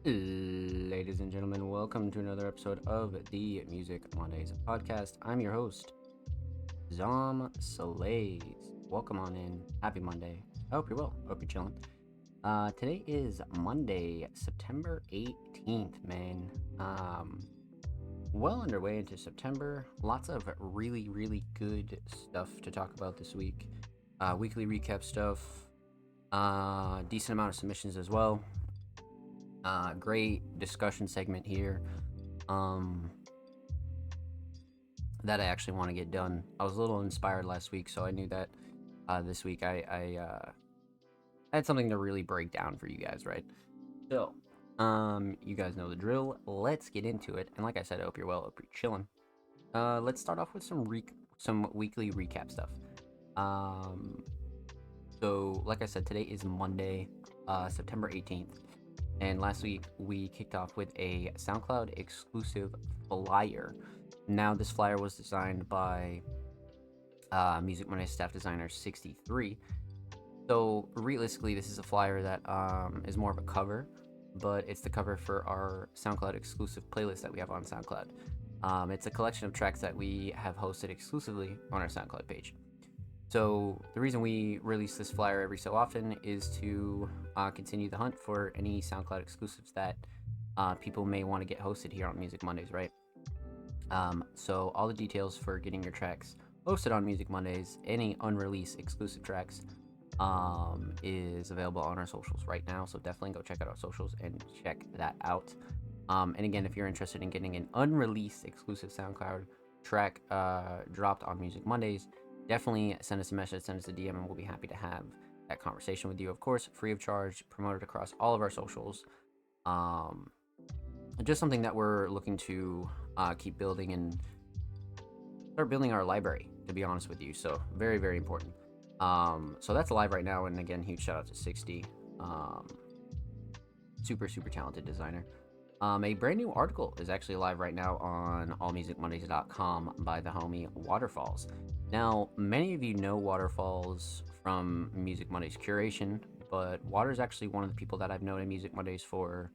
Ladies and gentlemen, welcome to another episode of the Music Mondays podcast. I'm your host, Zom Salays. Welcome on in. Happy Monday. I hope you're well. Hope you're chilling. Today is Monday, September 18th, man. Well underway into September. Lots of really, really good stuff to talk about this week. Weekly recap stuff. Decent amount of submissions as well. Great discussion segment here that I actually want to get done. I was a little inspired last week, so I knew that this week I had something to really break down for you guys, right? So, you guys know the drill. Let's get into it. And like I said, I hope you're well. Hope you're chilling. Let's start off with some weekly recap stuff. So like I said, today is Monday, September 18th. And last week, we kicked off with a SoundCloud exclusive flyer. Now, this flyer was designed by Music Monday staff designer 63. So, realistically, this is a flyer that is more of a cover, but it's the cover for our SoundCloud exclusive playlist that we have on SoundCloud. It's a collection of tracks that we have hosted exclusively on our SoundCloud page. So the reason we release this flyer every so often is to continue the hunt for any SoundCloud exclusives that people may want to get hosted here on Music Mondays, right? So all the details for getting your tracks hosted on Music Mondays, any unreleased exclusive tracks, is available on our socials right now. So definitely go check out our socials and check that out. And again, if you're interested in getting an unreleased exclusive SoundCloud track dropped on Music Mondays, definitely send us a message, send us a DM, and we'll be happy to have that conversation with you. Of course, free of charge, promoted across all of our socials. Just something that we're looking to keep building and start building our library, to be honest with you. So very, very important. So that's live right now. And again, huge shout out to 60. Super, super talented designer. A brand new article is actually live right now on allmusicmondays.com by the homie Waterfalls. Now, many of you know Waterfalls from Music Mondays curation, but Water's actually one of the people that I've known in Music Mondays for,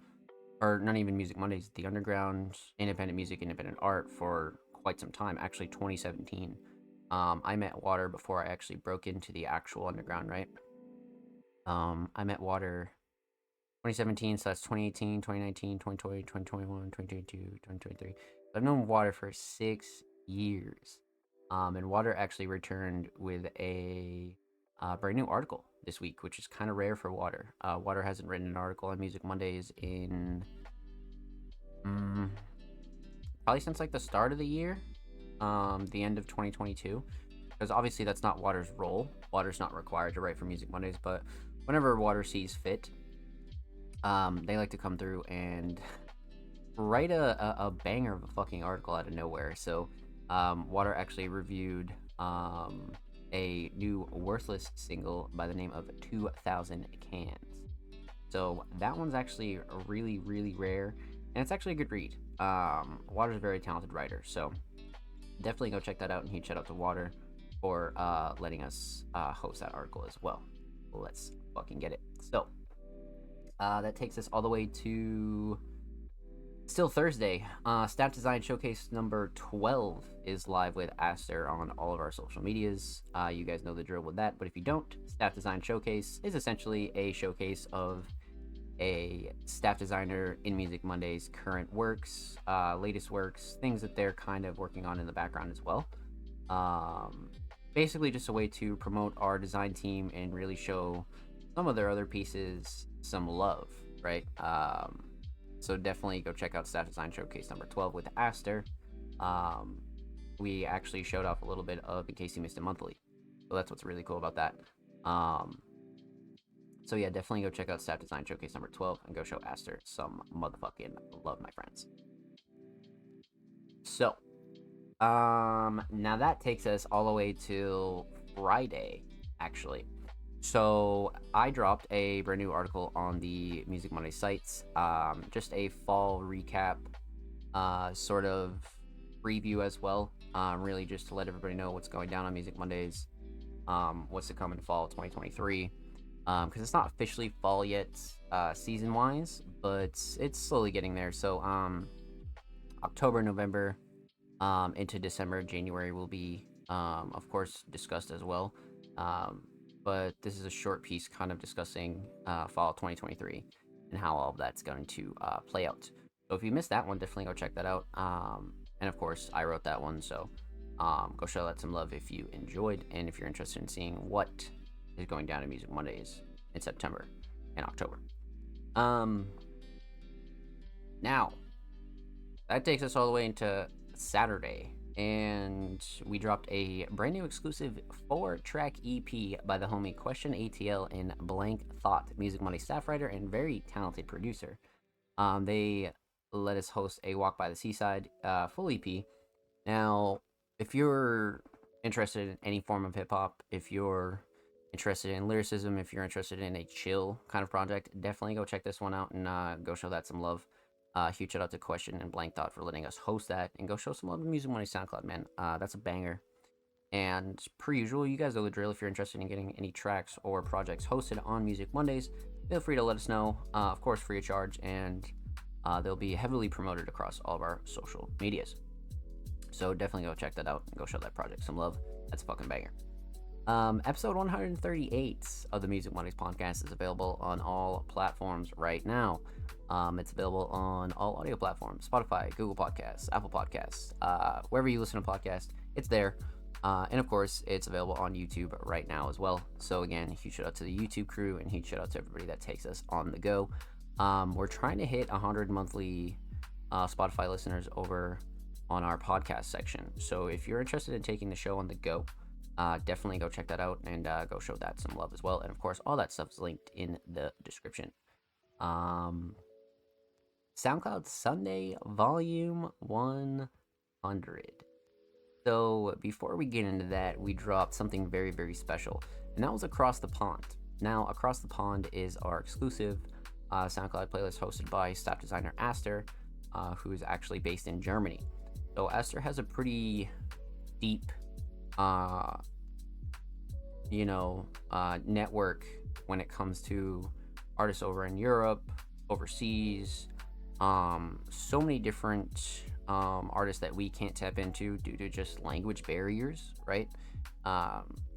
or not even Music Mondays, the underground, independent music, independent art for quite some time, actually 2017. I met Water before I actually broke into the actual underground, right? I met Water 2017, so that's 2018, 2019, 2020, 2021, 2022, 2023. I've known Water for 6 years. And Water actually returned with a brand new article this week, which is kind of rare for Water. Water hasn't written an article on Music Mondays in probably since like the start of the year, the end of 2022. Because obviously that's not Water's role. Water's not required to write for Music Mondays, but whenever Water sees fit, they like to come through and write a banger of a fucking article out of nowhere. So Water actually reviewed a new Worthless single by the name of 2000 Cans. So that one's actually really, really rare, and it's actually a good read. Water's a very talented writer, so definitely go check that out, and huge shout out to Water for letting us host that article as well. Let's fucking get it. So that takes us all the way to still Thursday. Staff Design Showcase number 12 is live with Aster on all of our social medias. You guys know the drill with that, but if you don't, Staff Design Showcase is essentially a showcase of a staff designer in Music Monday's current works, latest works, things that they're kind of working on in the background as well. Basically just a way to promote our design team and really show some of their other pieces some love, right? So definitely go check out Staff Design Showcase number 12 with Aster. We actually showed off a little bit of In Case You Missed It Monthly. So that's what's really cool about that. So yeah, definitely go check out Staff Design Showcase number 12 and go show Aster some motherfucking love, my friends. So, now that takes us all the way to Friday, actually. So I dropped a brand new article on the Music Monday sites, just a fall recap, sort of preview as well, really just to let everybody know what's going down on Music Mondays, what's to come in fall 2023. because it's not officially fall yet, season wise, but it's slowly getting there. So October, November, into December, January will be, of course, discussed as well. Um, but this is a short piece kind of discussing fall 2023 and how all of that's going to play out. So if you missed that one, definitely go check that out. And of course, I wrote that one, so go show that some love if you enjoyed, and if you're interested in seeing what is going down in Music Mondays in September and October. Now that takes us all the way into Saturday, and we dropped a brand new exclusive 4-track EP by the homie Question ATL and Blank Thought, Music Monday staff writer and very talented producer. They let us host a Walk by the Seaside full EP. Now, if you're interested in any form of hip hop, if you're interested in lyricism, if you're interested in a chill kind of project, definitely go check this one out and go show that some love. Huge shout out to Question and Blank Thought for letting us host that, and go show some love to Music Monday SoundCloud, man. That's a banger. And per usual, you guys know the drill. If you're interested in getting any tracks or projects hosted on Music Mondays, feel free to let us know. Of course, free of charge, and they'll be heavily promoted across all of our social medias. So definitely go check that out and go show that project some love. That's a fucking banger. Episode 138 of the Music Mondays podcast is available on all platforms right now. It's available on all audio platforms: Spotify, Google Podcasts, Apple Podcasts, wherever you listen to podcasts, it's there. And of course, it's available on YouTube right now as well. So again, huge shout out to the YouTube crew, and huge shout out to everybody that takes us on the go. We're trying to hit 100 monthly Spotify listeners over on our podcast section. So if you're interested in taking the show on the go, definitely go check that out and go show that some love as well. And of course, all that stuff is linked in the description. SoundCloud Sunday Volume 100. So before we get into that, we dropped something very, very special, and that was Across the Pond. Now, Across the Pond is our exclusive SoundCloud playlist hosted by staff designer Aster, who is actually based in Germany. So Aster has a pretty deep, network when it comes to artists over in Europe, overseas. So many different artists that we can't tap into due to just language barriers, right?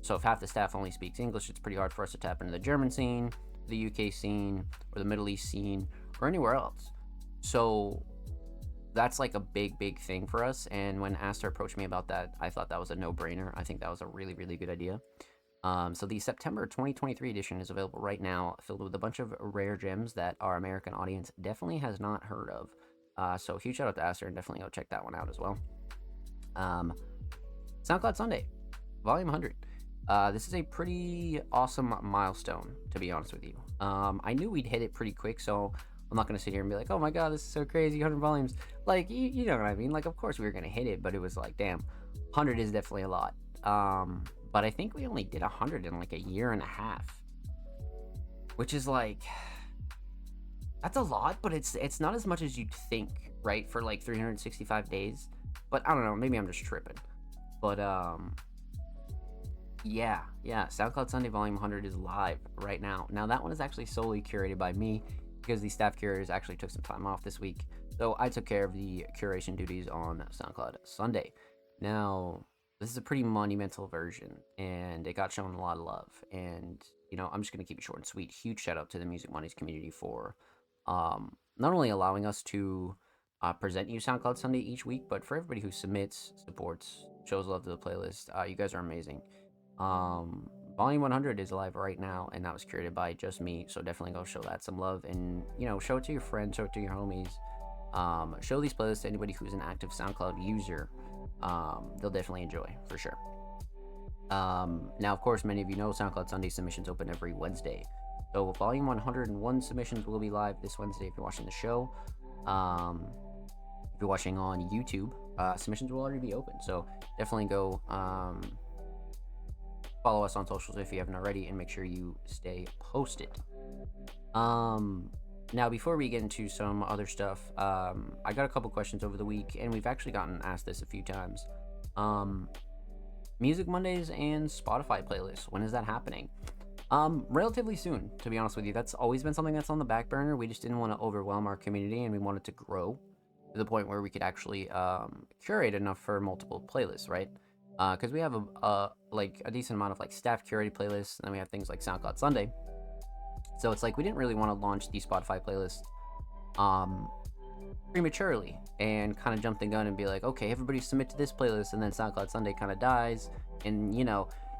So if half the staff only speaks English, it's pretty hard for us to tap into the German scene, the UK scene, or the Middle East scene, or anywhere else. So that's like a big thing for us. And when Aster approached me about that, I thought that was a no-brainer. I think that was a really, really good idea. So the September 2023 edition is available right now, filled with a bunch of rare gems that our American audience definitely has not heard of. So huge shout out to Aster, and definitely go check that one out as well. SoundCloud Sunday, Volume 100. This is a pretty awesome milestone, to be honest with you. I knew we'd hit it pretty quick, so I'm not going to sit here and be like, oh my god, this is so crazy, 100 volumes. Like, you know what I mean? Like, of course we were going to hit it, but it was like, damn, 100 is definitely a lot. But I think we only did 100 in like a year and a half, which is like, that's a lot, but it's not as much as you'd think, right? For like 365 days. But I don't know, maybe I'm just tripping. But yeah, SoundCloud Sunday Volume 100 is live right now. Now that one is actually solely curated by me, because the staff curators actually took some time off this week. So I took care of the curation duties on SoundCloud Sunday. Now, this is a pretty monumental version, and it got shown a lot of love. And, I'm just going to keep it short and sweet. Huge shout out to the Music Mondays community for not only allowing us to present you SoundCloud Sunday each week, but for everybody who submits, supports, shows love to the playlist. You guys are amazing. Volume 100 is live right now, and that was curated by just me. So definitely go show that some love, and show it to your friends, show it to your homies. Show these playlists to anybody who's an active SoundCloud user. They'll definitely enjoy, for sure. Now, of course, many of you know SoundCloud Sunday submissions open every Wednesday. So Volume 101 submissions will be live this Wednesday if you're watching the show. If you're watching on YouTube, submissions will already be open. So definitely go follow us on socials if you haven't already, and make sure you stay posted. Now, before we get into some other stuff, I got a couple questions over the week, and we've actually gotten asked this a few times. Music Mondays and Spotify playlists, when is that happening? Relatively soon, to be honest with you. That's always been something that's on the back burner. We just didn't want to overwhelm our community, and we wanted to grow to the point where we could actually curate enough for multiple playlists, right? Because we have a decent amount of like staff curated playlists, and then we have things like SoundCloud Sunday. So it's like we didn't really want to launch the Spotify playlist um, prematurely and kind of jump the gun and be like, okay, everybody submit to this playlist, and then SoundCloud Sunday kind of dies, and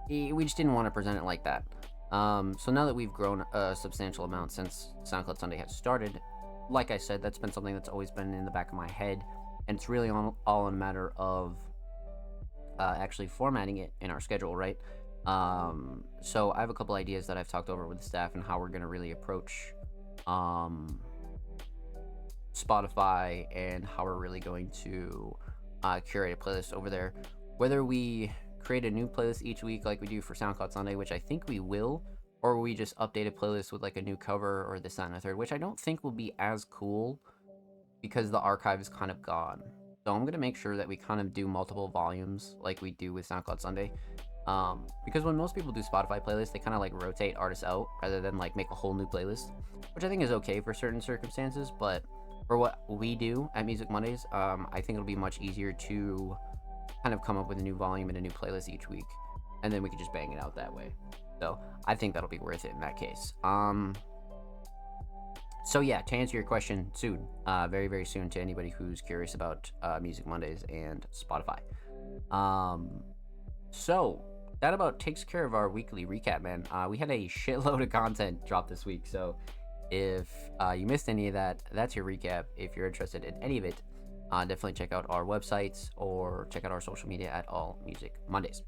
we just didn't want to present it like that. So now that we've grown a substantial amount since SoundCloud Sunday has started, like I said, that's been something that's always been in the back of my head, and it's really all in a matter of actually formatting it in our schedule, right? So I have a couple ideas that I've talked over with the staff and how we're going to really approach Spotify and how we're really going to curate a playlist over there. Whether we create a new playlist each week like we do for SoundCloud Sunday, which I think we will, or we just update a playlist with like a new cover or this, that, and the third, which I don't think will be as cool because the archive is kind of gone. So I'm going to make sure that we kind of do multiple volumes like we do with SoundCloud Sunday. Because when most people do Spotify playlists, they kind of like rotate artists out rather than like make a whole new playlist, which I think is okay for certain circumstances. But for what we do at Music Mondays, I think it'll be much easier to kind of come up with a new volume and a new playlist each week, and then we can just bang it out that way. So I think that'll be worth it in that case. So yeah, to answer your question, soon, very, very soon to anybody who's curious about Music Mondays and Spotify. So that about takes care of our weekly recap, man. We had a shitload of content drop this week, so if you missed any of that, that's your recap. If you're interested in any of it, definitely check out our websites or check out our social media at All Music Mondays.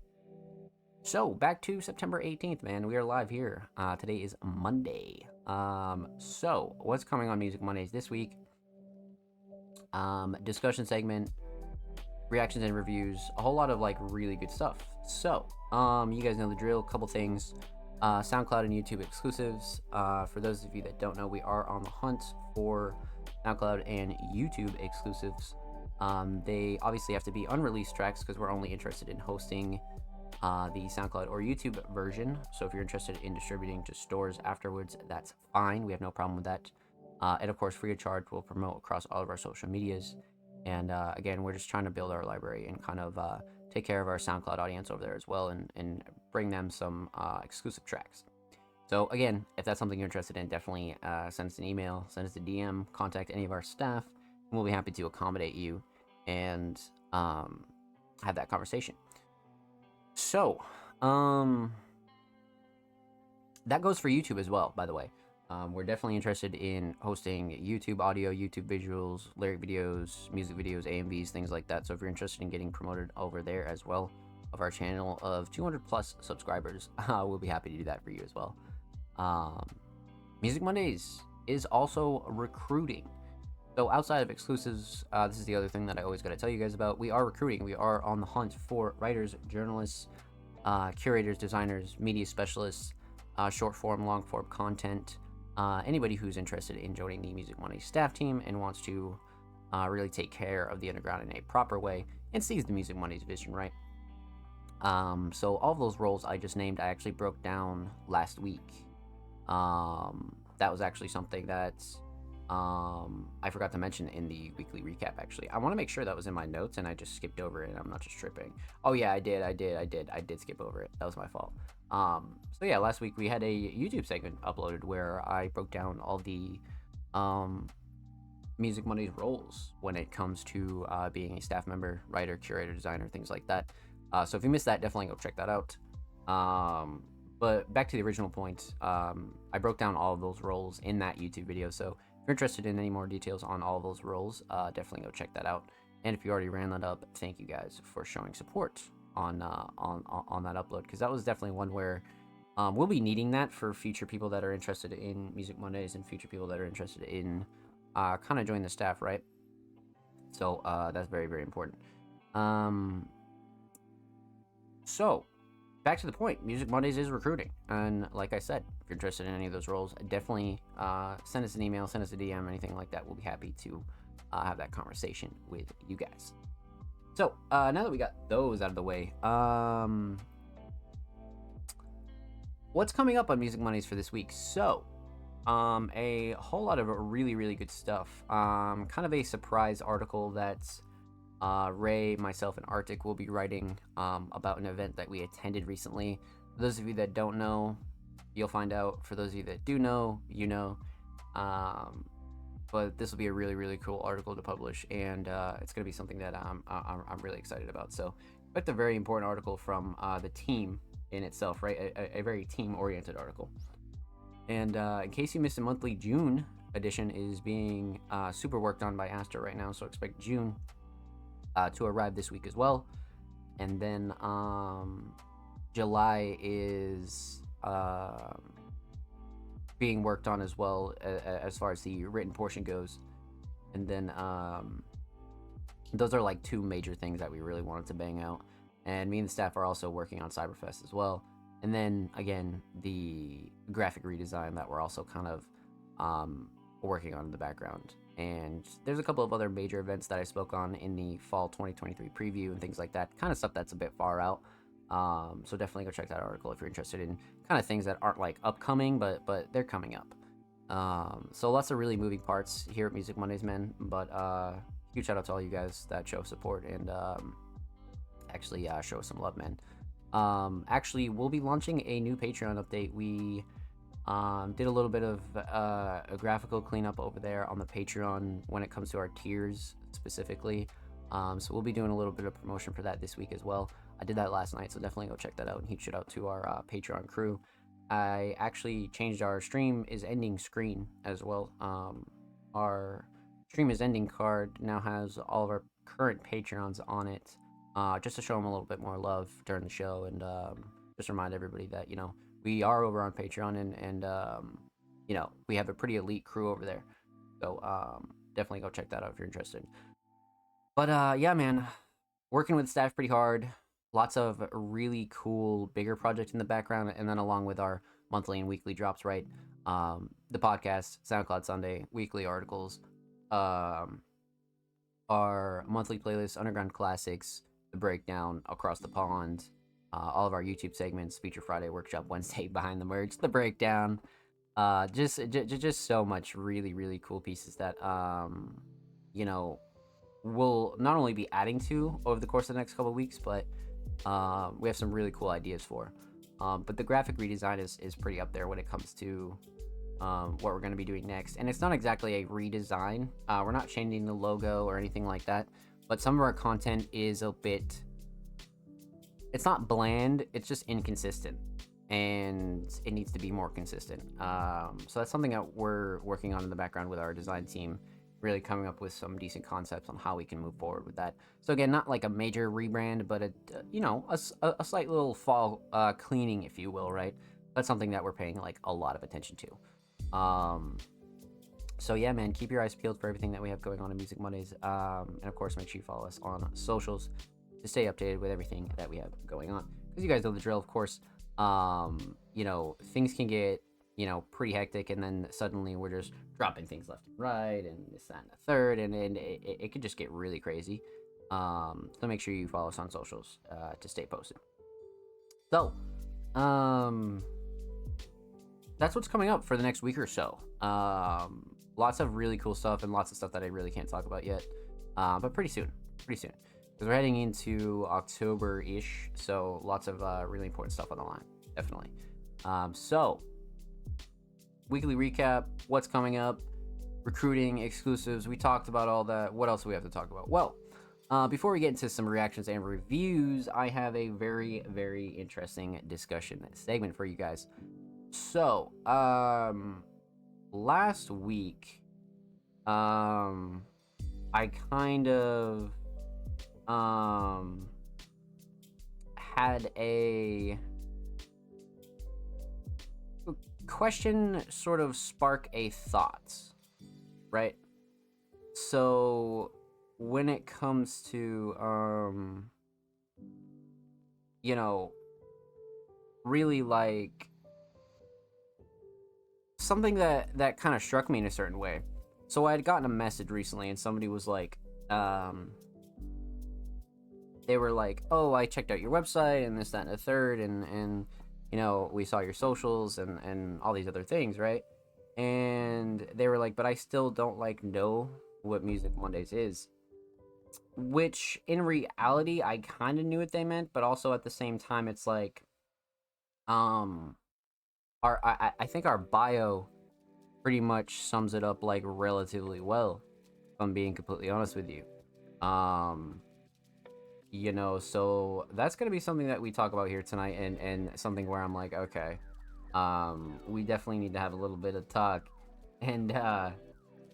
So back to September 18th, man. We are live here. Today is Monday. So what's coming on Music Mondays this week? Discussion segment, reactions and reviews, a whole lot of like really good stuff. So you guys know the drill. Couple things. SoundCloud and YouTube exclusives. For those of you that don't know, we are on the hunt for SoundCloud and YouTube exclusives. They obviously have to be unreleased tracks because we're only interested in hosting the SoundCloud or YouTube version. So if you're interested in distributing to stores afterwards, that's fine. We have no problem with that. And of course, free of charge, we'll promote across all of our social medias. And again, we're just trying to build our library and kind of take care of our SoundCloud audience over there as well, and bring them some exclusive tracks. So again, if that's something you're interested in, definitely send us an email, send us a DM, contact any of our staff, and we'll be happy to accommodate you and have that conversation. So, that goes for YouTube as well, by the way. We're definitely interested in hosting YouTube audio, YouTube visuals, lyric videos, music videos, AMVs, things like that. So if you're interested in getting promoted over there as well, of our channel of 200 plus subscribers, we'll be happy to do that for you as well. Music Mondays is also recruiting. So outside of exclusives, this is the other thing that I always got to tell you guys about. We are recruiting. We are on the hunt for writers, journalists, curators, designers, media specialists, short form, long form content. Anybody who's interested in joining the Music Mondays staff team and wants to really take care of the underground in a proper way and sees the Music Mondays vision, right? So all of those roles I just named, I actually broke down last week. That was actually something that I forgot to mention in the weekly recap, actually. I want to make sure that was in my notes and I just skipped over it and I'm not just tripping. Oh yeah, I did skip over it. That was my fault. So yeah, last week we had a YouTube segment uploaded where I broke down all the Music Mondays roles when it comes to being a staff member, writer, curator, designer, things like that. So if you missed that, definitely go check that out. But back to the original point, I broke down all of those roles in that YouTube video. So if you're interested in any more details on all of those roles, definitely go check that out. And if you already ran that up, thank you guys for showing support on that upload, because that was definitely one where we'll be needing that for future people that are interested in Music Mondays and future people that are interested in kind of join the staff, right? So that's very, very important. So back to the point, Music Mondays is recruiting, and like I said, if you're interested in any of those roles, definitely send us an email, send us a DM, anything like that. We'll be happy to have that conversation with you guys. So now that we got those out of the way, what's coming up on Music Mondays for this week? So, a whole lot of really, really good stuff. Kind of a surprise article that Ray, myself, and Arctic will be writing about an event that we attended recently. For those of you that don't know, you'll find out. For those of you that do know, you know. But this will be a really, really cool article to publish, and it's going to be something that I'm really excited about. So, expect a very important article from the team in itself, right? A very team-oriented article. And in case you missed, the monthly June edition is being super worked on by Astor right now, so expect June to arrive this week as well. And then July is being worked on as well, as far as the written portion goes. And then those are like two major things that we really wanted to bang out. And me and the staff are also working on Cyberfest as well. And then again, the graphic redesign that we're also kind of working on in the background. And there's a couple of other major events that I spoke on in the fall 2023 preview and things like that. Kind of stuff that's a bit far out. So definitely go check that article if you're interested in kind of things that aren't like upcoming, but they're coming up. So lots of really moving parts here at Music Mondays, man. But huge shout out to all you guys that show support and actually show some love, man. Actually, we'll be launching a new Patreon update. We did a little bit of a graphical cleanup over there on the Patreon when it comes to our tiers specifically. So we'll be doing a little bit of promotion for that this week as well. I did that last night, so definitely go check that out and huge shout out to our Patreon crew. I actually changed our stream is ending screen as well. Our stream is ending card now has all of our current Patreons on it, just to show them a little bit more love during the show, and just remind everybody that, you know, we are over on Patreon, and you know, we have a pretty elite crew over there. So definitely go check that out if you're interested. But yeah, man, working with staff pretty hard. Lots of really cool bigger projects in the background, and then along with our monthly and weekly drops, right? The podcast, SoundCloud Sunday, weekly articles, our monthly playlist, Underground Classics, the breakdown, Across the Pond, all of our YouTube segments, Feature Friday, Workshop Wednesday, Behind the Merge, the breakdown, just so much really, really cool pieces that you know, we'll not only be adding to over the course of the next couple of weeks, but we have some really cool ideas for. But the graphic redesign is pretty up there when it comes to what we're going to be doing next. And it's not exactly a redesign. We're not changing the logo or anything like that. But some of our content is a bit... It's not bland, it's just inconsistent. And it needs to be more consistent. So that's something that we're working on in the background with our design team. Really coming up with some decent concepts on how we can move forward with that. So again, not like a major rebrand, but you know, a slight little fall cleaning, if you will, right? That's something that we're paying like a lot of attention to. So yeah, man, keep your eyes peeled for everything that we have going on in Music Mondays, and of course, make sure you follow us on socials to stay updated with everything that we have going on. Because you guys know the drill, of course. You know, things can get, you know, pretty hectic, and then suddenly we're just dropping things left and right, and this, that, and the third, and it could just get really crazy. So make sure you follow us on socials to stay posted. So, that's what's coming up for the next week or so. Lots of really cool stuff, and lots of stuff that I really can't talk about yet. But pretty soon. Because we're heading into October-ish, so lots of really important stuff on the line, definitely. So, weekly recap, what's coming up, recruiting, exclusives, we talked about all that. What else do we have to talk about? Well, before we get into some reactions and reviews, I have a very, very interesting discussion segment for you guys. So, last week, I kind of had a question sort of spark a thought, right? So when it comes to you know, really like something that kind of struck me in a certain way. So I had gotten a message recently, and somebody was like, they were like, oh, I checked out your website and this, that, and the third, and we saw your socials and all these other things, right? And they were like, but I still don't like know what Music Mondays is. Which in reality, I kind of knew what they meant, but also at the same time, it's like, um, I think our bio pretty much sums it up like relatively well. If I'm being completely honest with you. Um, so that's gonna be something that we talk about here tonight, and something where I'm like, okay, we definitely need to have a little bit of talk, and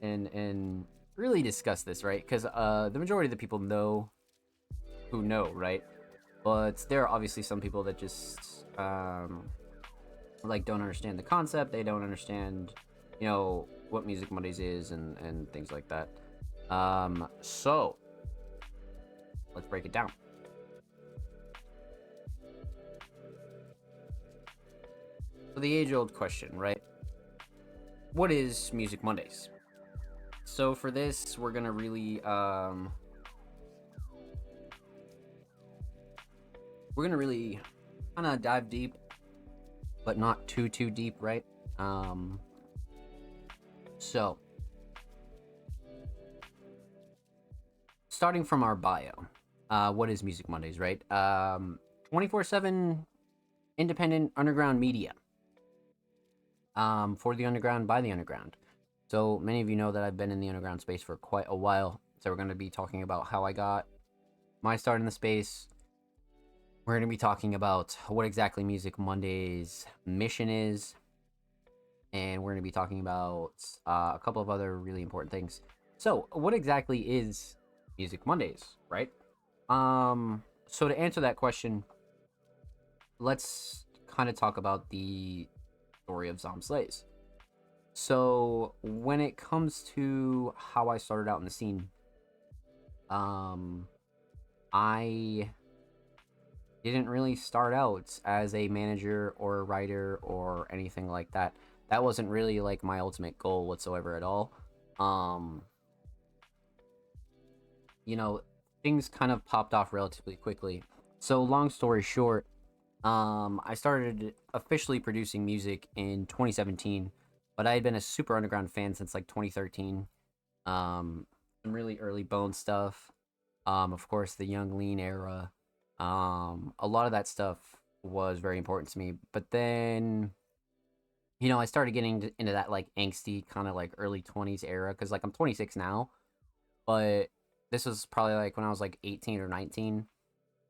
and really discuss this, right? Because the majority of the people know, right? But there are obviously some people that just like don't understand the concept. They don't understand, what Music Mondays is and things like that. So let's break it down. So the age-old question, right? What is Music Mondays? So for this, we're gonna really kind of dive deep, but not too deep, right? Um, so starting from our bio, what is Music Mondays, right? 24/7 independent underground media. For the underground, by the underground. So many of you know that I've been in the underground space for quite a while. So we're going to be talking about how I got my start in the space. We're going to be talking about what exactly Music Mondays' mission is. And we're going to be talking about a couple of other really important things. So, what exactly is Music Mondays, right? So to answer that question, let's kind of talk about the story of Zom Slays. So when it comes to how I started out in the scene, I didn't really start out as a manager or a writer or anything like that. That wasn't really like my ultimate goal whatsoever at all. Um, you know, things kind of popped off relatively quickly. So long story short, I started officially producing music in 2017, but I had been a super underground fan since like 2013. Some really early Bone stuff. Of course, the Young Lean era. A lot of that stuff was very important to me. But then, I started getting into that like angsty kind of like early 20s era because like I'm 26 now, but this was probably like when I was like 18 or 19.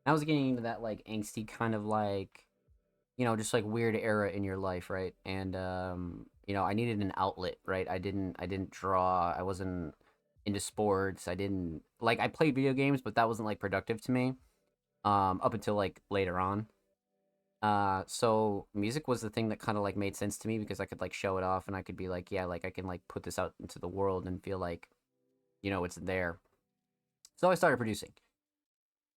I was getting into that like angsty kind of like just like weird era in your life, right? And I needed an outlet, right? I didn't draw. I wasn't into sports. I didn't like I played video games, but that wasn't like productive to me. Up until like later on. So music was the thing that kind of like made sense to me because I could like show it off and I could be like, yeah, like I can like put this out into the world and feel like, it's there. So I started producing.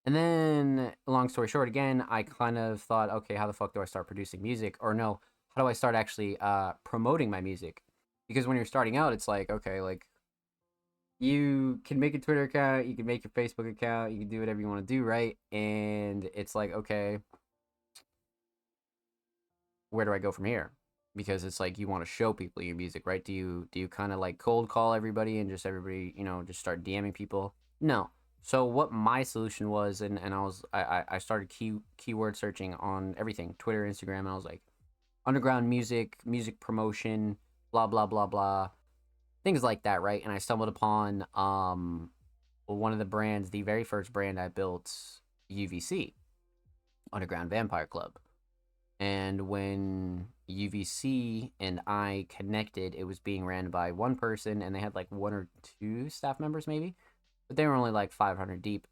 And then, long story short, again, I kind of thought, okay, how the fuck do I start producing music? Or no, how do I start actually promoting my music? Because when you're starting out, it's like, okay, like you can make a Twitter account, you can make your Facebook account, you can do whatever you want to do, right? And it's like, okay, where do I go from here? Because it's like you want to show people your music, right? Do you kind of like cold call everybody and just everybody, just start DMing people? No. So what my solution was, and I started keyword searching on everything, Twitter, Instagram, and I was like, underground music, music promotion, blah blah blah blah, things like that, right? And I stumbled upon one of the brands, the very first brand I built, UVC, Underground Vampire Club. And when UVC and I connected, it was being ran by one person, and they had like one or two staff members, maybe, but they were only like 500 deep.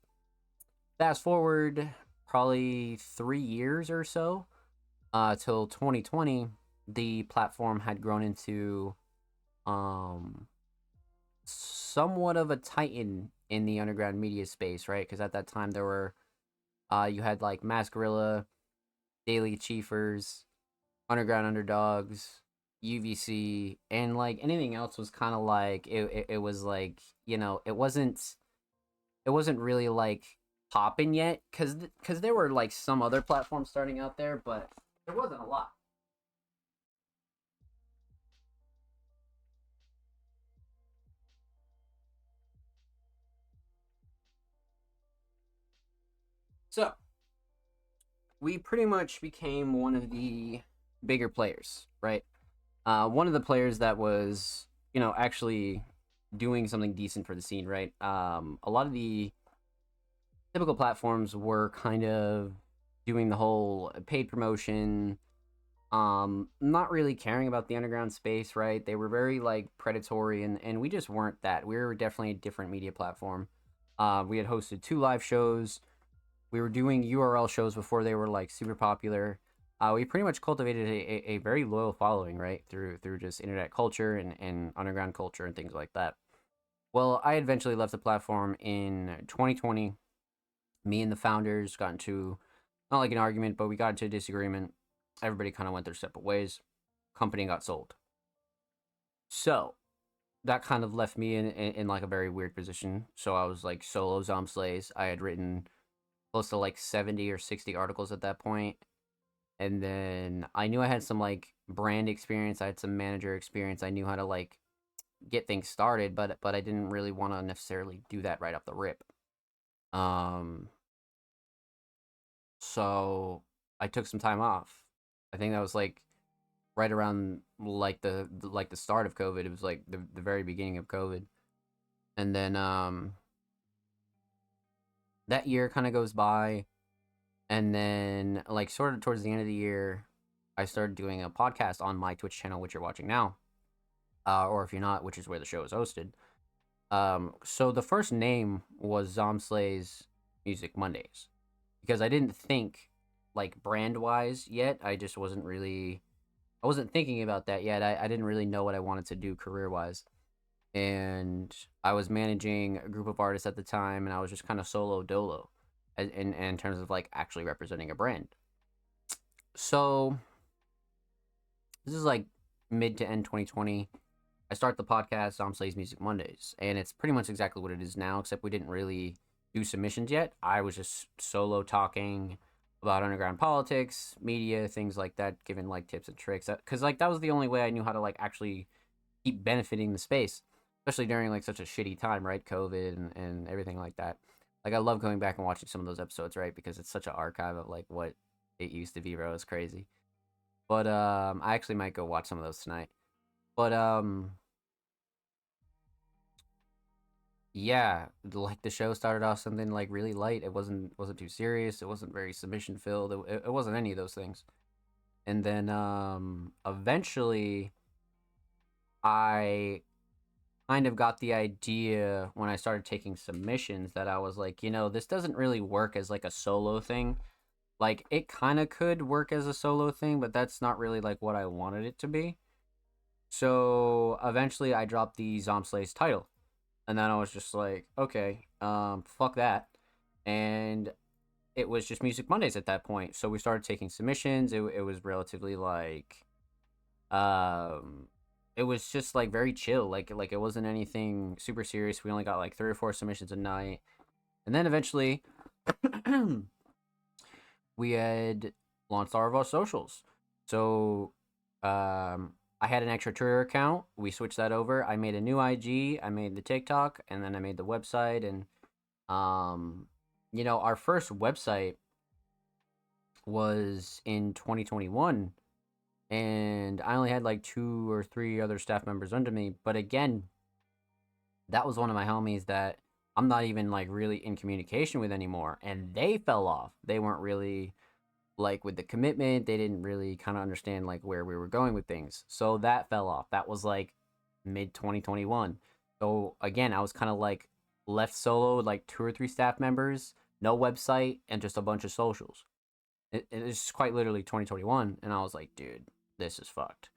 Fast forward probably 3 years or so, till 2020, the platform had grown into um, somewhat of a titan in the underground media space, right? Because at that time there were, you had like Mass Gorilla, Daily Chiefers, Underground Underdogs, UVC, and like anything else was kind of like it was like it wasn't really like popping yet because there were like some other platforms starting out there, but There wasn't a lot. So we pretty much became one of the bigger players, right? One of the players that was, actually doing something decent for the scene, right? A lot of the typical platforms were kind of doing the whole paid promotion, not really caring about the underground space, right? They were very like predatory, and we just weren't that. We were definitely a different media platform. We had hosted 2 live shows. We were doing URL shows before they were like super popular. We pretty much cultivated a very loyal following, right? Through just internet culture and underground culture and things like that. Well, I eventually left the platform in 2020. Me and the founders got into not like an argument, but we got into a disagreement. Everybody kind of went their separate ways. Company got sold. So that kind of left me in like a very weird position. So I was like solo Zomslays. I had written close to like 70 or 60 articles at that point. And then I knew I had some like brand experience. I had some manager experience. I knew how to like get things started, but I didn't really want to necessarily do that right off the rip. Um, so I took some time off. I think that was like right around like the start of COVID. It was like the very beginning of COVID, and then that year kind of goes by, and then like sort of towards the end of the year, I started doing a podcast on my Twitch channel, which you're watching now, or if you're not, which is where the show is hosted. So the first name was Zomslay's Music Mondays because I didn't think like brand wise yet. I wasn't thinking about that yet. I didn't really know what I wanted to do career wise. And I was managing a group of artists at the time, and I was just kind of solo dolo in terms of like actually representing a brand. So this is like mid to end 2020. I start the podcast Sam Slays Music Mondays, and it's pretty much exactly what it is now, except we didn't really do submissions yet. I was just solo talking about underground politics, media, things like that, giving like tips and tricks. Because like that was the only way I knew how to like actually keep benefiting the space, especially during like such a shitty time, right? COVID and everything like that. Like I love going back and watching some of those episodes, right? Because it's such an archive of like what it used to be, bro. It's crazy. But I actually might go watch some of those tonight. But yeah, like the show started off something like really light. It wasn't too serious. It wasn't very submission filled. It wasn't any of those things. And then eventually I kind of got the idea when I started taking submissions that I was like, this doesn't really work as like a solo thing. Like it kind of could work as a solo thing, but that's not really like what I wanted it to be. So eventually I dropped the Zomslays title. And then I was just like, okay, fuck that. And it was just Music Mondays at that point. So we started taking submissions. It was relatively like, um, it was just like very chill. Like it wasn't anything super serious. We only got like 3 or 4 submissions a night, and then eventually, we had launched all of our socials. So, I had an extra Twitter account. We switched that over. I made a new IG. I made the TikTok, and then I made the website. And um, our first website was in 2021, and I only had like 2 or 3 other staff members under me. But again, that was one of my homies that I'm not even like really in communication with anymore, and they fell off. They weren't really like with the commitment. They didn't really kind of understand like where we were going with things. So that fell off. That was like mid 2021. So again, I was kind of like left solo with like 2 or 3 staff members, no website, and just a bunch of socials. It's quite literally 2021, and I was like, dude, this is fucked.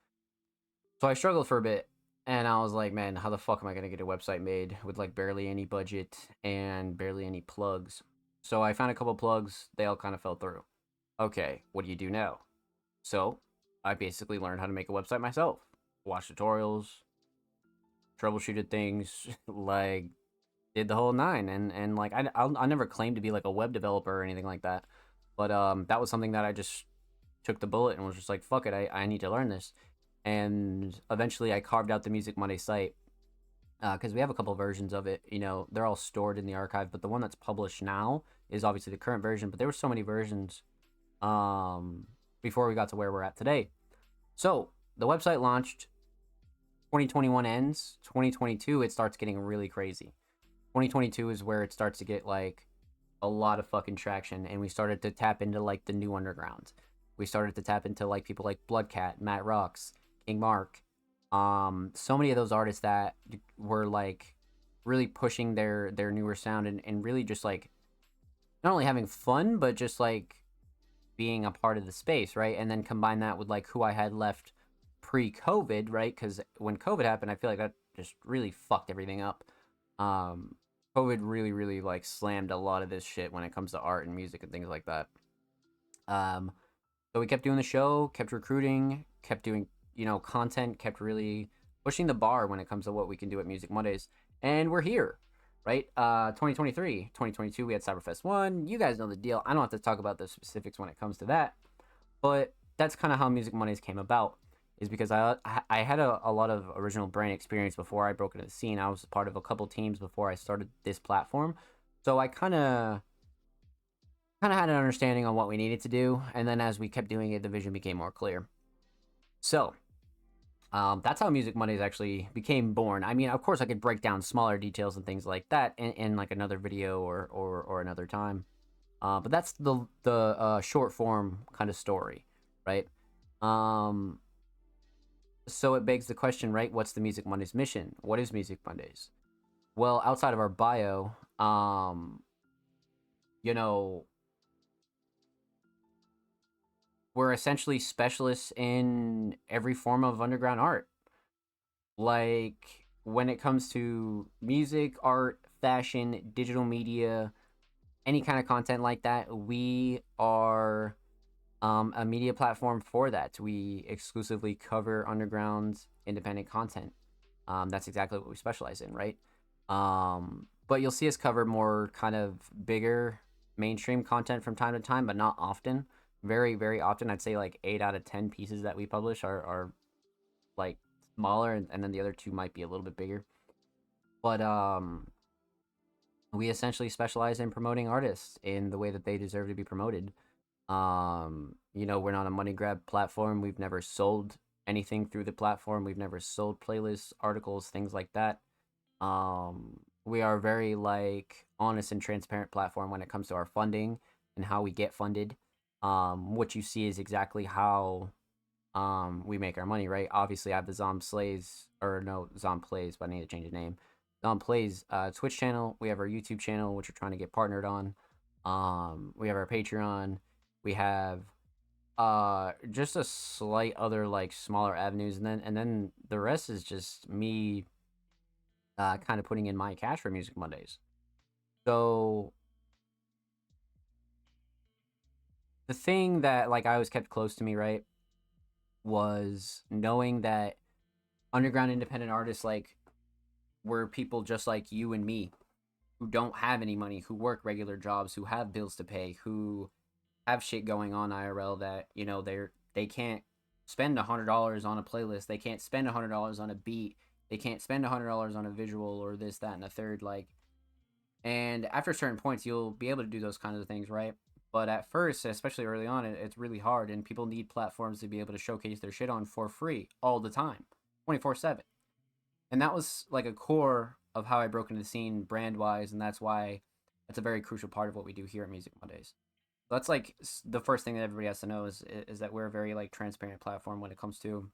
So I struggled for a bit, and I was like, man, how the fuck am I gonna get a website made with like barely any budget and barely any plugs? So I found a couple plugs. They all kind of fell through. Okay, what do you do now? So I basically learned how to make a website myself. Watched tutorials, troubleshooted things, like did the whole nine. And like I never claimed to be like a web developer or anything like that, but that was something that I just took the bullet and was just like, fuck it, I need to learn this. And eventually I carved out the Music Monday site because we have a couple versions of it. You know, they're all stored in the archive, but the one that's published now is obviously the current version. But there were so many versions um, before we got to where we're at today. So the website launched. 2021 ends. 2022 it starts getting really crazy. 2022 is where it starts to get like a lot of fucking traction, and we started to tap into like the new underground. We started to tap into like people like Bloodcat, Matt Rocks, King Mark, so many of those artists that were like really pushing their newer sound and really just like not only having fun but just like being a part of the space, right? And then combine that with like who I had left pre-COVID, right? Because when COVID happened, I feel like that just really fucked everything up. Um, COVID really, really like slammed a lot of this shit when it comes to art and music and things like that. Um, so we kept doing the show, kept recruiting, kept doing content, kept really pushing the bar when it comes to what we can do at Music Mondays, and we're here, right? 2023, 2022, we had Cyberfest 1. You guys know the deal. I don't have to talk about the specifics when it comes to that, but that's kind of how Music Mondays came about, is because I had a lot of original brain experience before I broke into the scene. I was part of a couple teams before I started this platform, so I kind of had an understanding on what we needed to do, and then as we kept doing it, the vision became more clear. So that's how Music Mondays actually became born. I mean, of course, I could break down smaller details and things like that in like another video or another time. But that's the short form kind of story, right? Um, so it begs the question, right? What's the Music Mondays mission? What is Music Mondays? Well, outside of our bio, you know, we're essentially specialists in every form of underground art. Like when it comes to music, art, fashion, digital media, any kind of content like that, we are a media platform for that. We exclusively cover underground independent content. That's exactly what we specialize in, right? But you'll see us cover more kind of bigger mainstream content from time to time, but not often. Very, very often, I'd say like 8 out of 10 pieces that we publish are like smaller, and then the other two might be a little bit bigger. But we essentially specialize in promoting artists in the way that they deserve to be promoted. We're not a money grab platform. We've never sold anything through the platform. We've never sold playlists, articles, things like that. We are very like honest and transparent platform when it comes to our funding and how we get funded. What you see is exactly how we make our money, right? Obviously, I have the Zom Slays, or no, Zom Plays, but I need to change the name. Zom Plays Twitch channel. We have our YouTube channel, which we're trying to get partnered on. We have our Patreon. We have just a slight other like smaller avenues, and then the rest is just me kind of putting in my cash for Music Mondays. So the thing that like I always kept close to me, right, was knowing that underground independent artists like were people just like you and me who don't have any money, who work regular jobs, who have bills to pay, who have shit going on IRL that they can't spend $100 on a playlist, they can't spend $100 on a beat, they can't spend $100 on a visual or this, that, and the third. Like, and after certain points, you'll be able to do those kinds of things, right? But at first, especially early on, it's really hard, and people need platforms to be able to showcase their shit on for free all the time, 24/7. And that was like a core of how I broke into the scene brand wise, and that's why that's a very crucial part of what we do here at Music Mondays. So that's like the first thing that everybody has to know is that we're a very like transparent platform when it comes to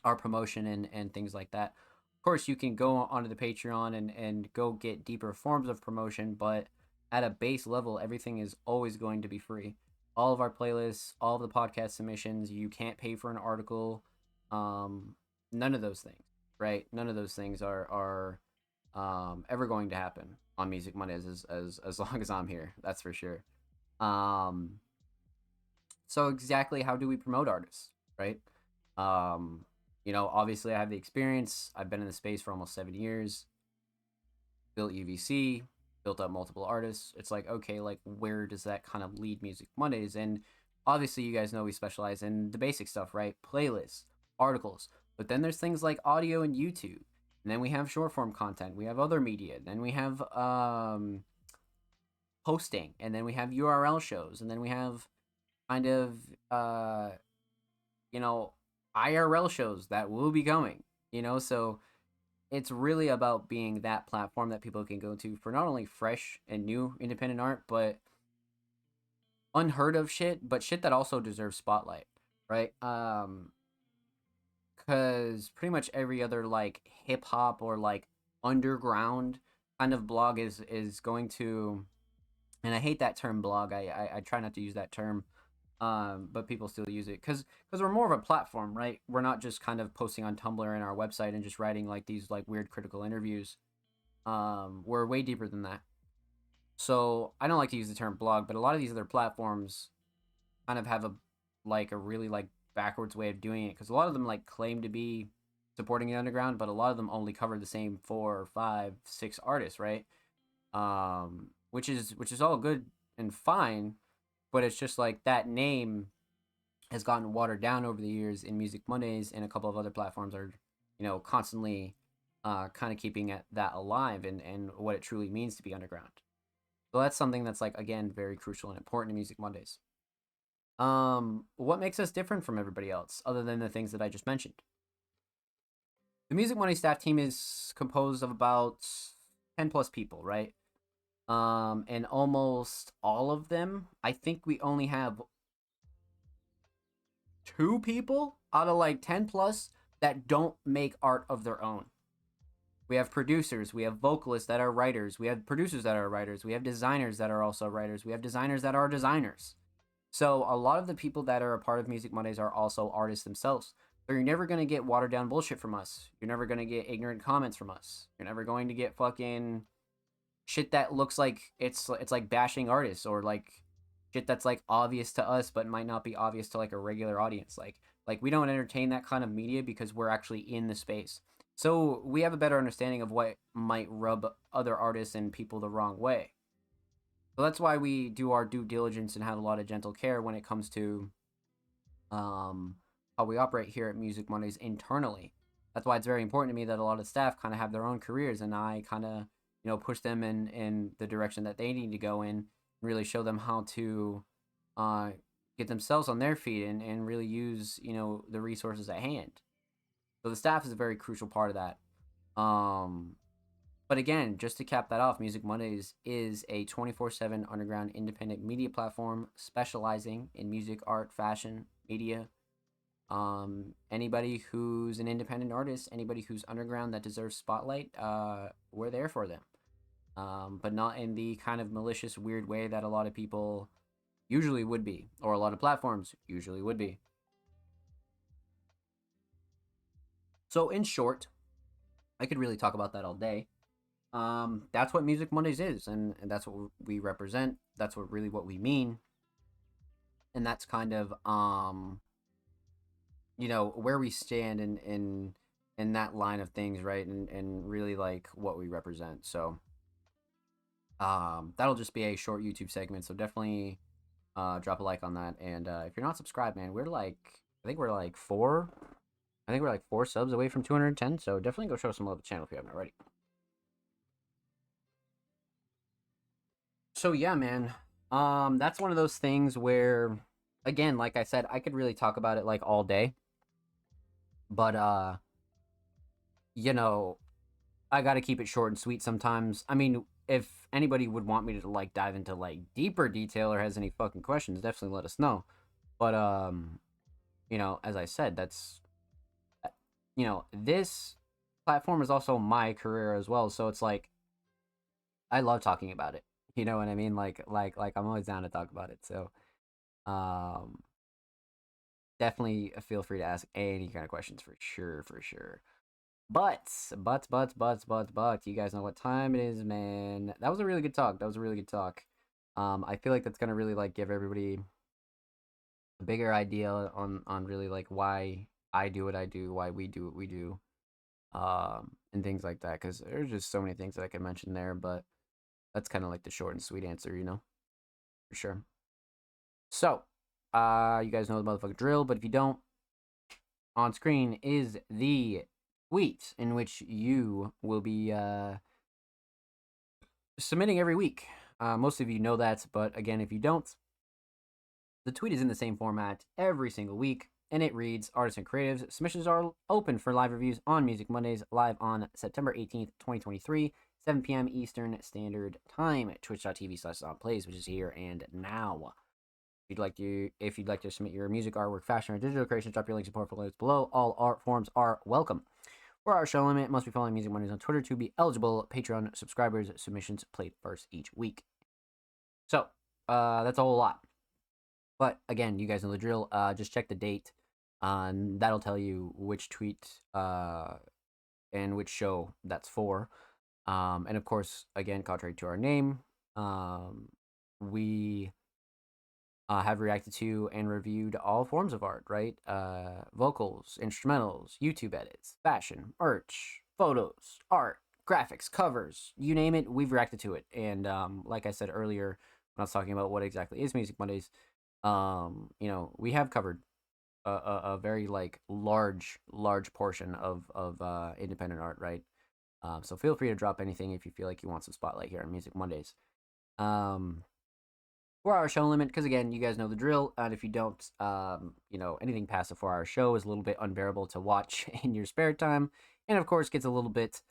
our promotion and things like that. Of course, you can go onto the Patreon and go get deeper forms of promotion, but at a base level, everything is always going to be free. All of our playlists, all of the podcast submissions, you can't pay for an article. None of those things, right? None of those things are ever going to happen on Music Mondays as long as I'm here. That's for sure. Um, so exactly how do we promote artists, right? Obviously I have the experience. I've been in the space for almost 7 years. Built UVC, built up multiple artists. It's like, okay, like where does that kind of lead Music Mondays? And obviously you guys know we specialize in the basic stuff, right? Playlists, articles. But then there's things like audio and YouTube. And then we have short form content. We have other media. Then we have hosting. And then we have URL shows. And then we have kind of you know, IRL shows that will be coming. So it's really about being that platform that people can go to for not only fresh and new independent art, but unheard of shit, but shit that also deserves spotlight, right? Cause pretty much every other like hip hop or like underground kind of blog is going to, and I hate that term blog. I try not to use that term, but people still use it because we're more of a platform, right? We're not just kind of posting on Tumblr and our website and just writing like these like weird critical interviews. We're way deeper than that. So I don't like to use the term blog, but a lot of these other platforms kind of have a really like backwards way of doing it because a lot of them like claim to be supporting the underground, but a lot of them only cover the same 4 or 5, 6 artists, right? Which is all good and fine, but it's just like that name has gotten watered down over the years in Music Mondays, and a couple of other platforms are, constantly kind of keeping that alive and what it truly means to be underground. So that's something that's like again very crucial and important in Music Mondays. What makes us different from everybody else, other than the things that I just mentioned? The Music Monday staff team is composed of about 10 plus people, right? And almost all of them, I think we only have 2 people out of like 10 plus that don't make art of their own. We have producers, we have vocalists that are writers, we have producers that are writers, we have designers that are also writers, we have designers that are designers. So a lot of the people that are a part of Music Mondays are also artists themselves. So you're never gonna get watered down bullshit from us. You're never gonna get ignorant comments from us. You're never going to get fucking shit that looks like it's like bashing artists, or like shit that's like obvious to us but might not be obvious to like a regular audience. Like we don't entertain that kind of media because we're actually in the space. So we have a better understanding of what might rub other artists and people the wrong way. So that's why we do our due diligence and have a lot of gentle care when it comes to um, how we operate here at Music Mondays internally. That's why it's very important to me that a lot of staff kind of have their own careers, and I kind of push them in the direction that they need to go in, and really show them how to uh, get themselves on their feet and really use the resources at hand. So the staff is a very crucial part of that. Um, but again, just to cap that off, Music Mondays is a 24/7 underground independent media platform specializing in music, art, fashion, media. Anybody who's an independent artist, anybody who's underground that deserves spotlight, we're there for them. But not in the kind of malicious, weird way that a lot of people usually would be, or a lot of platforms usually would be. So, in short, I could really talk about that all day. That's what Music Mondays is, and that's what we represent. That's what we mean, and that's kind of where we stand in that line of things, right? And really like what we represent. So that'll just be a short YouTube segment. So definitely drop a like on that. And if you're not subscribed, man, I think we're like four subs away from 210. So definitely go show some love to the channel if you haven't already. So yeah, man. That's one of those things where, again, like I said, I could really talk about it like all day. But you know, I got to keep it short and sweet sometimes. I mean, if anybody would want me to like dive into like deeper detail or has any fucking questions, definitely let us know. But as I said, that's this platform is also my career as well, so it's like I love talking about it. You know what I mean? Like I'm always down to talk about it. So, um definitely feel free to ask any kind of questions for sure. But you guys know what time it is, man. That was a really good talk. That was a really good talk. I feel like that's gonna really like give everybody a bigger idea on really like why I do what I do, why we do what we do, and things like that. Because there's just so many things that I could mention there, but that's kind of like the short and sweet answer, for sure. So, You guys know the motherfucking drill, but if you don't, on screen is the tweet in which you will be submitting every week. Most of you know that, but again, if you don't, the tweet is in the same format every single week, and it reads Artists and Creatives. Submissions are open for live reviews on Music Mondays, live on September 18th, 2023, 7 p.m. Eastern Standard Time at twitch.tv/plays, which is here and now. If you'd like to submit your music, artwork, fashion, or digital creations, drop your links and portfolios below. All art forms are welcome. For our show limit, must be following Music Mondays on Twitter to be eligible. Patreon subscribers, submissions played first each week. So, that's a whole lot. But again, you guys know the drill. Just check the date. That'll tell you which tweet and which show that's for. And of course, again, contrary to our name, we have reacted to and reviewed all forms of art, right? Vocals, instrumentals, YouTube edits, fashion, merch, photos, art, graphics, covers, you name it, we've reacted to it. And like I said earlier, when I was talking about what exactly is Music Mondays, we have covered a very like large portion of independent art, right? So feel free to drop anything if you feel like you want some spotlight here on Music Mondays. 4-hour show limit, because again, you guys know the drill, and if you don't, anything past a 4-hour show is a little bit unbearable to watch in your spare time, and of course gets a little bit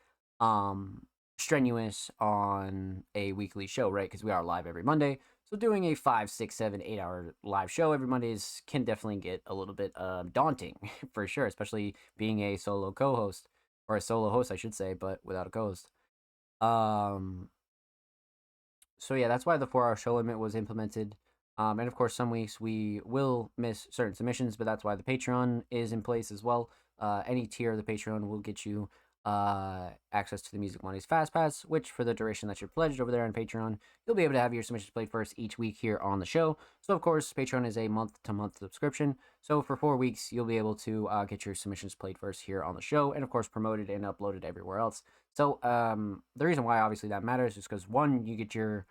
strenuous on a weekly show, right? Because we are live every Monday, so doing a 5, 6, 7, 8-hour live show every Mondays can definitely get a little bit daunting, for sure, especially being a solo co-host, or a solo host, I should say, but without a co-host. So yeah, that's why the 4-hour show limit was implemented. And of course, some weeks we will miss certain submissions, but that's why the Patreon is in place as well. Any tier of the Patreon will get you access to the Music Mondays Fast Pass, which for the duration that you're pledged over there on Patreon, you'll be able to have your submissions played first each week here on the show. So of course, Patreon is a month-to-month subscription. So for 4 weeks, you'll be able to get your submissions played first here on the show, and of course promoted and uploaded everywhere else. So the reason why obviously that matters is because 1, you get your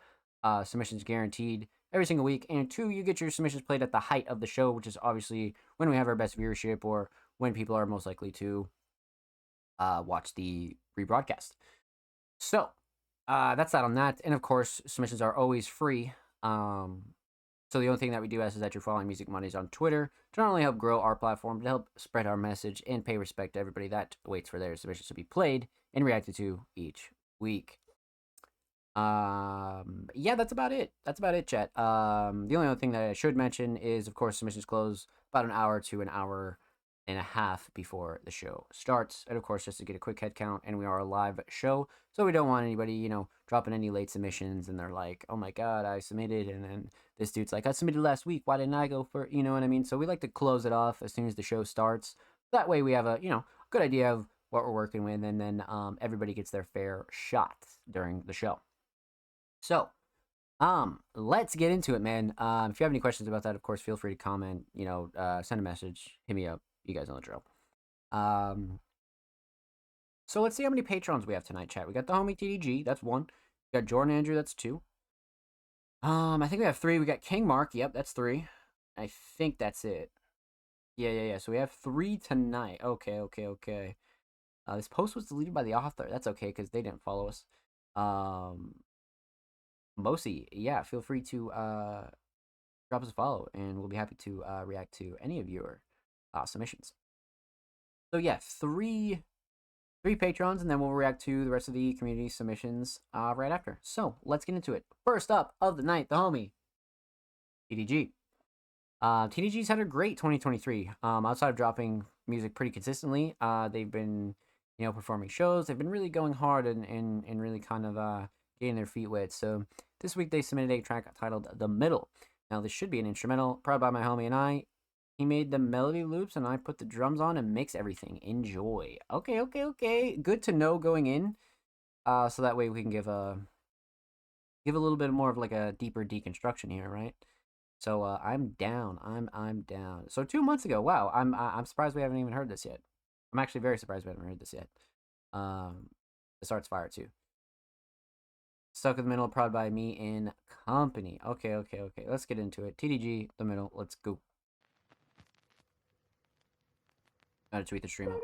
submissions guaranteed every single week, and 2, you get your submissions played at the height of the show, which is obviously when we have our best viewership or when people are most likely to watch the rebroadcast. So that's that on that, and of course submissions are always free. So the only thing that we do ask is that you're following Music Mondays on Twitter to not only help grow our platform, to help spread our message and pay respect to everybody that waits for their submissions to be played and reacted to each week. Yeah, that's about it. Chat. The only other thing that I should mention is, of course, submissions close about an hour to an hour and a half before the show starts. And of course, just to get a quick head count, and we are a live show, so we don't want anybody, dropping any late submissions, and they're like, oh my god, I submitted, and then this dude's like, I submitted last week, why didn't I go for, you know what I mean? So we like to close it off as soon as the show starts. That way we have a, good idea of what we're working with, and then everybody gets their fair shot during the show. So, let's get into it, man. If you have any questions about that, of course, feel free to comment, send a message, hit me up. You guys know the drill. So let's see how many patrons we have tonight, chat. We got the homie TDG, that's 1. We got Jordan Andrew, that's 2. I think we have 3. We got King Mark, yep, that's 3. I think that's it. Yeah. So we have 3 tonight. Okay. This post was deleted by the author. That's okay, because they didn't follow us. Mosi, yeah, feel free to drop us a follow, and we'll be happy to react to any of your submissions. So yeah, three patrons, and then we'll react to the rest of the community submissions right after. So let's get into it. First up of the night, the homie TDG. TDG's had a great 2023. Outside of dropping music pretty consistently, they've been performing shows. They've been really going hard and really kind of getting their feet wet. So this week they submitted a track titled The Middle. Now this should be an instrumental, probably by my homie and I. He made the melody loops and I put the drums on and mix everything. Enjoy. Okay. Good to know going in. So that way we can give a little bit more of like a deeper deconstruction here, right? So I'm down. I'm down. So 2 months ago, wow. I'm surprised we haven't even heard this yet. I'm actually very surprised we haven't heard this yet. This art's fire too. Stuck in the Middle, proud by me in company. Okay, okay, okay. Let's get into it. TDG, the middle. Let's go. Gotta tweet the stream out.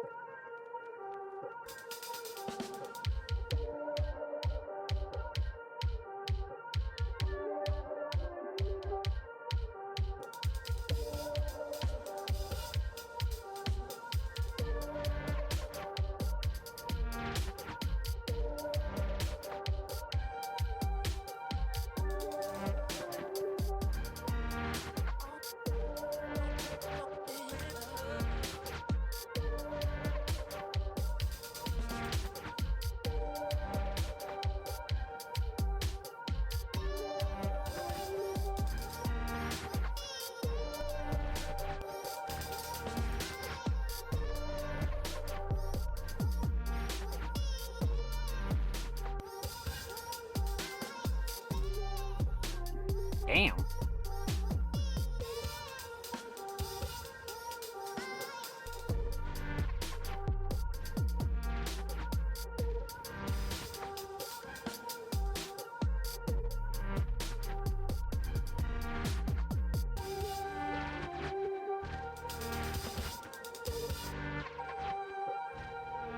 Damn.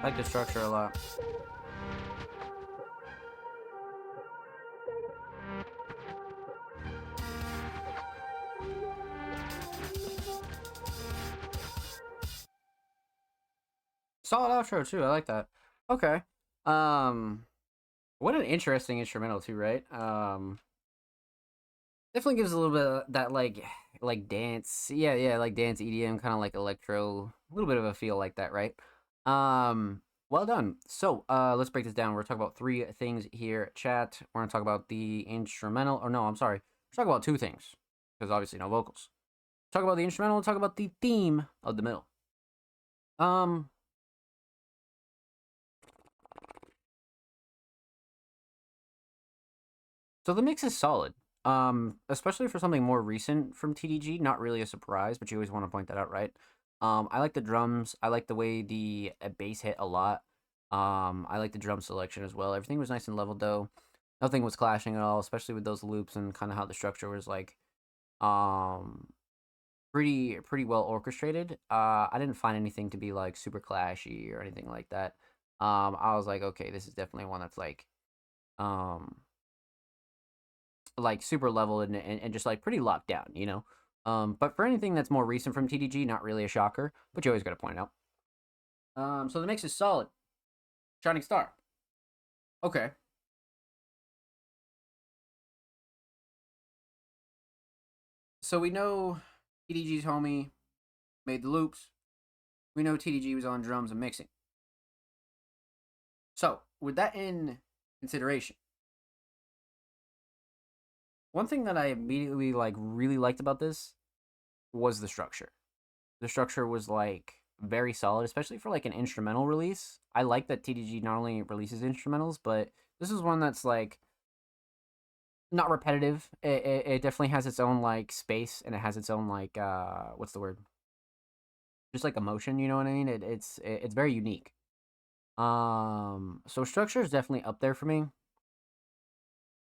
I like the structure a lot. Solid outro too. I like that. Okay. What an interesting instrumental too, right? Definitely gives a little bit of that like dance. Yeah, yeah, like dance EDM, kind of like electro, a little bit of a feel like that, right? Well done. So, let's break this down. We're talking about three things here, chat. We're gonna talk about the instrumental. Or no, I'm sorry. We're talking about two things because obviously no vocals. Talk about the instrumental. Talk about the theme of the middle. Um, So the mix is solid. Especially for something more recent from TDG, not really a surprise, but you always want to point that out, right? I like the drums. I like the way the bass hit a lot. I like the drum selection as well. Everything was nice and leveled though. Nothing was clashing at all, especially with those loops and kind of how the structure was like um pretty well orchestrated. I didn't find anything to be like super clashy or anything like that. I was like, okay, this is definitely one that's um like super level and just like pretty locked down, you know. But for anything that's more recent from TDG, not really a shocker, but you always got to point out. So the mix is solid. Shining Star. Okay. So we know TDG's homie made the loops. We know TDG was on drums and mixing. So with that in consideration, one thing that I immediately like really liked about this was the structure. The structure was like very solid, especially for like an instrumental release. I like that TDG not only releases instrumentals, but this is one that's like not repetitive. It definitely has its own like space and it has its own like what's the word? Just like emotion, you know what I mean? It's very unique. So structure is definitely up there for me.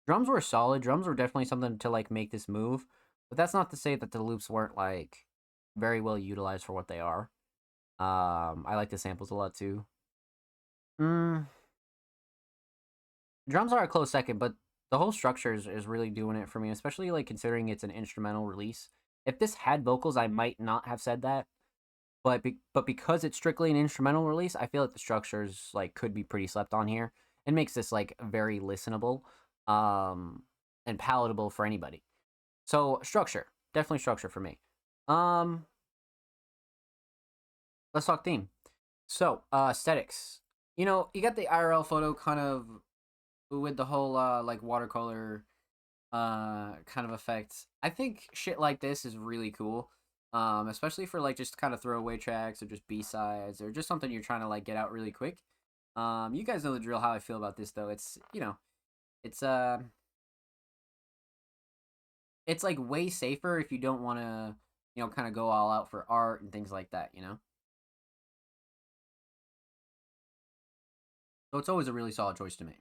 Drums were solid. Drums were definitely something to like make this move, but that's not to say that the loops weren't like very well utilized for what they are. I like the samples a lot too. Mm, drums are a close second, but the whole structure is really doing it for me, especially like considering it's an instrumental release. If this had vocals, I might not have said that, but because it's strictly an instrumental release, I feel like the structures like could be pretty slept on here. It makes this like very listenable, um, and palatable for anybody. So structure, definitely structure for me. Um, let's talk theme. So aesthetics. You know, you got the IRL photo kind of with the whole like watercolor kind of effects. I think shit like this is really cool. Especially for like just kind of throwaway tracks or just B-sides or just something you're trying to like get out really quick. You guys know the drill how I feel about this though. It's, you know, it's it's like way safer if you don't want to, you know, kind of go all out for art and things like that, you know? So it's always a really solid choice to me.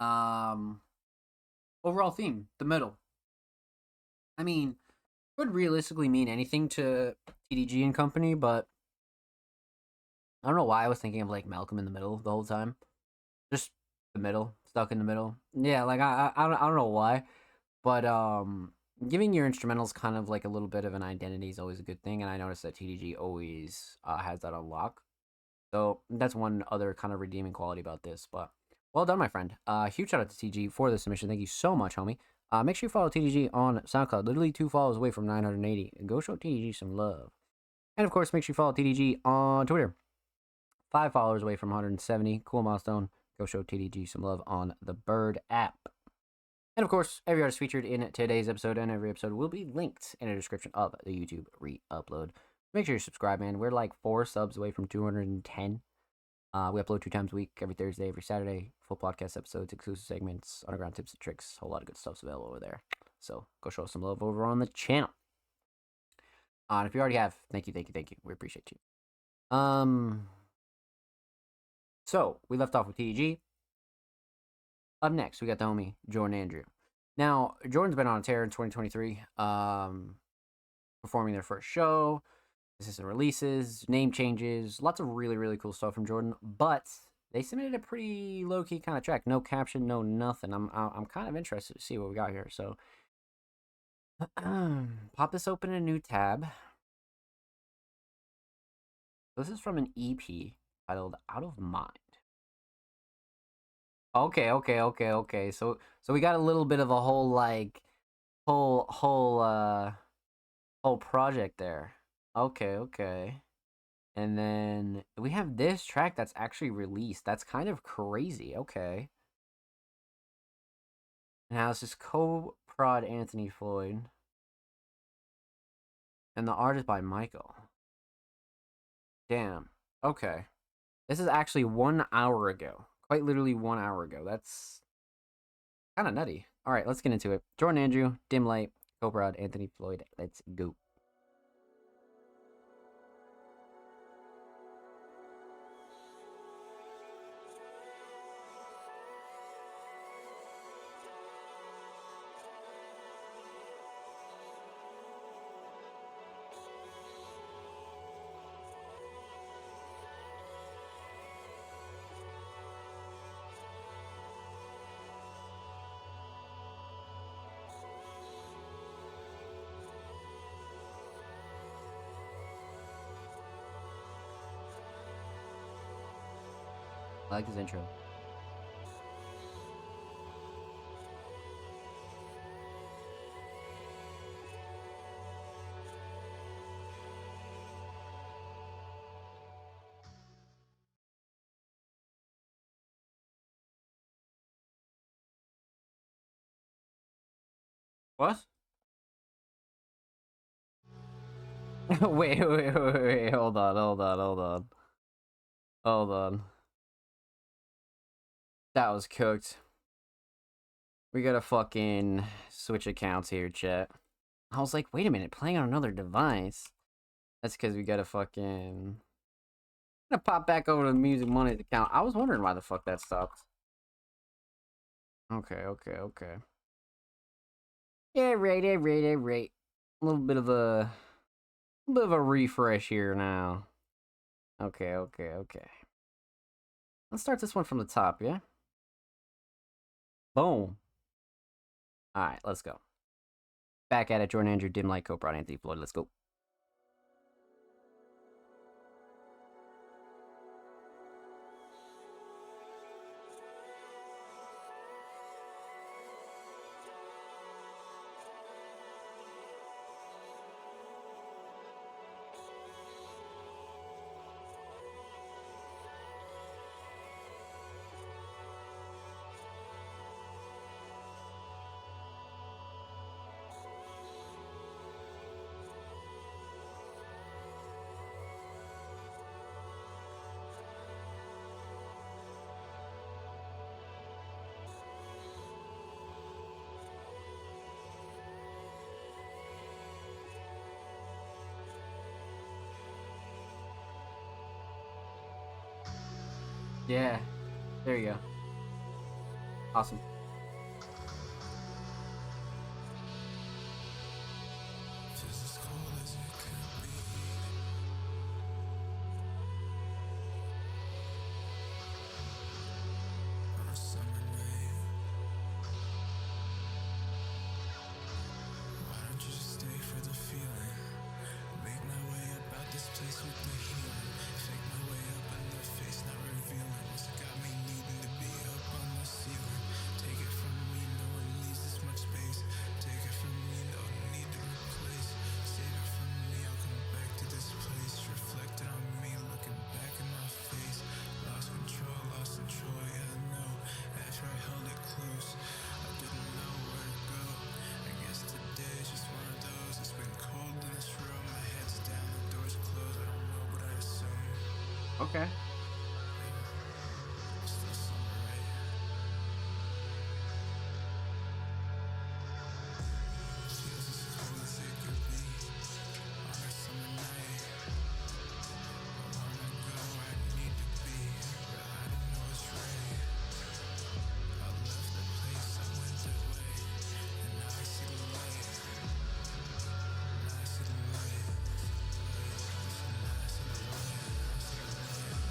Um, Overall theme, the middle. I mean, it would realistically mean anything to TDG and company, but I don't know why I was thinking of like Malcolm in the Middle the whole time. Just the middle, stuck in the middle. Yeah, like I don't know why, but giving your instrumentals kind of like a little bit of an identity is always a good thing, and I noticed that TDG always has that on lock. So that's one other kind of redeeming quality about this. But well done, my friend. Huge shout out to TG for the submission. Thank you so much, homie. Make sure you follow TDG on SoundCloud. Literally 2 follows away from 980. Go show TDG some love. And of course, make sure you follow TDG on Twitter. 5 followers away from 170. Cool milestone. Go show TDG some love on the Bird app. And of course, every artist featured in today's episode and every episode will be linked in the description of the YouTube re-upload. Make sure you subscribe, man. We're like 4 subs away from 210. We upload 2 times a week, every Thursday, every Saturday. Full podcast episodes, exclusive segments, underground tips and tricks. A whole lot of good stuff's available over there. So go show us some love over on the channel. And if you already have, thank you. We appreciate you. So we left off with TDG. Up next, we got the homie Jordan Andrew. Now, Jordan's been on a tear in 2023, performing their first show, assistant releases, name changes, lots of really, really cool stuff from Jordan. But they submitted a pretty low key kind of track, no caption, no nothing. I'm kind of interested to see what we got here. So, pop this open in a new tab. This is from an EP titled "Out of Mind." Okay. So we got a little bit of a whole like whole project there. Okay. And then we have this track that's actually released. That's kind of crazy. Okay. Now this is co-prod Anthony Floyd. And the art is by Michael. Damn. Okay. This is actually 1 hour ago. Quite literally 1 hour ago. That's kind of nutty. All right, let's get into it. Jordan Andrew, Dim Light, co-prod Anthony Floyd. Let's go. I like his intro. What? wait. Hold on. That was cooked. We gotta fucking switch accounts here, chat. I was like, wait a minute, playing on another device. That's because we gotta fucking. I'm gonna pop back over to the Music Money's account. I was wondering why the fuck that stopped. Okay. Yeah, right. A little bit of a refresh here now. Okay. Let's start this one from the top, yeah? Boom. Alright, let's go. Back at it, Jordan Andrew, Dim Light, co-prod Anthony Floyd. Let's go. Yeah, there you go. Awesome. Feels as cold as it could be on a summer night. Why don't you just stay for the feeling? Make my way about this place with the healing. Fake my way up in the face, not revealing what's got me needing to be up on the ceiling. Take it from me, no one needs this much space. Take it from me, no need to replace. Save it from me, I'll come back to this place. Reflect on me, looking back in my face. Lost control, yeah I know. After I held it close, I didn't know where to go. I guess today's just one of those. It's been cold in this room, my head's down, the door's closed. I don't know, but I assume Okay. it's still summer, right? Feels as cold as it could be on a summer night. I wanna go where I need to be, but I don't know it's right. I left the place, I went that way, and now I see the light. Now I see the light. Now I see the light. I see the light.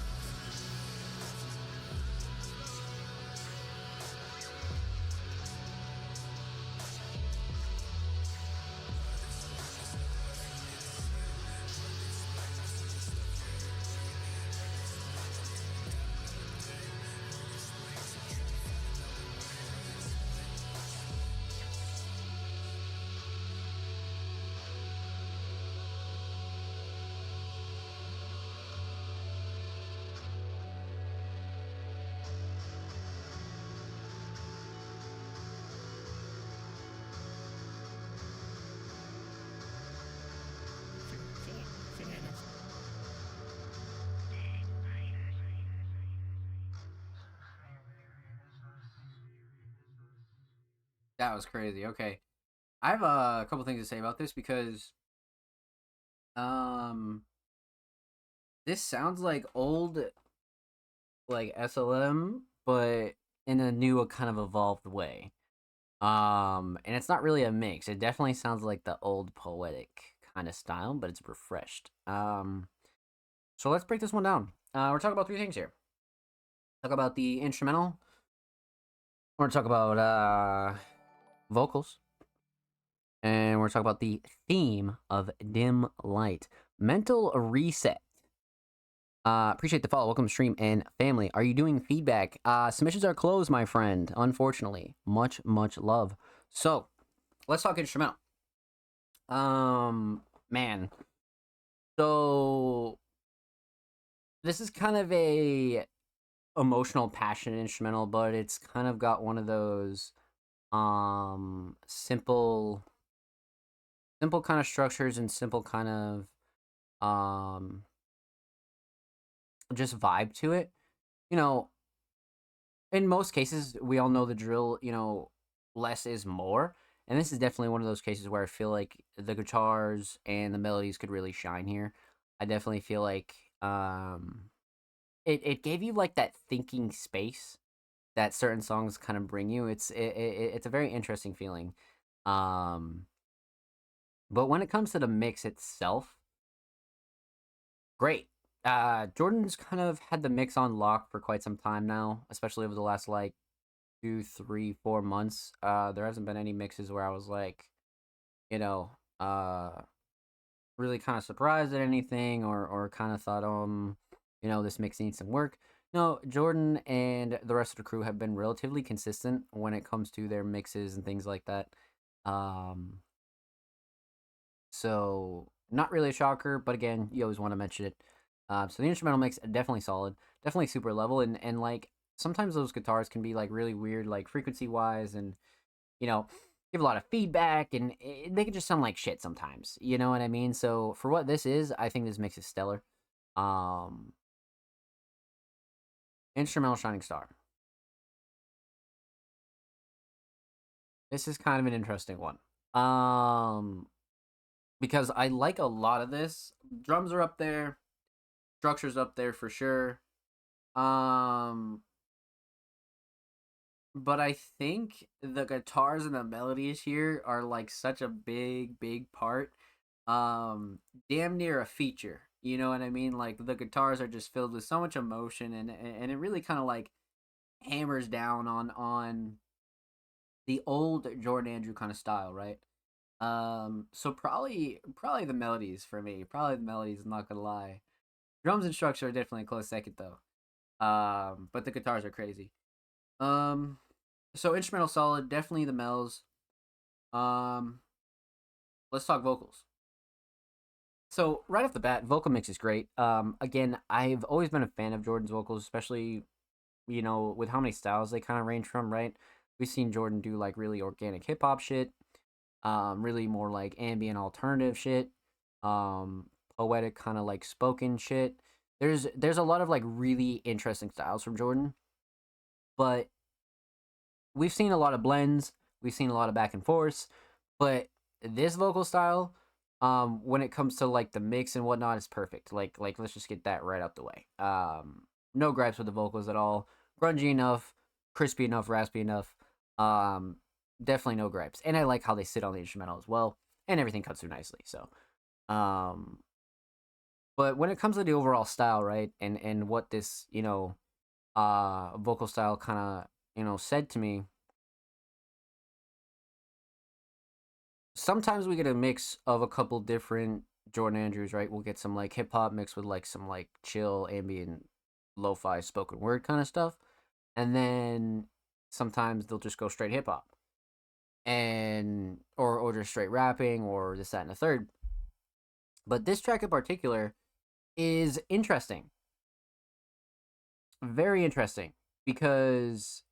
That was crazy. Okay. I have a couple things to say about this because um this sounds like old like SLM but in a new kind of evolved way. And it's not really a mix. It definitely sounds like the old poetic kind of style, but it's refreshed. So let's break this one down. We're talking about three things here. Talk about the instrumental. We're gonna talk about vocals, and we're talking about the theme of Dim Light. Mental reset. Appreciate the follow. Welcome to stream and family. Are you doing feedback? Submissions are closed, my friend. Unfortunately, much love. So, let's talk instrumental. Man. So this is kind of a emotional, passionate instrumental, but it's kind of got one of those simple kind of structures and simple kind of just vibe to it. You know, in most cases, we all know the drill, less is more. And this is definitely one of those cases where I feel like the guitars and the melodies could really shine here. I definitely feel like it gave you like that thinking space that certain songs kind of bring you. It's a very interesting feeling. Um but when it comes to the mix itself, great. Jordan's kind of had the mix on lock for quite some time now, especially over the last like 2, 3, 4 months. There hasn't been any mixes where I was like, you know, uh, really kind of surprised at anything or kind of thought, this mix needs some work. No, Jordan and the rest of the crew have been relatively consistent when it comes to their mixes and things like that. Um, so not really a shocker, but again, you always want to mention it. So the instrumental mix definitely solid, definitely super level, and like sometimes those guitars can be like really weird, like frequency wise, and you know give a lot of feedback, and they can just sound like shit sometimes. You know what I mean? So for what this is, I think this mix is stellar. Um, Instrumental Shining Star. This is kind of an interesting one. Um, because I like a lot of this. Drums are up there, structure's up there for sure. Um, but I think the guitars and the melodies here are like such a big part. Um, damn near a feature. You know what I mean? Like the guitars are just filled with so much emotion, and it really kind of like hammers down on the old Jordan Andrew kind of style, right? So probably the melodies for me. Probably the melodies. I'm not gonna lie. Drums and structure are definitely a close second though. But the guitars are crazy. Um, so instrumental solid, definitely the mells. Um, let's talk vocals. So right off the bat, vocal mix is great. Again, I've always been a fan of Jordan's vocals, especially with how many styles they kind of range from. Right, we've seen Jordan do like really organic hip hop shit, really more like ambient alternative shit, um, poetic kind of like spoken shit. There's a lot of like really interesting styles from Jordan, but we've seen a lot of blends, we've seen a lot of back and forth, but this vocal style, when it comes to like the mix and whatnot, is perfect. Like let's just get that right out the way. No gripes with the vocals at all. Grungy enough, crispy enough, raspy enough. Um, definitely no gripes. And I like how they sit on the instrumental as well, and everything cuts through nicely. So, um, but when it comes to the overall style, right, and what this vocal style kind of said to me, sometimes we get a mix of a couple different Jordan Andrews, right? We'll get some like hip hop mixed with like some like chill ambient lo-fi spoken word kind of stuff. And then sometimes they'll just go straight hip hop. And or just straight rapping or this, that, and the third. But this track in particular is interesting. Very interesting. Because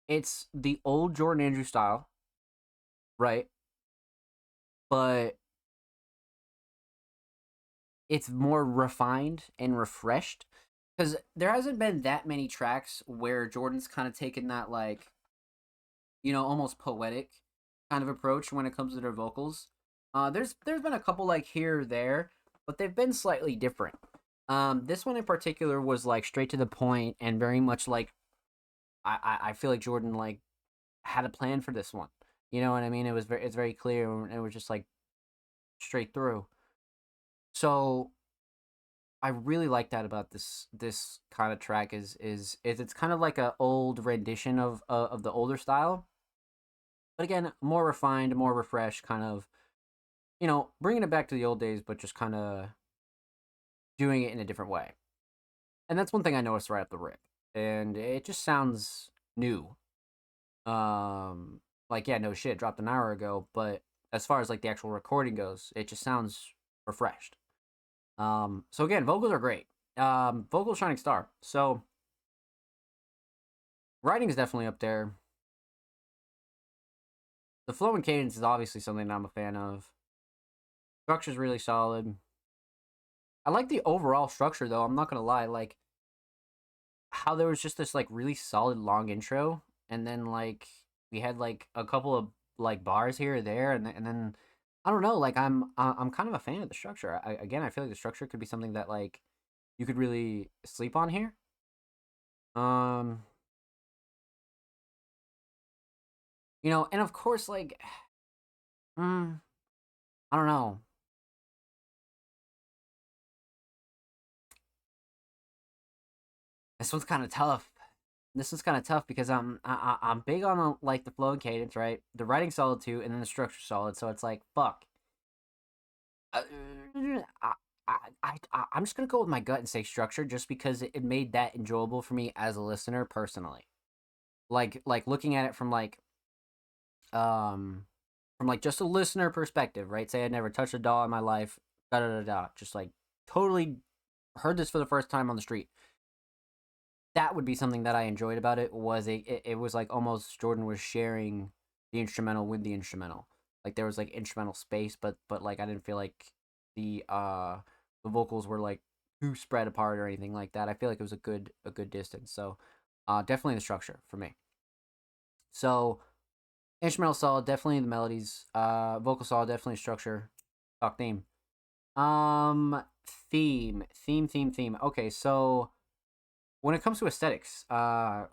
it's the old Jordan Andrews style, right? But it's more refined and refreshed because there hasn't been that many tracks where Jordan's kind of taken that like almost poetic kind of approach when it comes to their vocals. There's been a couple like here or there, but they've been slightly different. This one in particular was like straight to the point and very much like I feel like Jordan like had a plan for this one. You know what I mean? It's very clear and it was just like straight through. So I really like that about this kind of track is it's kind of like a old rendition of the older style, but again more refined, more refreshed, kind of bringing it back to the old days, but just kind of doing it in a different way. And that's one thing I noticed right up the rip, and it just sounds new. Um, like yeah, no shit, dropped an hour ago, but as far as like the actual recording goes, it just sounds refreshed. So again, vocals are great. Vocals shining star. So writing is definitely up there. The flow and cadence is obviously something that I'm a fan of. Structure's really solid. I like the overall structure though. I'm not gonna lie. Like how there was just this like really solid long intro, and then like we had like a couple of like bars here or there, and then I don't know. Like I'm kind of a fan of the structure. I feel like the structure could be something that like you could really sleep on here. Um, and of course like mm, I don't know. This one's kind of tough. This one's kind of tough because I'm big on like the flow and cadence, right? The writing solid too, and then the structure solid. So it's like fuck. Uh, I, I'm just gonna go with my gut and say structure, just because it made that enjoyable for me as a listener personally. Like looking at it um from like just a listener perspective, right? Say I'd never touched a doll in my life, da da da da, just like totally heard this for the first time on the street. That would be something that I enjoyed about it. Was it was like almost Jordan was sharing the instrumental with the instrumental. Like there was like instrumental space, but like I didn't feel like the uh the vocals were like too spread apart or anything like that. I feel like it was a good distance. So definitely the structure for me. So instrumental solid, definitely the melodies. Vocal solid, definitely structure. Talk theme. Um theme. Okay, so when it comes to aesthetics,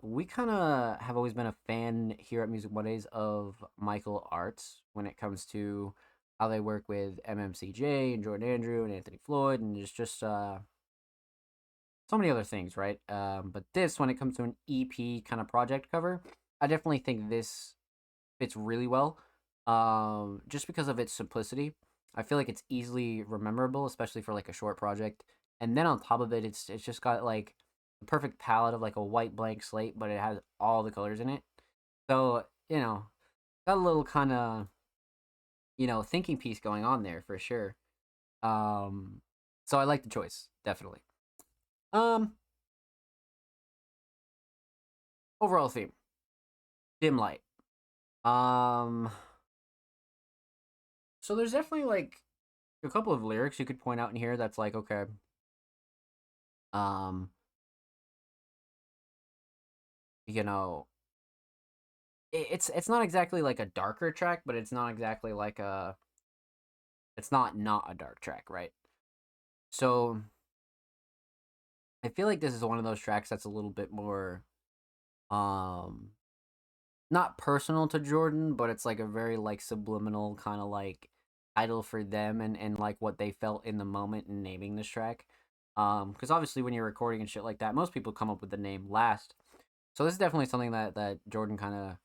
we kind of have always been a fan here at Music Mondays of Michael Arts when it comes to how they work with MMCJ and Jordan Andrew and Anthony Floyd and just so many other things, right? But this, when it comes to an EP kind of project cover, I definitely think this fits really well. Just because of its simplicity, I feel like it's easily rememberable, especially for like a short project. And then on top of it, it's just got like the perfect palette of like a white blank slate, but it has all the colors in it. So got a little kind of thinking piece going on there for sure. Um, so I like the choice definitely. Um, Overall theme, dim light. Um, so there's definitely like a couple of lyrics you could point out in here that's like okay. Um, you know, it's not exactly like a darker track, but it's not exactly like it's not a dark track, right? So I feel like this is one of those tracks that's a little bit more um not personal to Jordan, but it's like a very like subliminal kind of like title for them and like what they felt in the moment in naming this track. Because obviously when you're recording and shit like that, most people come up with the name last. So this is definitely something that Jordan kind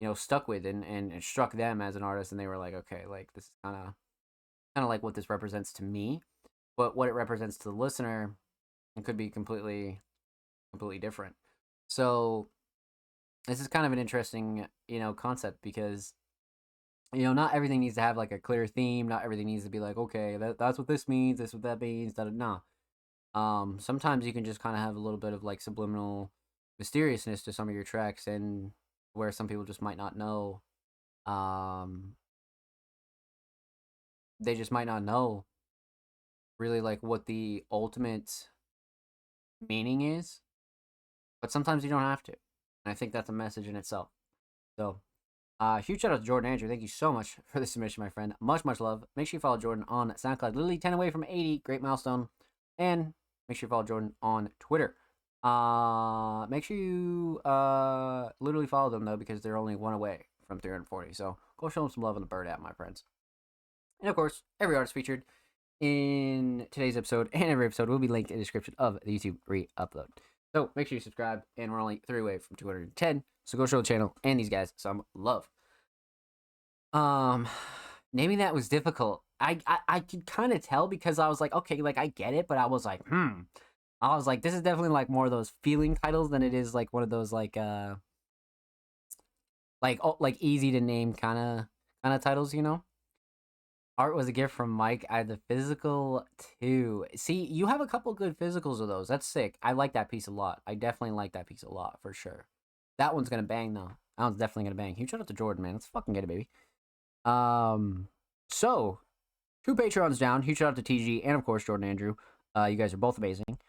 of stuck with and struck them as an artist, and they were like, okay, like this is kind of like what this represents to me, but what it represents to the listener, it could be completely different. So this is kind of an interesting concept because not everything needs to have like a clear theme. Not everything needs to be like, okay, that's what this means. That's what that means. No. Sometimes you can just kind of have a little bit of like subliminal mysteriousness to some of your tracks, and where some people just might not know. Um, they just might not know really like what the ultimate meaning is. But sometimes you don't have to, and I think that's a message in itself. So, huge shout out to Jordan Andrew. Thank you so much for the submission, my friend. Much love. Make sure you follow Jordan on SoundCloud. Literally 10 away from 80. Great milestone. And make sure you follow Jordan on Twitter. Make sure you literally follow them though, because they're only one away from 340. So go show them some love on the bird app, my friends. And of course, every artist featured in today's episode and every episode will be linked in the description of the YouTube re-upload. So make sure you subscribe, and we're only 3 away from 210. So go show the channel and these guys some love. Naming that was difficult. I could kind of tell because I was like, okay, like I get it, but I was like, I was like, this is definitely like more of those feeling titles than it is like one of those like easy to name kind of titles, Art was a gift from Mike. I had the physical too. See, you have a couple good physicals of those. That's sick. I like that piece a lot. I definitely like that piece a lot for sure. That one's gonna bang though. That one's definitely gonna bang. Huge shout out to Jordan, man. Let's fucking get it, baby. So 2 Patrons down. Huge shout out to TG and of course Jordan Andrew. You guys are both amazing.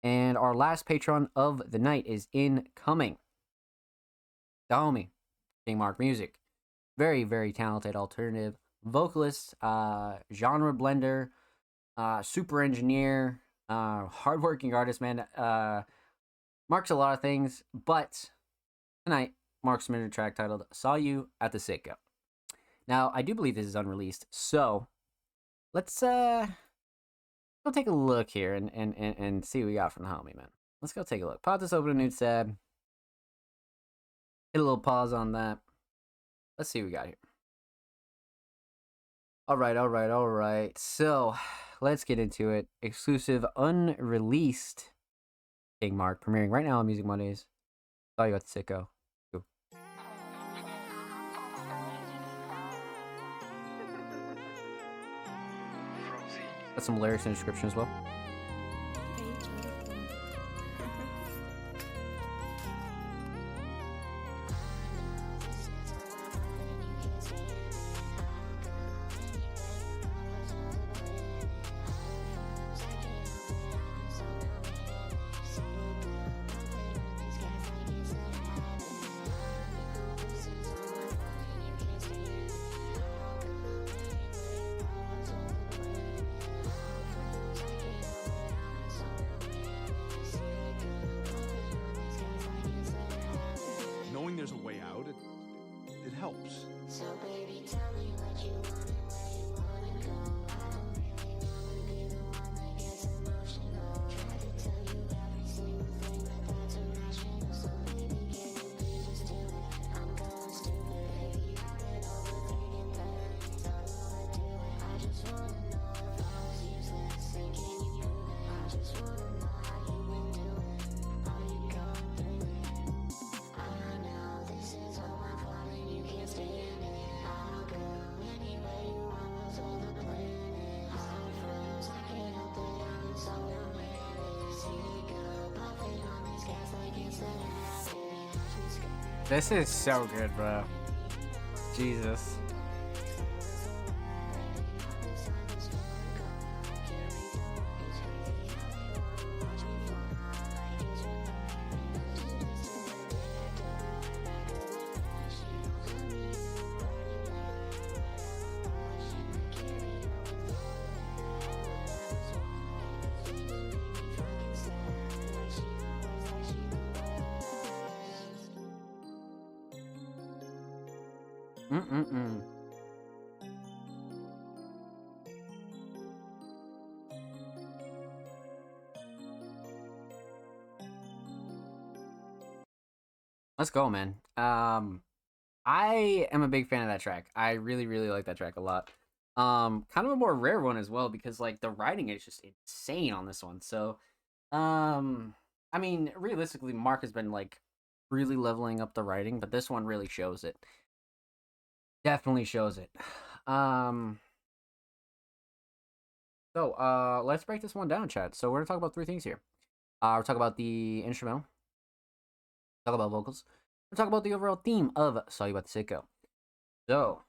And our last patron of the night is incoming. The homie, King Mark Music. Very, very talented alternative vocalist, genre blender, super engineer, hardworking artist, man. Mark's a lot of things, but tonight Mark submitted a track titled "Saw You at the Sitco." Now, I do believe this is unreleased, so let's go take a look here and see what we got from the homie, man. Let's go take a look. Pop this open a new tab. Hit a little pause on that. Let's see what we got here. All right. So, let's get into it. Exclusive, unreleased King Mark, premiering right now on Music Mondays. Saw You at the Sitco. Cool. Got some lyrics in the description as well. helps. So baby, tell me what you want and where you wanna go. I don't really wanna be the one that gets emotional. Try to tell you every single thing, but that's irrational. So baby, can you please just do it? I'm going stupid, baby. I've been overthinking things. I wanna do it. I just wanna know if I was useless, and can you prove it? I just wanna know how you been doing. Are you going through it? I know this is all my fault and you can't stand it. I'll go anywhere you want, was all the planet. I'm froze, I can't help it, I'm so romantic. Seagull, puffing on this gas like it's the habit. This is so good, bro. Jesus. Mm-mm-mm. Let's go, man. I am a big fan of that track. I really, really like that track a lot. Kind of a more rare one as well because like the writing is just insane on this one. So, I mean, realistically, Mark has been like really leveling up the writing, but this one really shows it. Definitely shows it. Um, let's break this one down, chat. So we're gonna talk about three things here. We're talking about the instrumental, talk about vocals, we're talk about the overall theme of Saw You at the Sicko. So,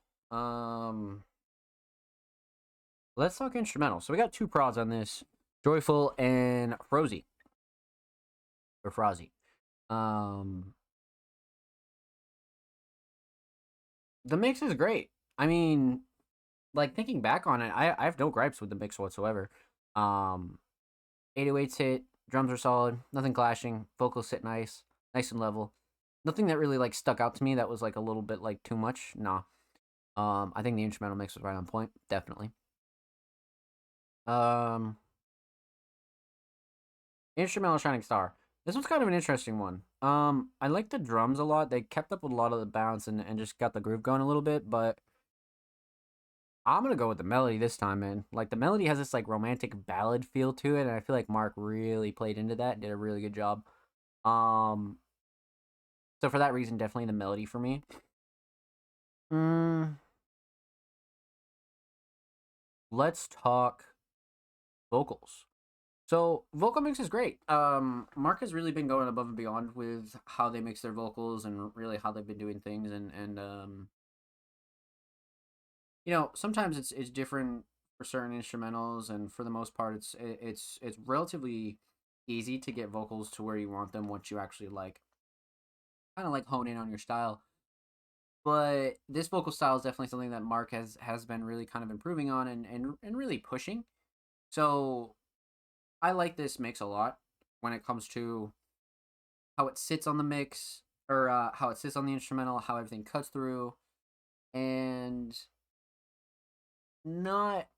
let's talk instrumental. So we got two prods on this, Joyful and Frozy. Or Frozzy. The mix is great. I mean, like thinking back on it, I have no gripes with the mix whatsoever. 808s hit, drums are solid, nothing clashing, vocals sit nice, nice and level. Nothing that really like stuck out to me that was like a little bit like too much. Nah. I think the instrumental mix was right on point, definitely. Um, Instrumental Shining Star. This was kind of an interesting one. I like the drums a lot. They kept up with a lot of the bounce and just got the groove going a little bit, but I'm gonna go with the melody this time, man. Like the melody has this like romantic ballad feel to it, and I feel like Mark really played into that, did a really good job. Um, so for that reason, definitely the melody for me. Mm, let's talk vocals. So vocal mix is great. Mark has really been going above and beyond with how they mix their vocals and really how they've been doing things and you know, sometimes it's different for certain instrumentals, and for the most part, it's relatively easy to get vocals to where you want them once you actually like kind of like hone in on your style. But this vocal style is definitely something that Mark has been really kind of improving on and really pushing. So I like this mix a lot when it comes to how it sits on the mix or how it sits on the instrumental, how everything cuts through, and not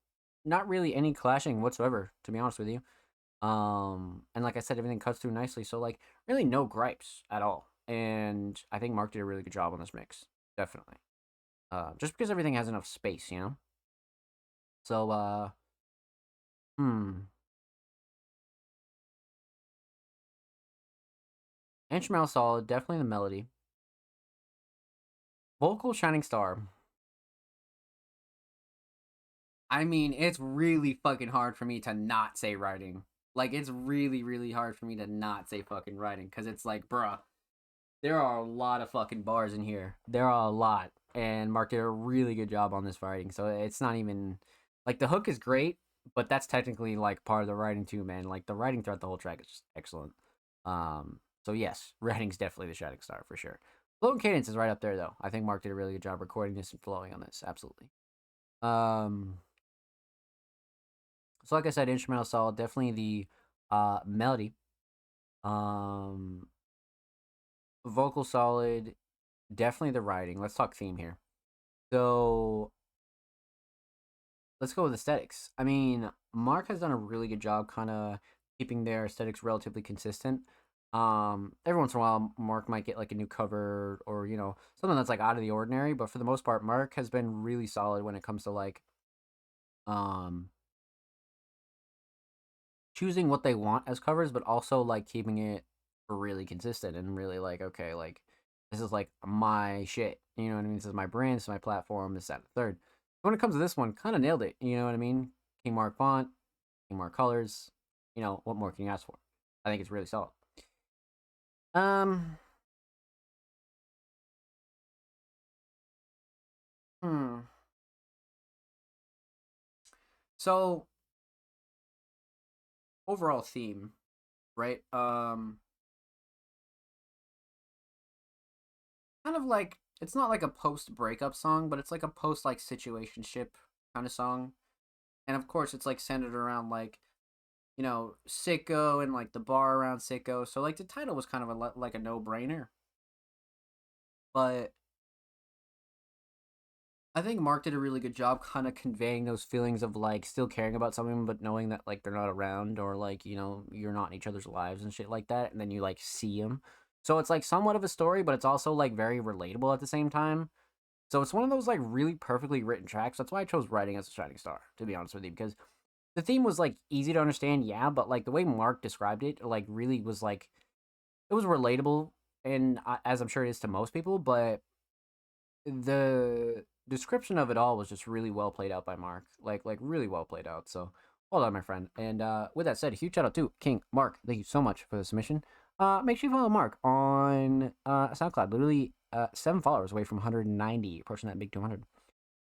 not really any clashing whatsoever, to be honest with you. And like I said, everything cuts through nicely, so like really no gripes at all. And I think Mark did a really good job on this mix, definitely. Just because everything has enough space, you know. So hmm, instrumental solid, definitely the melody. Vocal shining star. I mean, it's really fucking hard for me to not say writing. Like, it's really, really hard for me to not say fucking writing, because it's like, bruh, there are a lot of fucking bars in here. There are a lot. And Mark did a really good job on this writing. So it's not even like the hook is great, but that's technically like part of the writing too, man. Like the writing throughout the whole track is just excellent. So yes, writing's definitely the shining star for sure. Flow and cadence is right up there though. I think Mark did a really good job recording this and flowing on this. Absolutely. Um so like I said, instrumental solid, definitely the melody. Um Vocal solid, definitely the writing. Let's talk theme here. So let's go with aesthetics. I mean, Mark has done a really good job kind of keeping their aesthetics relatively consistent. Every once in a while, Mark might get like a new cover or something that's like out of the ordinary, but for the most part, Mark has been really solid when it comes to like um choosing what they want as covers, but also like keeping it really consistent and really like okay, like this is like my shit. You know what I mean? This is my brand, this is my platform, this, that, and the third. When it comes to this one, kind of nailed it. You know what I mean? King Mark font, King Mark colors. What more can you ask for? I think it's really solid. Um, hmm. So overall theme, right? Kind of like it's not like a post breakup song, but it's like a post like situationship kind of song. And of course, it's like centered around like Sicko and like the bar around Sicko. So like the title was kind of like a no brainer. But I think Mark did a really good job kind of conveying those feelings of like still caring about someone, but knowing that like they're not around or like you're not in each other's lives and shit like that, and then you like see them. So it's like somewhat of a story, but it's also like very relatable at the same time. So it's one of those like really perfectly written tracks. That's why I chose Writing as a Shining Star, to be honest with you, because the theme was like easy to understand, yeah, but like the way Mark described it, like really was like it was relatable, and as I'm sure it is to most people, but the description of it all was just really well played out by Mark, like really well played out. So hold on, my friend. And with that said, a huge shout out to King Mark. Thank you so much for the submission. Make sure you follow Mark on SoundCloud. Literally 7 followers away from 190, approaching that big 200.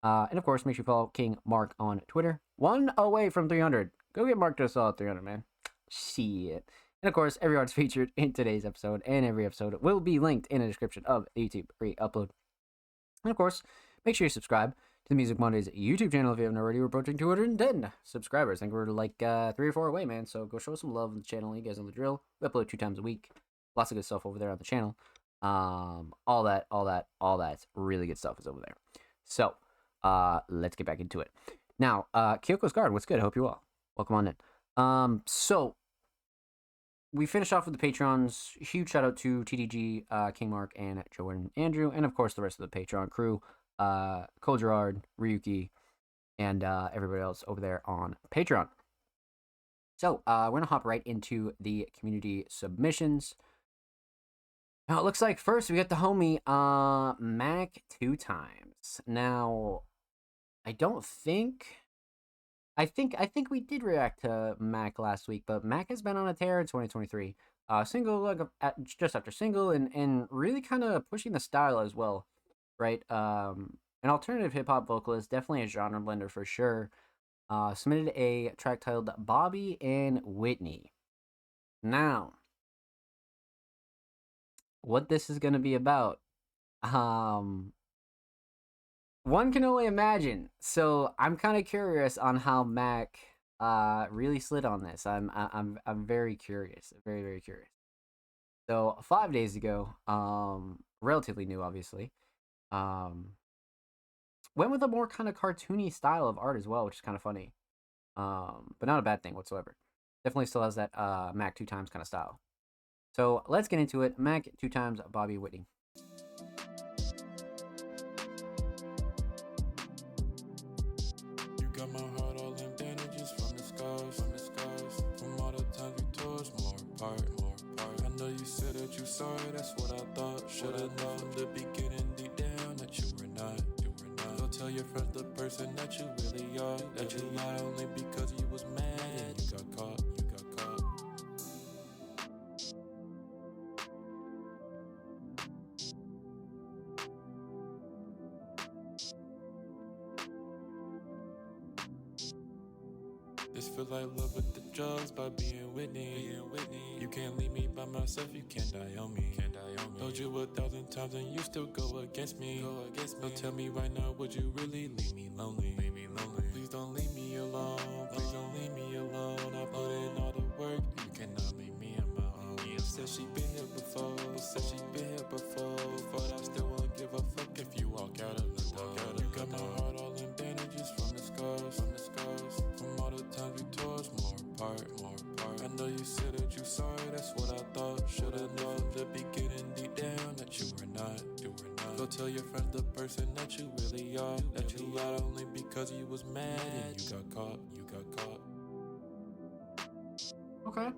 And of course, make sure you follow King Mark on Twitter. 1 away from 300. Go get Mark to a solid 300, man. Shit. And of course, every artist featured in today's episode and every episode will be linked in the description of the YouTube re-upload. And of course, make sure you subscribe to the Music Mondays YouTube channel if you haven't already. We're approaching 210 subscribers. I think we're like 3 or 4 away, man. So go show some love on the channel. You guys know the drill. We upload 2 times a week. Lots of good stuff over there on the channel. All that really good stuff is over there. So, let's get back into it. Now, Kyoko's Guard, what's good? I hope you're well. Welcome on in. So we finish off with the Patrons. Huge shout out to TDG, King Mark, and Jordan Andrew, and of course the rest of the Patreon crew, Cole Gerard, Ryuki, and everybody else over there on Patreon. So we're gonna hop right into the community submissions. Now it looks like first we got the homie Mac 2 times. Now I think we did react to Mac last week, but Mac has been on a tear in 2023. Single like just after single, and really kind of pushing the style as well, right? An alternative hip hop vocalist, definitely a genre blender for sure. Submitted a track titled "Bobby and Whitney." Now, what this is gonna be about, um, one can only imagine. So I'm kind of curious on how Mac really slid on this. I'm very curious, very very curious. So 5 days ago, relatively new, obviously, um, went with a more kind of cartoony style of art as well, which is kind of funny, but not a bad thing whatsoever. Definitely still has that Mac 2 times kind of style. So let's get into it. Mac 2 times Bobby Whitney. You got my heart all in bandages from the scars, from all the times we tore us more apart. I know you said that you sorry, that's what I thought. Should've known from the beginning, deep down, that you were not. So tell your friends the person that you really are. That you lie only because you was mad and you got caught. This feel like love with the drugs by being Whitney. You can't leave me by myself, you can't die on me. Told you 1,000 times and you still go against me. So tell me right now, would you really leave me lonely? Please don't leave me alone. Please don't leave me alone. I put in all the work, you cannot make me on my own. Said she been here before, but I still want apart, more apart. I know you said that you sorry, that's what I thought. Should've known from the beginning, deep down, that you were not. Go tell your friends the person that you really are. That you lied only because you was mad and you got caught. Okay.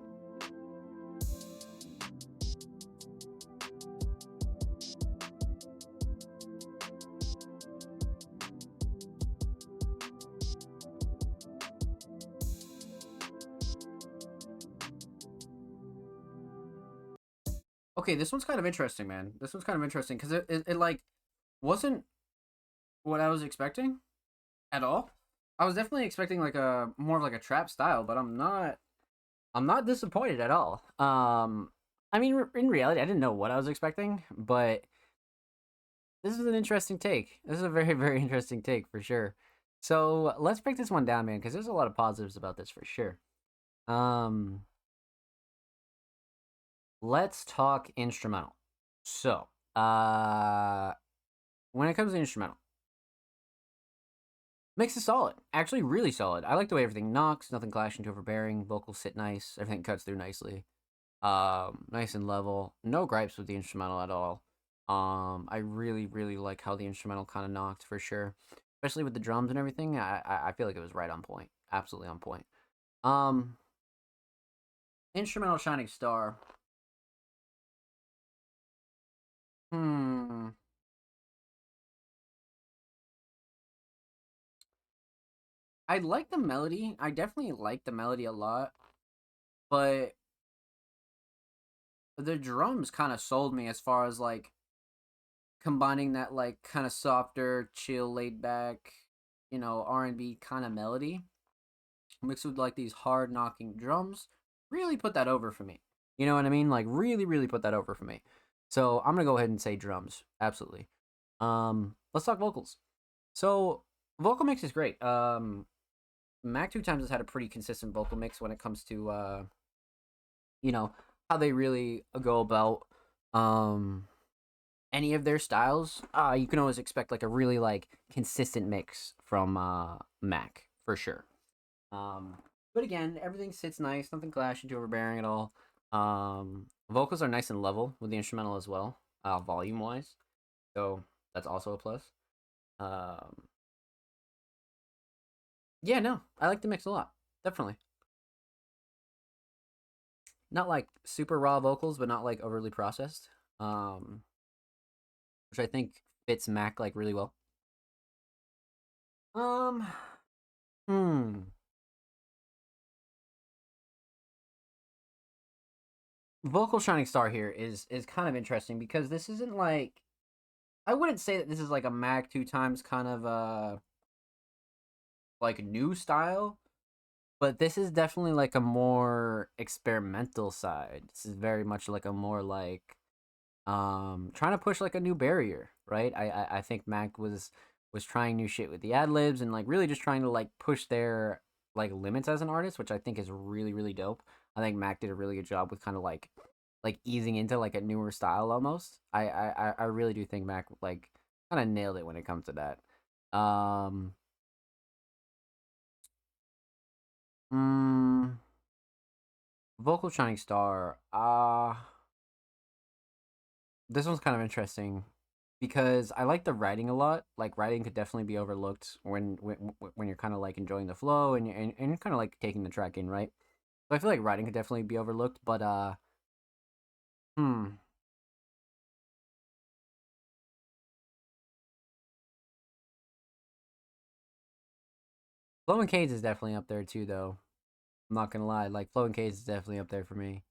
Okay, this one's kind of interesting, man. This one's kind of interesting because it like wasn't what I was expecting at all. I was definitely expecting like a more of like a trap style, but I'm not disappointed at all. I mean, in reality, I didn't know what I was expecting, but this is an interesting take. This is a very, very interesting take for sure. So let's break this one down, man, because there's a lot of positives about this for sure. Um, let's talk instrumental. So, when it comes to instrumental, mix is solid. Actually, really solid. I like the way everything knocks, nothing clashing too overbearing. Vocals sit nice. Everything cuts through nicely. Nice and level. No gripes with the instrumental at all. I really, really like how the instrumental kind of knocked for sure, especially with the drums and everything. I feel like it was right on point. Absolutely on point. Um, Instrumental Shining Star. Hmm. I like the melody. I definitely like the melody a lot, but the drums kind of sold me as far as like combining that like kind of softer, chill, laid back, R&B kind of melody mixed with like these hard knocking drums really put that over for me. You know what I mean? Like really, really put that over for me. So I'm gonna go ahead and say drums. Absolutely. Let's talk vocals. So vocal mix is great. Mac Two Times has had a pretty consistent vocal mix when it comes to you know, how they really go about um any of their styles. You can always expect like a really like consistent mix from Mac for sure. Um, but again, everything sits nice, nothing clashing too overbearing at all. Vocals are nice and level with the instrumental as well, volume wise. So that's also a plus. Um, yeah, no, I like the mix a lot. Definitely. Not like super raw vocals, but not like overly processed. Um, which I think fits Mac like really well. Um, hmm. Vocal Shining Star here is kind of interesting because this isn't like I wouldn't say that this is like a Mac Two Times kind of like new style, but this is definitely like a more experimental side. This is very much like a more like trying to push like a new barrier, right? I think Mac was trying new shit with the ad libs and like really just trying to like push their like limits as an artist, which I think is really, really dope. I think Mac did a really good job with kind of like easing into like a newer style almost. I really do think Mac like kind of nailed it when it comes to that. Um mm, Vocal Shining Star. This one's kind of interesting because I like the writing a lot. Like writing could definitely be overlooked when you're kind of like enjoying the flow and you're kind of like taking the track in, right? So I feel like writing could definitely be overlooked, but hmm, Flow and Cades is definitely up there too, though. I'm not gonna lie, like Flow and Cades is definitely up there for me.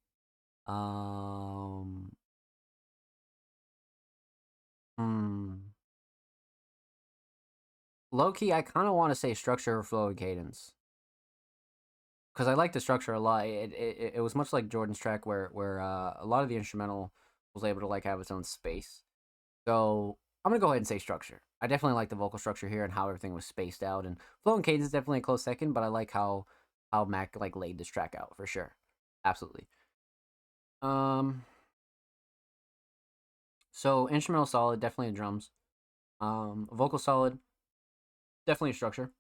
Um, hmm. Low key, I kind of want to say structure, flow, and cadence because I like the structure a lot. It was much like Jordan's track where a lot of the instrumental was able to like have its own space. So I'm gonna go ahead and say structure. I definitely like the vocal structure here and how everything was spaced out. And flow and cadence is definitely a close second, but I like how Mac like laid this track out for sure. Absolutely. Um, so instrumental solid, definitely the drums. Vocal solid, definitely a structure.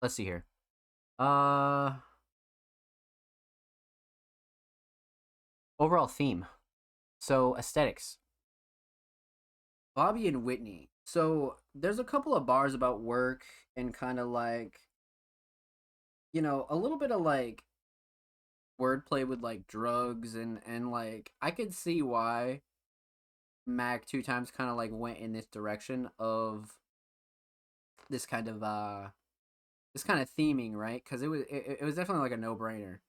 Let's see here. Uh, Overall theme. So aesthetics. Bobby and Whitney. So there's a couple of bars about work and kind of like, a little bit of like wordplay with like drugs and like I could see why Mac two times kind of like went in this direction of this kind of theming, right? Because it was definitely like a no brainer,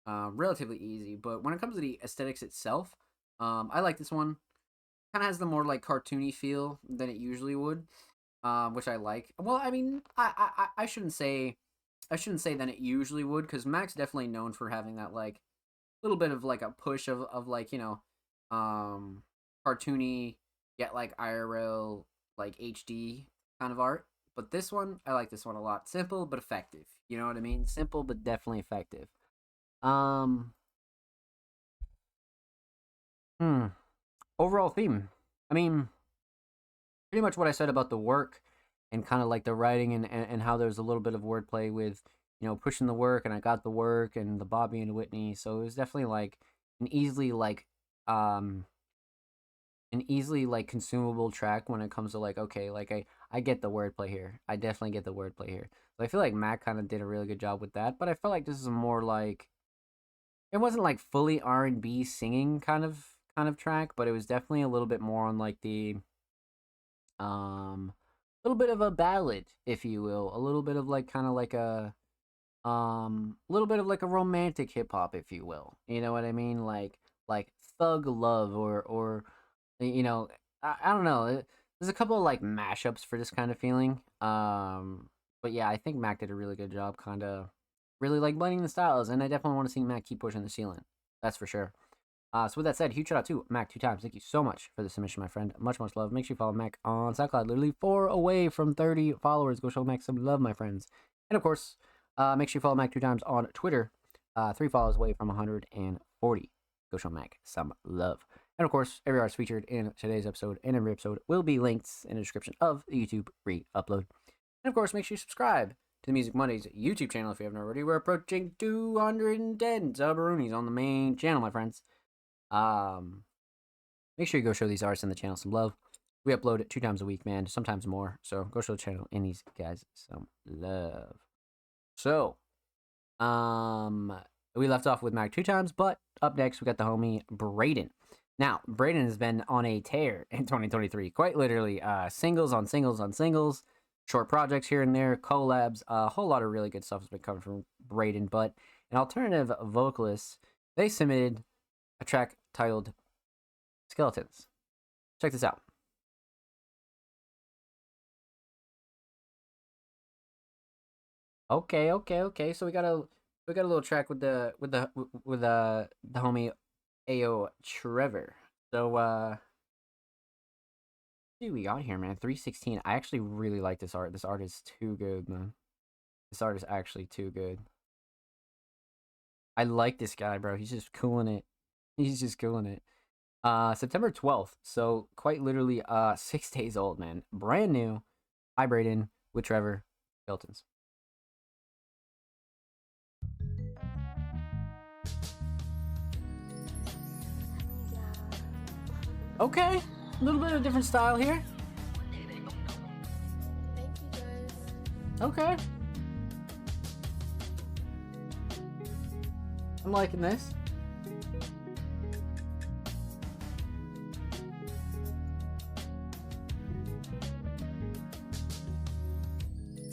relatively easy. But when it comes to the aesthetics itself, I like this one. Kind of has the more like cartoony feel than it usually would, which I like. Well, I mean, I shouldn't say than it usually would because Mac's definitely known for having that like little bit of like a push of like um cartoony yet like IRL like HD kind of art. But this one, I like this one a lot. Simple but effective. You know what I mean? Simple but definitely effective. Um, hmm. Overall theme. I mean, pretty much what I said about the work and kind of like the writing and how there's a little bit of wordplay with, pushing the work and I got the work and the Bobby and Whitney. So it was definitely like an easily like um consumable track when it comes to like okay like I get the wordplay here. I definitely get the wordplay here. So I feel like Mac kind of did a really good job with that, but I felt like this is more like it wasn't like fully R&B singing kind of track, but it was definitely a little bit more on like the um little bit of a ballad, if you will, a little bit of like kind of like a little bit of like a romantic hip hop, if you will. You know what I mean? Like thug love or you know, I don't know. There's a couple of like mashups for this kind of feeling. But yeah, I think Mac did a really good job, kind of really like blending the styles, and I definitely want to see Mac keep pushing the ceiling. That's for sure. So with that said, huge shout out to Mac two times. Thank you so much for the submission, my friend. Much love. Make sure you follow Mac on SoundCloud. Literally 4 away from 30 followers. Go show Mac some love, my friends. And of course, make sure you follow Mac two times on Twitter. 3 follows away from 140. Go show Mac some love. And of course, every artist featured in today's episode and every episode will be linked in the description of the YouTube re-upload. And of course, make sure you subscribe to the Music Mondays YouTube channel if you haven't already. We're approaching 210 subroonies on the main channel, my friends. Make sure you go show these artists in the channel some love. We upload it 2 times a week, man, sometimes more. So go show the channel and these guys some love. So, we left off with Mac 2 times, but up next we got the homie Braden. Now, Braden has been on a tear in 2023, quite literally. Singles on singles on singles, short projects here and there, collabs, a whole lot of really good stuff has been coming from Braden. But an alternative vocalist, they submitted a track titled Skeletons. Check this out. Okay. So we got a little track with the homie Ayo Trevor. So see what we got here, man. 316. I actually really like this art. This art is too good, man. This art is actually too good. I like this guy, bro. He's just cooling it. He's just cooling it. September 12th. So quite literally 6 days old, man. Brand new. Hi Braden with Trevor Skeletons. Okay, a little bit of a different style here. Okay. I'm liking this.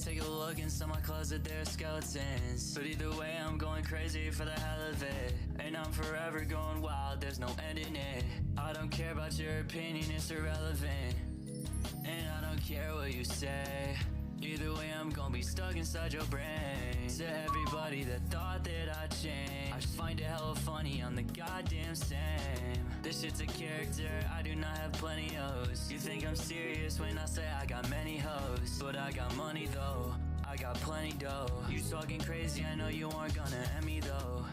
Take a look inside my closet, there are skeletons. But either way, I'm going crazy for the hell of it. And I'm forever going wild, there's no ending it. I don't care about your opinion, it's irrelevant. And I don't care what you say. Either way, I'm gonna be stuck inside your brain. To everybody that thought that I'd change, I just find it hella funny, I'm the goddamn same. This shit's a character, I do not have plenty hoes. You think I'm serious when I say I got many hoes, but I got money though, I got plenty dough. You talking crazy, I know you aren't gonna end me though.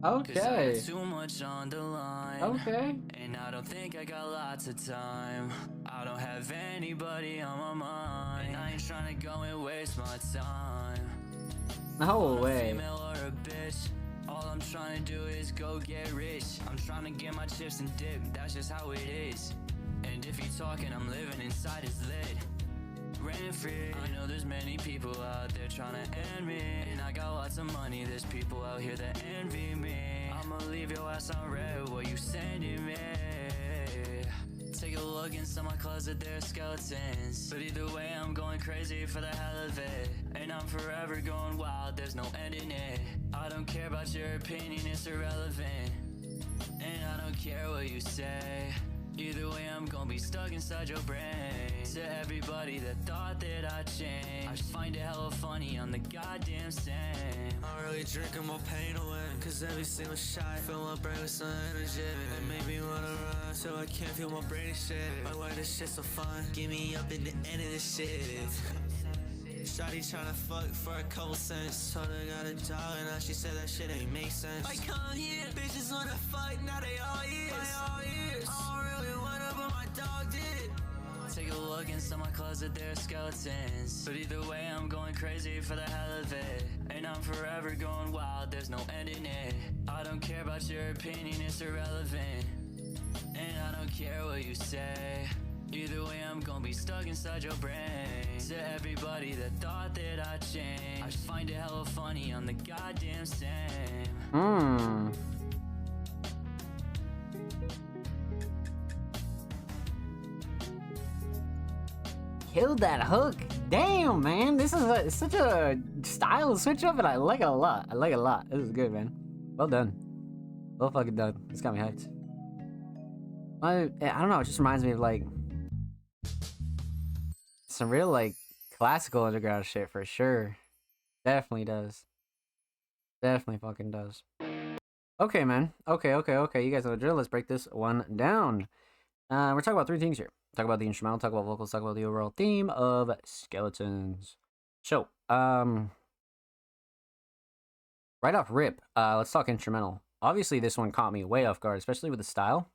Cause I Okay. got too much on the line. Okay. And I don't think I got lots of time. I don't have anybody on my mind. And I ain't trying to go and waste my time. No way. Female or a bitch. All I'm trying to do is go get rich. I'm trying to get my chips and dip, that's just how it is. And if you talking, I'm living inside his lid. Rent free. I know there's many people out there trying to end me. And I got lots of money, there's people out here that envy me. I'ma leave your ass on red, what you sending me? Take a look inside my closet, there are skeletons. But either way, I'm going crazy for the hell of it. And I'm forever going wild, there's no ending it. I don't care about your opinion, it's irrelevant. And I don't care what you say. Either way, I'm gonna be stuck inside your brain. To everybody that thought that I'd change, I just find it hella funny, I'm the goddamn same. I'm really drinking my pain away, cause every single shot fill my brain with some energy. It make me wanna run, so I can't feel my brain and shit. Like why this shit so fun, get me up in the end of this shit. Shawty tryna fuck for a couple cents. Told her got a job and now she said that shit ain't make sense. I come here, bitches wanna fight, now they all ears. I don't really wanna, but my dog did. Take a look inside my closet, there are skeletons. But either way, I'm going crazy for the hell of it. And I'm forever going wild, there's no ending it. I don't care about your opinion, it's irrelevant. And I don't care what you say. Either way, I'm gonna be stuck inside your brain. To everybody that thought that I'd change, I just find it hella funny, I'm the goddamn same. Killed that hook. Damn, man. This is such a style switch up, and I like it a lot. I like it a lot. This is good, man. Well done. Well fucking done. This got me hyped. I don't know. It just reminds me of like some real like classical underground shit for sure. Definitely does. Definitely fucking does. Okay, man. Okay. You guys know the drill. Let's break this one down. We're talking about three things here. Talk about the instrumental, talk about vocals, talk about the overall theme of Skeletons. So, right off rip, let's talk instrumental. Obviously, this one caught me way off guard, especially with the style.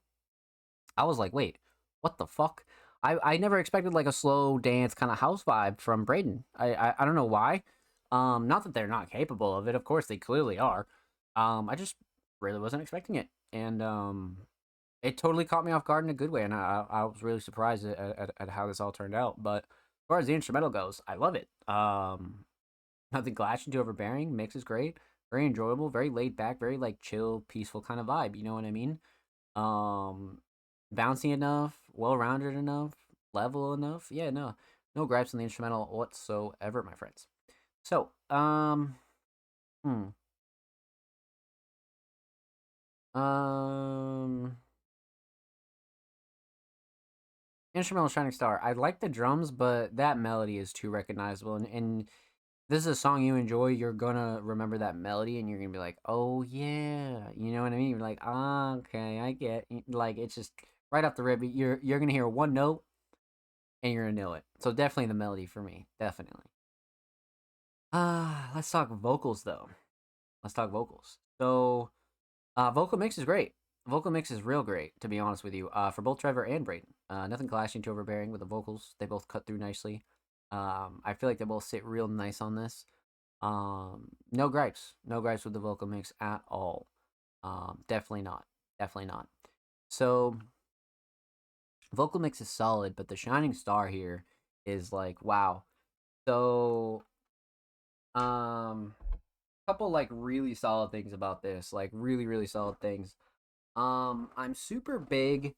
I was like, wait, what the fuck? I never expected like a slow dance kind of house vibe from Braden. I don't know why. Not that they're not capable of it. Of course, they clearly are. I just really wasn't expecting it. And, it totally caught me off guard in a good way, and I was really surprised at how this all turned out. But as far as the instrumental goes, I love it. Nothing clashing, too overbearing. Mix is great, very enjoyable, very laid back, very like chill, peaceful kind of vibe. You know what I mean? Bouncy enough, well rounded enough, level enough. Yeah, no gripes on the instrumental whatsoever, my friends. So, Instrumental Shining Star. I like the drums, but that melody is too recognizable. And this is a song you enjoy, you're gonna remember that melody and you're gonna be like, oh yeah. You know what I mean? You're like, ah, okay, I get like it's just right off the rip, you're gonna hear one note and you're gonna know it. So definitely the melody for me. Definitely. Let's talk vocals though. Let's talk vocals. So vocal mix is great. Vocal mix is real great, to be honest with you, for both Trevor and Braden. Nothing clashing, too overbearing with the vocals. They both cut through nicely. I feel like they both sit real nice on this. No gripes. No gripes with the vocal mix at all. Definitely not. Definitely not. So, vocal mix is solid, but the shining star here is like, wow. So, couple like really solid things about this. Like, really solid things. I'm super big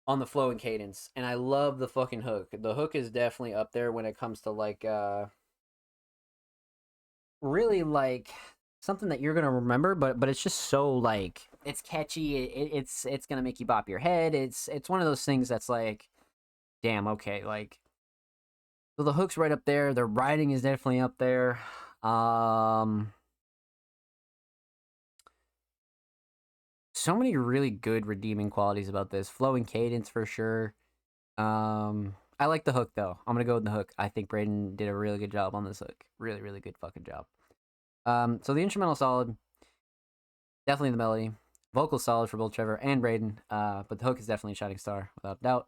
on the flow and cadence, and I love the fucking hook. The hook is definitely up there when it comes to like really like something that you're gonna remember, but it's just so like it's catchy. It's gonna make you bop your head. It's one of those things that's like, damn, okay, like so the hook's right up there. The writing is definitely up there. So many really good redeeming qualities about this. Flow and cadence for sure. I like the hook though. I'm gonna go with the hook. I think Braden did a really good job on this hook. Really good fucking job. So the instrumental solid. Definitely the melody. Vocal solid for both Trevor and Braden. But the hook is definitely a shining star, without doubt.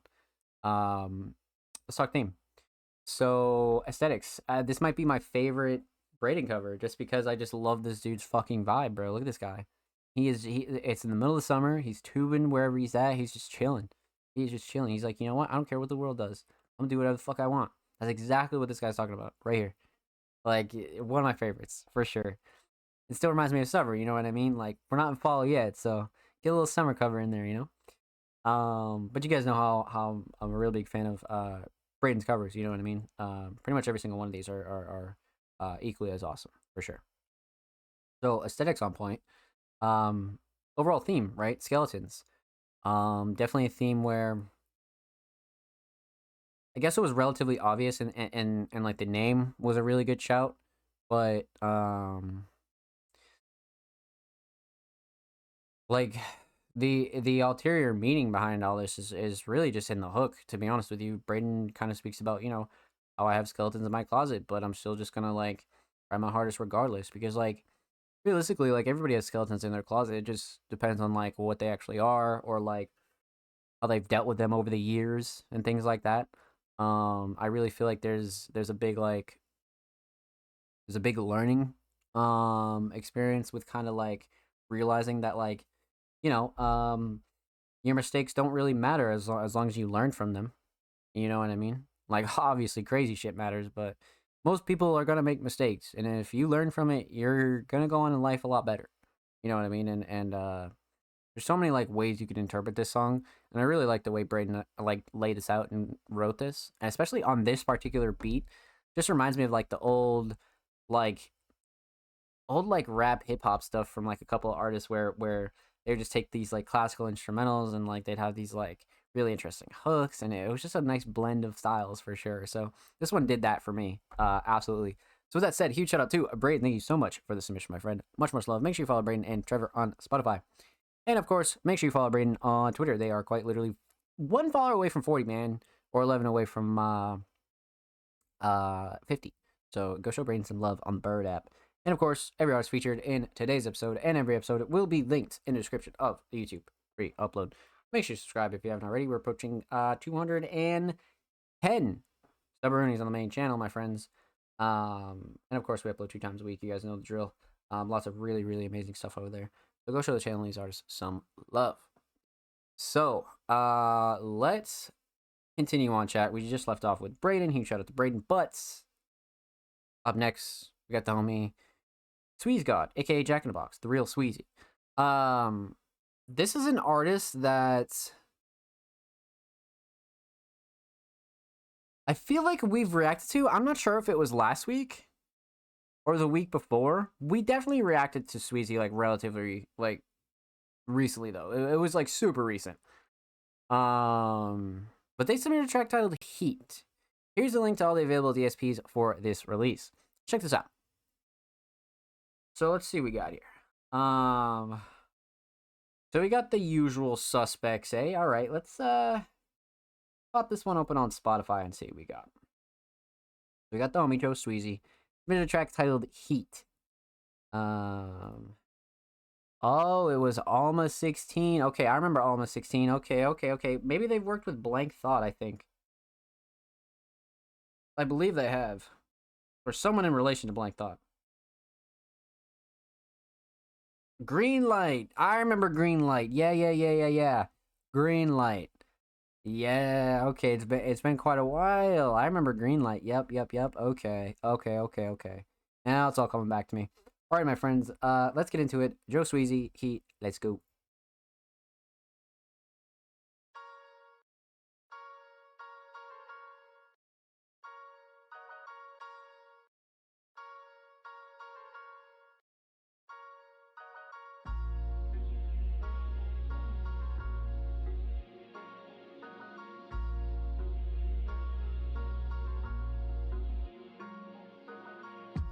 Let's talk theme. So aesthetics. This might be my favorite Braden cover just because I just love this dude's fucking vibe, bro. Look at this guy. It's in the middle of the summer. He's tubing wherever he's at. He's just chilling. He's just chilling. He's like, you know what? I don't care what the world does. I'm gonna do whatever the fuck I want. That's exactly what this guy's talking about right here. Like, one of my favorites for sure. It still reminds me of summer. You know what I mean? Like, we're not in fall yet, so get a little summer cover in there. You know. But you guys know how I'm a real big fan of Braden's covers. You know what I mean? Pretty much every single one of these are equally as awesome for sure. So aesthetics on point. Overall theme, right? Skeletons. Definitely a theme where I guess it was relatively obvious, and like the name was a really good shout, but like the ulterior meaning behind all this is really just in the hook. To be honest with you, Braden kind of speaks about, you know, how I have skeletons in my closet, but I'm still just gonna like try my hardest regardless, because like realistically, like everybody has skeletons in their closet. It just depends on like what they actually are, or like how they've dealt with them over the years and things like that. I really feel like there's a big like there's a big learning experience with kind of like realizing that, like, you know, your mistakes don't really matter as long as you learn from them. You know what I mean? Like, obviously crazy shit matters, but most people are gonna make mistakes, and if you learn from it, you're gonna go on in life a lot better. You know what I mean? And there's so many like ways you could interpret this song, and I really like the way Braden like laid this out and wrote this, and especially on this particular beat. Just reminds me of like the like old like rap hip hop stuff from like a couple of artists where they would just take these like classical instrumentals and like they'd have these like really interesting hooks, and it was just a nice blend of styles for sure. So this one did that for me, absolutely. So with that said, huge shout out to Braden. Thank you so much for the submission, my friend. Much love. Make sure you follow Braden and Trevor on Spotify. And of course, make sure you follow Braden on Twitter. They are quite literally one follower away from 40, man, or 11 away from 50. So go show Braden some love on the Bird app. And of course, every artist featured in today's episode and every episode will be linked in the description of the YouTube free upload. Make sure you subscribe if you haven't already. We're approaching 210 subroonies on the main channel, my friends. And of course, we upload 2 times a week. You guys know the drill. Lots of really amazing stuff over there. So go show the channel and these artists some love. So let's continue on, chat. We just left off with Braden. Huge shout out to Braden. But up next, we got the homie Sweeze God, aka Jack in the Box, the real Sweezy. This is an artist that I feel like we've reacted to. I'm not sure if it was last week or the week before. We definitely reacted to Sweezy like relatively like recently though. It was like super recent. But they submitted a track titled Heat. Here's the link to all the available DSPs for this release. Check this out. So let's see what we got here. So we got the usual suspects, eh? All right, let's pop this one open on Spotify and see what we got. We got the homie Joe Sweezy. Submitted a track titled Heat. Oh, it was Alma 16. Okay, I remember Alma 16. Okay. Maybe they've worked with Blank Thought, I think. I believe they have. Or someone in relation to Blank Thought. Green Light. I remember Green Light. Yeah. Green Light. Yeah, okay. It's been quite a while. I remember Green Light. Yep. Okay. Now it's all coming back to me. All right, my friends. Let's get into it. Joe Sweezy, Heat. Let's go.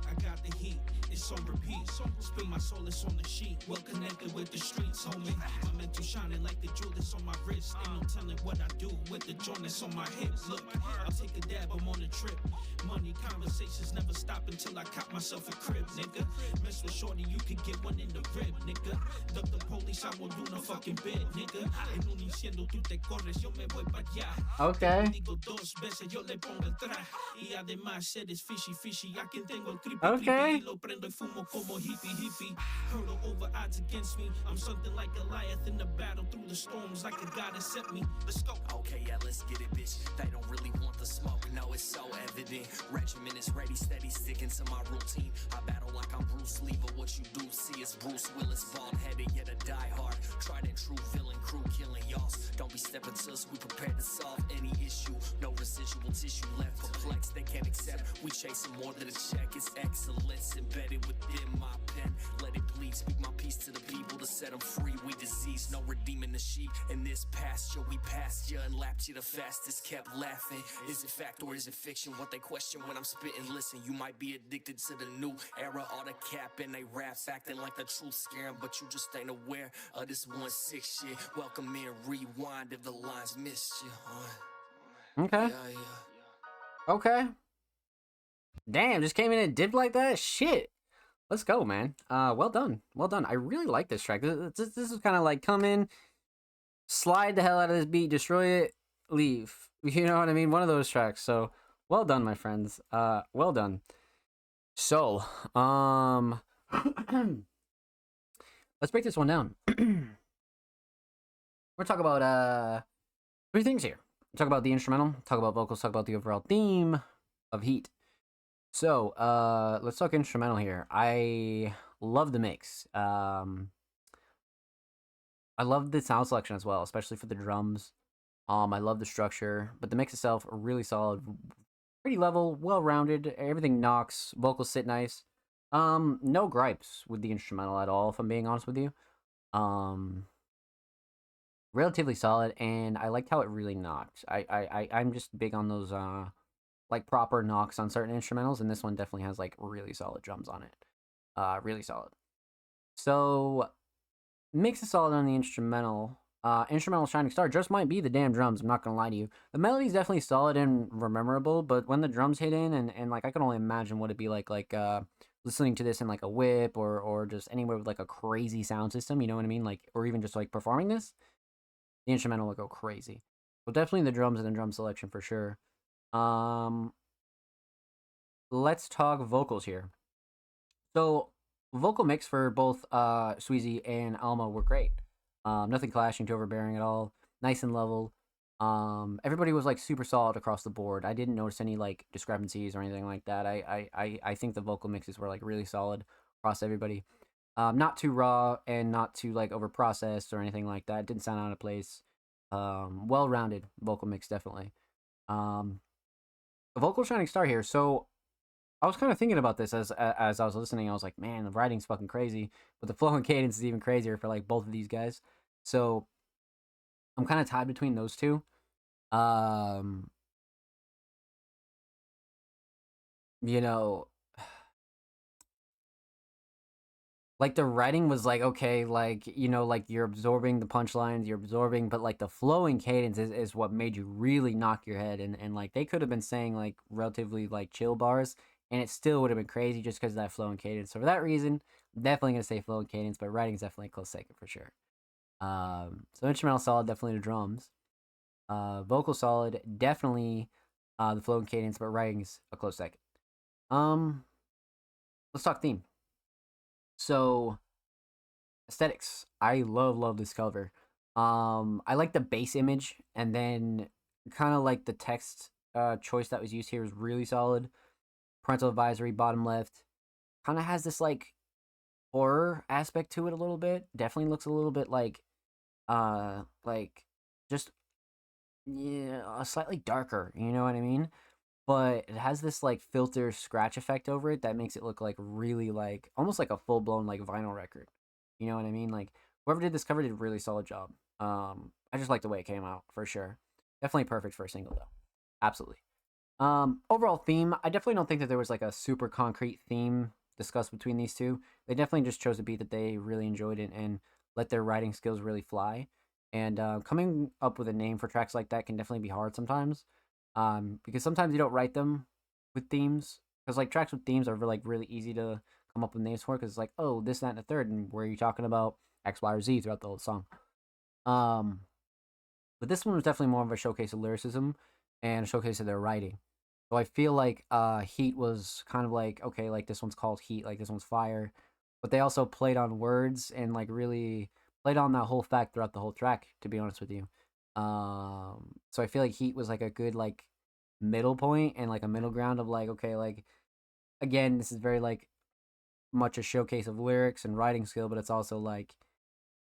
I got the heat. it's on repeat. Spill my soul, it's on the sheet. Well connected with the streets, homie. My mental shining like the jewel that's on my wrist. Ain't no telling what I do with the joint that's on my hips. Look, I'll take a dab, I'm on a trip. Money conversations never stop until I cop myself a crib, nigga. Mess with shorty, you can get one in the rib, nigga. Duck the police, I won't do no fucking bit, nigga. En un incendio tú te corres, yo me voy pa' allá. Okay. Digo dos veces, yo le pongo atrás. Y además, shit is fishy, fishy. A quien tengo el creepy, Okay. creepy. Lo prendo y fumo como hippie, hippie. Hurdle over odds against me. I'm something like Goliath in the battle through the storms, like a god that sent me. Let's go. Okay, yeah, let's get it, bitch. They don't really want the smoke, no, it's so evident. Regimen is ready, steady, sticking to my routine. I battle like I'm Bruce Lee, but what you do see is Bruce Willis, bald-headed, yet a die-hard. Tried and true villain crew, killing y'all. Don't be stepping to us, we prepared to solve any issue. No residual tissue left, perplexed, they can't accept. We chasing more than a check, it's excellence embedded within my pen. Let it bleed, speak my peace to the people to set them free. We disease, no redeeming the sheep. In this pasture, we passed you and lapped you the fastest, kept laughing. Is it fact or is it fiction? What they question when I'm spitting, listen, you might be addicted to the new era, all the cap and they raps acting like the truth scaring, but you just ain't aware of this 1-6 shit. Welcome in, rewind if the lines missed you. Okay. Yeah. Okay. Damn, just came in and dipped like that? Shit. Let's go, man. Well done. Well done. I really like this track. This is kind of like come in, slide the hell out of this beat, destroy it, leave. You know what I mean? One of those tracks. So, well done, my friends. Well done. So, let's break this one down. We're talking about three things here. Talk about the instrumental, talk about vocals, talk about the overall theme of Heat. So, let's talk instrumental here. I love the mix. I love the sound selection as well, especially for the drums. I love the structure, but the mix itself really solid, pretty level, well-rounded. Everything knocks. Vocals sit nice. No gripes with the instrumental at all, if I'm being honest with you. Relatively solid, and I liked how it really knocked. I'm just big on those like proper knocks on certain instrumentals, and this one definitely has like really solid drums on it. Really solid. So mix is solid on the instrumental. Instrumental Shining Star just might be the damn drums, I'm not gonna lie to you. The melody's definitely solid and memorable, but when the drums hit in and like I can only imagine what it'd be like listening to this in like a whip or just anywhere with like a crazy sound system, you know what I mean? Like, or even just like performing this, the instrumental would go crazy. So definitely the drums and the drum selection for sure. Let's talk vocals here. So vocal mix for both Sweezy and Alma were great. Nothing clashing too overbearing at all. Nice and level. Everybody was like super solid across the board. I didn't notice any like discrepancies or anything like that. I think the vocal mixes were like really solid across everybody. Not too raw and not too like over processed or anything like that. Didn't sound out of place. Well rounded vocal mix definitely. A vocal Shining Star here. So I was kind of thinking about this as I was listening. I was like, man, the writing's fucking crazy, but the flow and cadence is even crazier for like both of these guys. So I'm kind of tied between those two. You know, like the writing was like, okay, like, you know, like you're absorbing the punchlines, you're absorbing, but like the flowing cadence is what made you really knock your head. And like they could have been saying like relatively like chill bars, and it still would have been crazy just because of that flow and cadence. So for that reason, I'm definitely going to say flow and cadence, but writing's definitely a close second for sure. So instrumental solid, definitely the drums. Vocal solid, definitely the flow and cadence, but writing's a close second. Let's talk theme. So aesthetics. I love this cover. I like the base image, and then kind of like the text choice that was used here is really solid. Parental advisory, bottom left. Kind of has this like horror aspect to it a little bit. Definitely looks a little bit like just slightly darker, you know what I mean? But it has this like filter scratch effect over it that makes it look like really like almost like a full-blown like vinyl record. You know what I mean? Like whoever did this cover did a really solid job. I just like the way it came out for sure. Definitely perfect for a single though. Absolutely. Overall theme, I definitely don't think that there was like a super concrete theme discuss between these two. They definitely just chose a beat that they really enjoyed it and let their writing skills really fly. And coming up with a name for tracks like that can definitely be hard sometimes, because sometimes you don't write them with themes. Because like tracks with themes are like really easy to come up with names for. Because it's like, oh, this, that, and the third, and where you talking about X, Y, or Z throughout the whole song. But this one was definitely more of a showcase of lyricism and a showcase of their writing. So I feel like Heat was kind of like, okay, like this one's called Heat, like this one's Fire. But they also played on words and like really played on that whole fact throughout the whole track, to be honest with you. So I feel like Heat was like a good like middle point and like a middle ground of like, okay, like again, this is very like much a showcase of lyrics and writing skill, but it's also like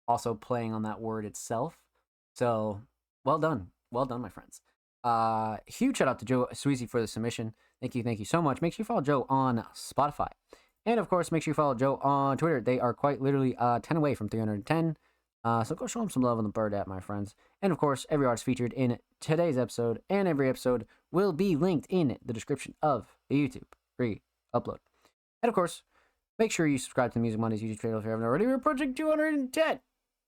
also playing on that word itself. So well done, my friends. Huge shout out to Joe Sweezy for the submission. Thank you so much. Make sure you follow Joe on Spotify, and of course, make sure you follow Joe on Twitter. They are quite literally 10 away from 310. So go show them some love on the Bird app, my friends. And of course, every artist featured in today's episode and every episode will be linked in the description of the YouTube free upload. And of course, make sure you subscribe to the Music Mondays YouTube channel if you haven't already. We're approaching 210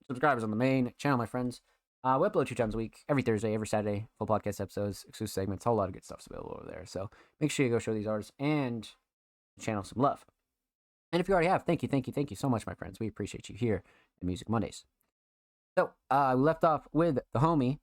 subscribers on the main channel, my friends. We upload 2 times a week, every Thursday, every Saturday, full podcast episodes, exclusive segments, a whole lot of good stuff's available over there. So make sure you go show these artists and the channel some love. And if you already have, thank you so much, my friends. We appreciate you here at Music Mondays. So we left off with the homie,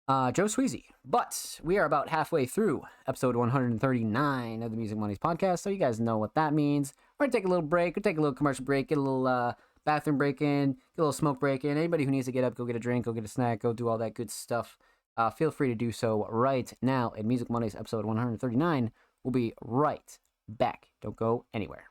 Joe Sweezy. But we are about halfway through episode 139 of the Music Mondays podcast, so you guys know what that means. We're going to take a little break, we'll take a little commercial break, get a little bathroom break in, get a little smoke break in. Anybody who needs to get up, go get a drink, go get a snack, go do all that good stuff. Feel free to do so right now at Music Mondays episode 139. We'll be right back. Don't go anywhere.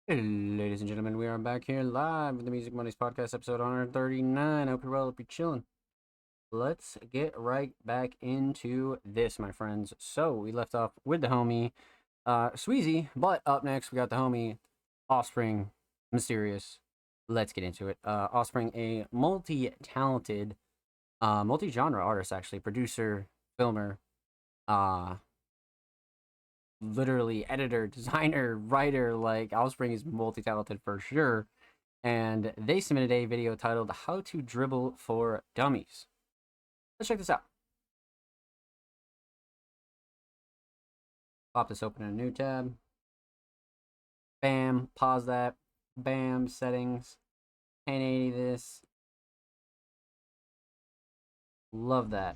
Ladies and gentlemen, we are back here live with the Music Mondays podcast, episode 139. I hope you're well, hope you're chilling. Let's get right back into this, my friends. So, we left off with the homie, Sweezy, but up next, we got the homie, Offspring, Mysterious. Let's get into it. Offspring, a multi-talented, multi-genre artist, actually, producer, filmer, uh, literally editor, designer, writer. Like Offspring is multi-talented for sure. And they submitted a video titled "How to Dribble for Dummies." Let's check this out. Pop this open in a new tab. Bam, pause that. Bam, settings. 1080 this. Love that.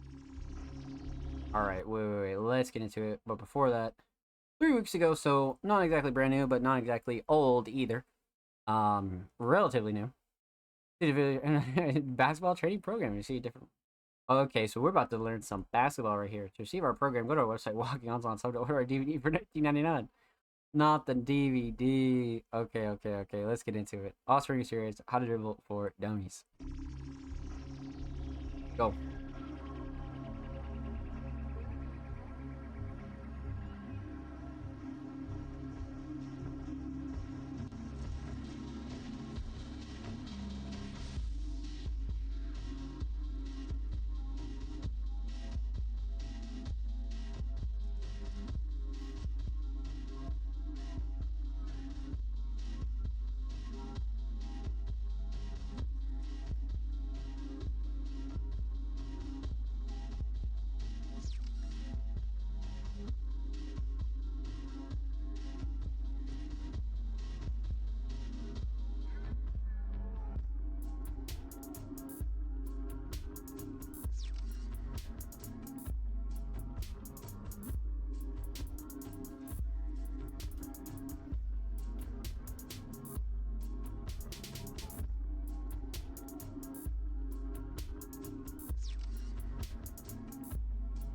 Alright, wait. Let's get into it. But before that, 3 weeks ago, so not exactly brand new, but not exactly old either. Relatively new. Basketball training program. You see a different. Okay, so we're about to learn some basketball right here. To receive our program, go to our website, Walking On Sub, to order our DVD for $19.99. Not the DVD. Okay. Let's get into it. Offspring series, How to Dribble for Dummies. Go.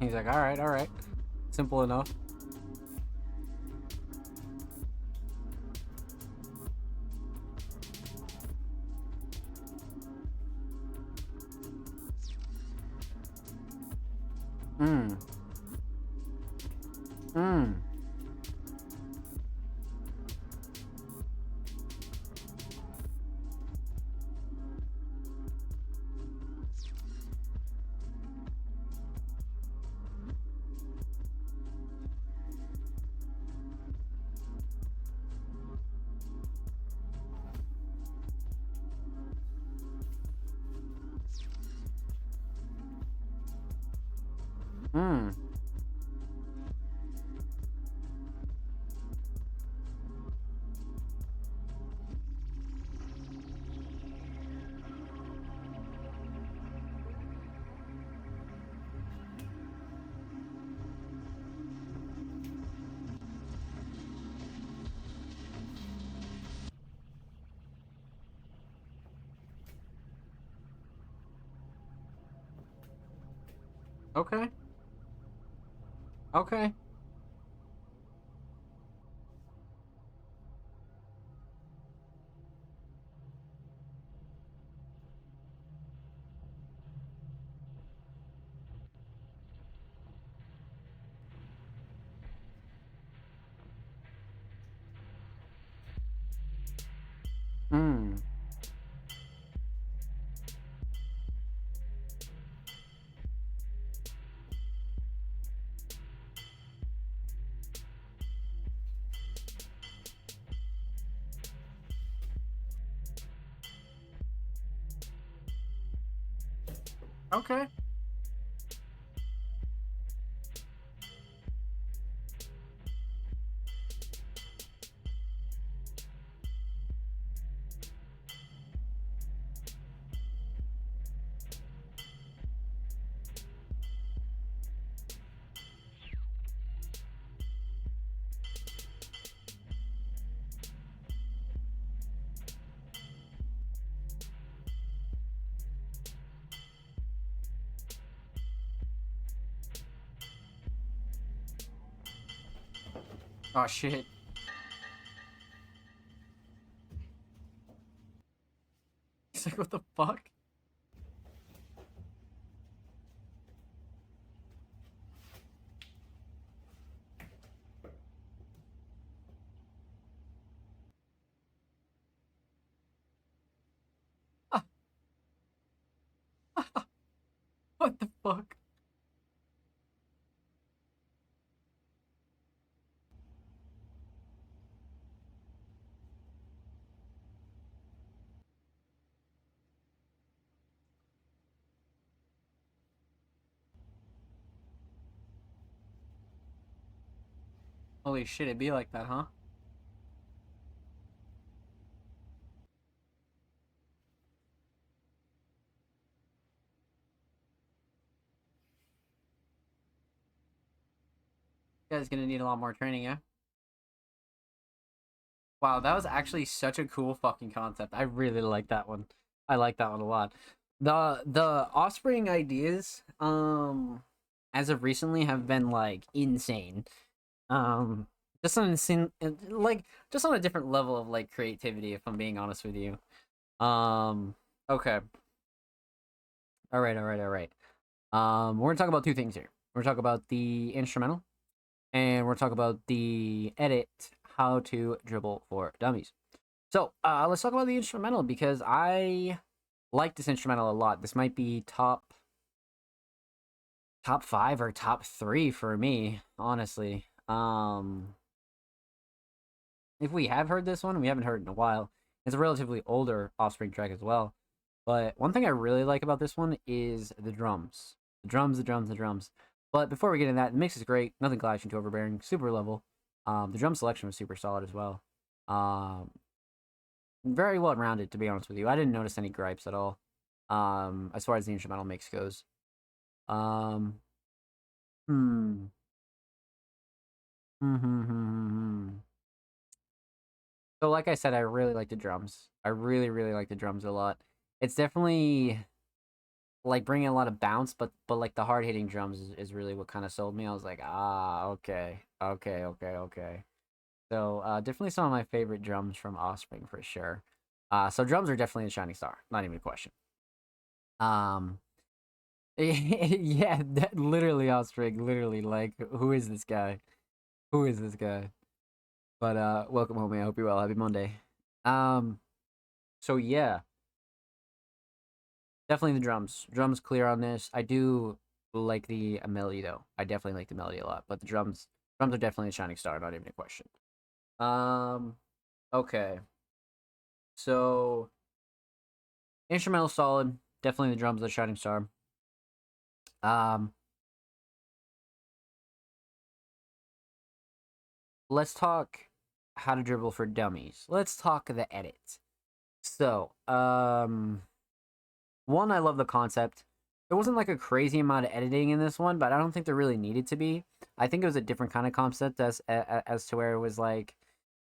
He's like, all right. Simple enough. Hmm. Okay. Hmm. Okay. Oh shit. Like, what the fuck? What the fuck? Holy shit, it'd be like that, huh? You guys gonna need a lot more training, yeah? Wow, that was actually such a cool fucking concept. I really like that one. I like that one a lot. The Offspring ideas, as of recently have been like insane. Um, just on insane, like just on a different level of like creativity. If I'm being honest with you. Okay. All right. We're gonna talk about two things here. We're gonna talk about the instrumental, and we're gonna talk about the edit, how to dribble for dummies. So, let's talk about the instrumental because I like this instrumental a lot. This might be top 5 or top 3 for me, honestly. If we have heard this one, we haven't heard it in a while. It's a relatively older Offspring track as well. But one thing I really like about this one is the drums. The drums. But before we get into that, the mix is great. Nothing clashing too overbearing. Super level. The drum selection was super solid as well. Very well rounded, to be honest with you. I didn't notice any gripes at all. As far as the instrumental mix goes. Um, hmm. So like I said, I really like the drums. I really, really like the drums a lot. It's definitely like bringing a lot of bounce, but like the hard hitting drums is really what kind of sold me. I was like, okay. So definitely some of my favorite drums from Offspring for sure. So drums are definitely a shining star, not even a question. Um, yeah, that, literally Offspring, literally like who is this guy? Who is this guy? But welcome home, man. I hope you're well. Happy Monday. Um, so yeah, definitely the drums. Drums clear on this. I do like the melody though. I definitely like the melody a lot. But the drums are definitely a shining star. Not even a question. Um, okay. So instrumental solid. Definitely the drums are the shining star. Um, let's talk how to dribble for dummies. Let's talk the edit. So, one, I love the concept. There wasn't like a crazy amount of editing in this one, but I don't think there really needed to be. I think it was a different kind of concept as to where it was like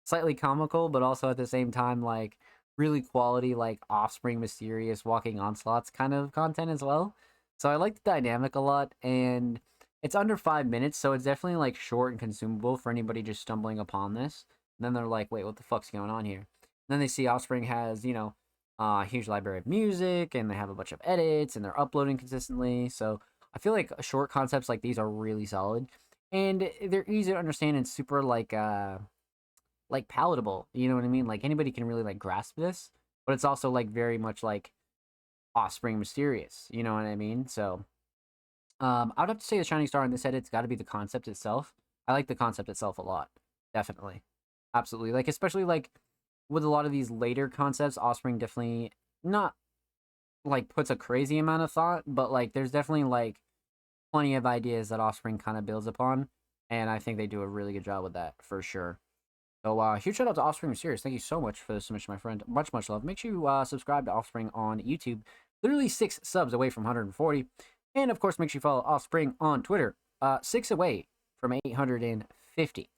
slightly comical, but also at the same time like really quality like Offspring mysterious walking onslaughts kind of content as well. So I like the dynamic a lot, and it's under 5 minutes, so it's definitely like short and consumable for anybody just stumbling upon this. And then they're like, wait, what the fuck's going on here? And then they see Offspring has, a huge library of music, and they have a bunch of edits, and they're uploading consistently. So I feel like short concepts like these are really solid, and they're easy to understand and super like palatable. You know what I mean? Like anybody can really like grasp this, but it's also like very much like Offspring mysterious. You know what I mean? So I would have to say the shining star in this edit's got to be the concept itself. I like the concept itself a lot, definitely, absolutely. Like especially like with a lot of these later concepts, Offspring definitely not like puts a crazy amount of thought, but like there's definitely like plenty of ideas that Offspring kind of builds upon, and I think they do a really good job with that for sure. So huge shout out to Offspring Mysterious. Thank you so much for the submission, my friend. Much love. Make sure you subscribe to Offspring on YouTube. Literally 6 subs away from 140. And of course, make sure you follow Offspring on Twitter. 6 away from 850.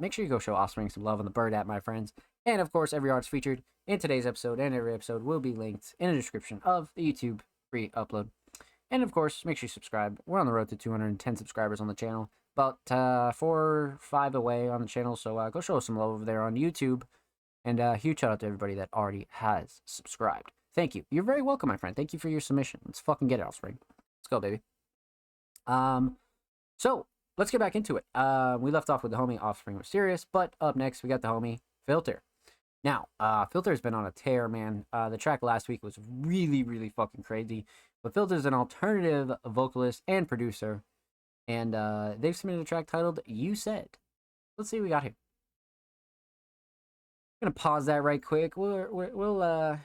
Make sure you go show Offspring some love on the Bird app, my friends. And of course, every artist featured in today's episode and every episode will be linked in the description of the YouTube free upload. And of course, make sure you subscribe. We're on the road to 210 subscribers on the channel. About 4 5 away on the channel, so go show us some love over there on YouTube. And huge shout out to everybody that already has subscribed. Thank you. You're very welcome, my friend. Thank you for your submission. Let's fucking get it, Offspring. Let's go, baby. So let's get back into it. We left off with the homie Offspring Mysterious, but up next we got the homie Filter. Now, Filter's been on a tear, man. The track last week was really, really fucking crazy. But Filter's an alternative vocalist and producer, and they've submitted a track titled "You Said." Let's see what we got here. I'm gonna pause that right quick. We'll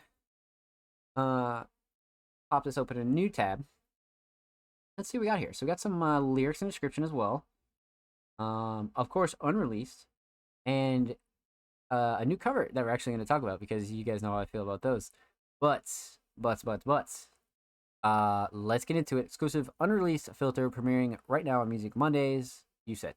pop this open in a new tab. Let's see what we got here. So we got some lyrics and description as well. Of course, unreleased, and a new cover that we're actually going to talk about because you guys know how I feel about those. But, let's get into it. Exclusive unreleased Filter premiering right now on Music Mondays. You Said.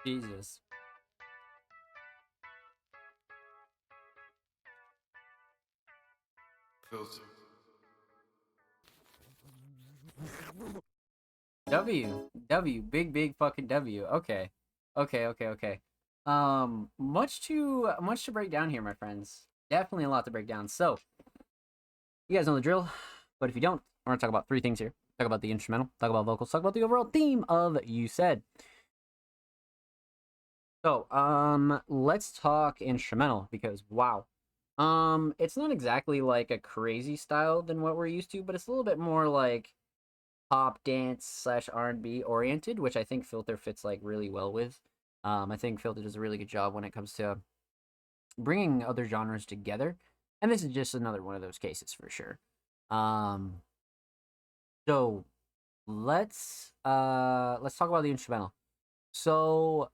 Jesus. Filter. Big fucking W. Okay. Much to break down here, my friends. Definitely a lot to break down. So, you guys know the drill, but if you don't, we're gonna talk about three things here. Talk about the instrumental, talk about vocals, talk about the overall theme of You Said. So, let's talk instrumental because wow. It's not exactly like a crazy style than what we're used to, but it's a little bit more like pop dance / R&B oriented, which I think Filter fits like really well with. I think Filter does a really good job when it comes to bringing other genres together, and this is just another one of those cases for sure. So let's talk about the instrumental. So,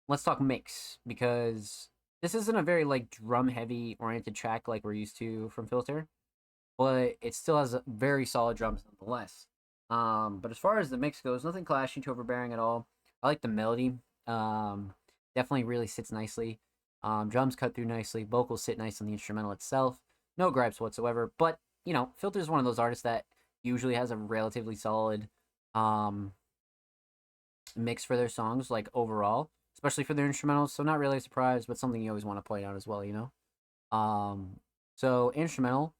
let's talk mix because this isn't a very like drum heavy oriented track like we're used to from Filter, but it still has a very solid drums nonetheless. But as far as the mix goes, nothing clashing too overbearing at all. I like the melody. Definitely really sits nicely. Drums cut through nicely. Vocals sit nice on the instrumental itself. No gripes whatsoever. But you know, Filter is one of those artists that usually has a relatively solid mix for their songs, like overall, especially for their instrumentals. So not really a surprise, but something you always want to point out as well, you know. So instrumental,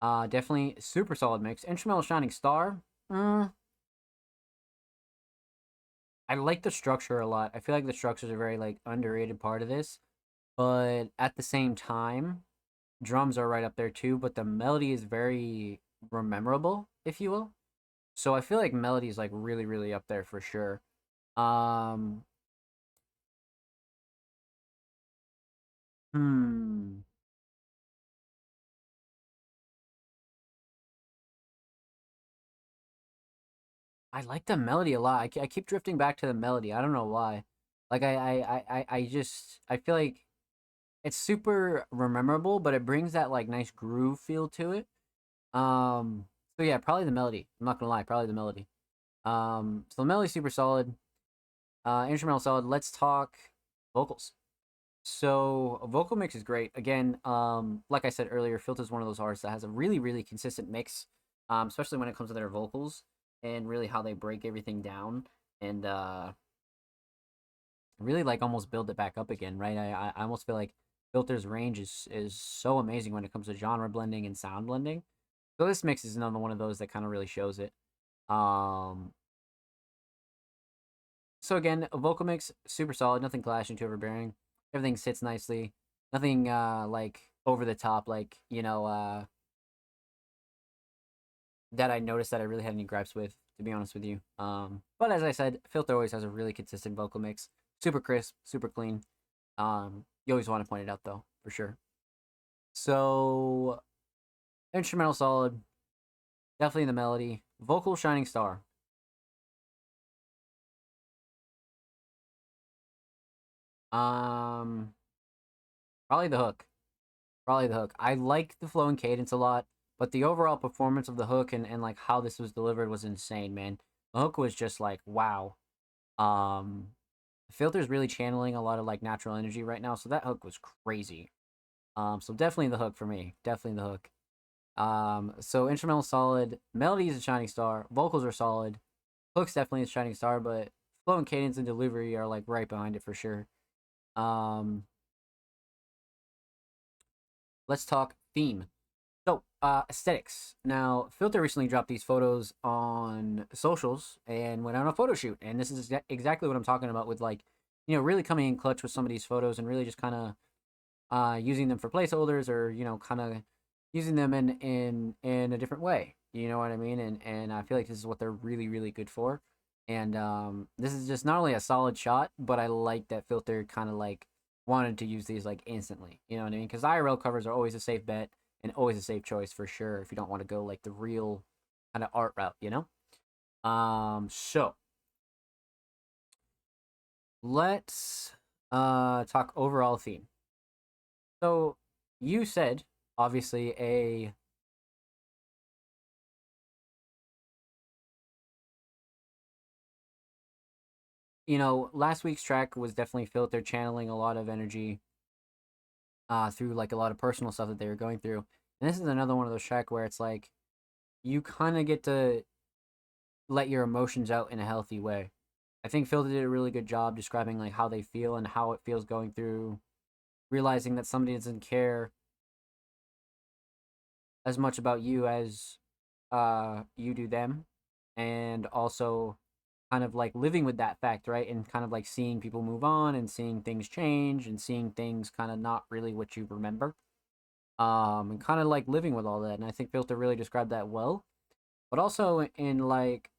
definitely super solid mix. Instrumental Shining Star. I like the structure a lot. I feel like the structure is a very like underrated part of this, but at the same time, drums are right up there too. But the melody is very rememberable, if you will. So I feel like melody is like really, really up there for sure. Um, hmm. I like the melody a lot. I keep drifting back to the melody. I don't know why. Like I feel like it's super rememberable, but it brings that like nice groove feel to it. So yeah, probably the melody. I'm not gonna lie, probably the melody. So the melody's super solid. Instrumental solid. Let's talk vocals. So a vocal mix is great. Again, like I said earlier, Filter's one of those artists that has a really, really consistent mix, especially when it comes to their vocals and really how they break everything down and really like almost build it back up again, right? I almost feel like Filter's range is so amazing when it comes to genre blending and sound blending. So this mix is another one of those that kind of really shows it. Um, so again, a vocal mix super solid, nothing clashing, too overbearing. Everything sits nicely. Nothing like over the top, like that I noticed that I really had any gripes with, to be honest with you. But as I said, Filter always has a really consistent vocal mix, super crisp, super clean. You always want to point it out though, for sure. So instrumental solid, definitely the melody. Vocal shining star. Um, Probably the hook. Probably the hook. I like the flow and cadence a lot, but the overall performance of the hook and like how this was delivered was insane, man. The hook was just like wow. Um, Filter's really channeling a lot of like natural energy right now, so that hook was crazy. So definitely the hook for me. Definitely the hook. So instrumental solid, melody is a shining star, vocals are solid, hook's definitely a shining star, but flow and cadence and delivery are like right behind it for sure. Um, let's talk theme. So, aesthetics. Now, Filter recently dropped these photos on socials and went on a photo shoot, and this is exactly what I'm talking about with like, really coming in clutch with some of these photos and really just kind of using them for placeholders or kind of using them in a different way. You know what I mean? And I feel like this is what they're really really good for. And this is just not only a solid shot, but I like that Filter kind of like wanted to use these like instantly. You know what I mean? Because IRL covers are always a safe bet and always a safe choice for sure if you don't want to go like the real kind of art route. So let's talk overall theme. So you said obviously last week's track was definitely Filter channeling a lot of energy through like a lot of personal stuff that they were going through. And this is another one of those tracks where it's like you kind of get to let your emotions out in a healthy way. I think Filter did a really good job describing like how they feel and how it feels going through realizing that somebody doesn't care as much about you as you do them, and also kind of like living with that fact, right? And kind of like seeing people move on and seeing things change and seeing things kind of not really what you remember. And kind of like living with all that. And I think Filter really described that well, but also in like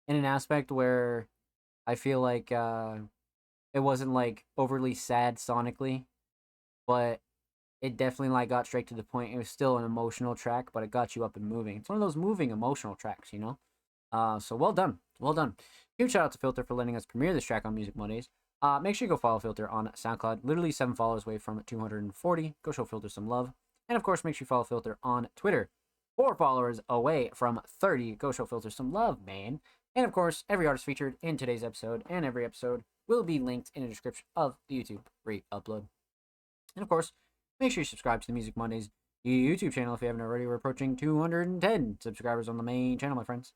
in an aspect where I feel like it wasn't like overly sad sonically, but it definitely like got straight to the point. It was still an emotional track, but it got you up and moving. It's one of those moving emotional tracks. So well done, well done. Huge shout out to Filter for letting us premiere this track on Music Mondays. Make sure you go follow Filter on SoundCloud. Literally 7 followers away from 240. Go show Filter some love. And of course, make sure you follow Filter on Twitter. 4 followers away from 30. Go show Filter some love, man. And of course, every artist featured in today's episode and every episode will be linked in the description of the YouTube re-upload. And of course, make sure you subscribe to the Music Mondays YouTube channel if you haven't already. We're approaching 210 subscribers on the main channel, my friends.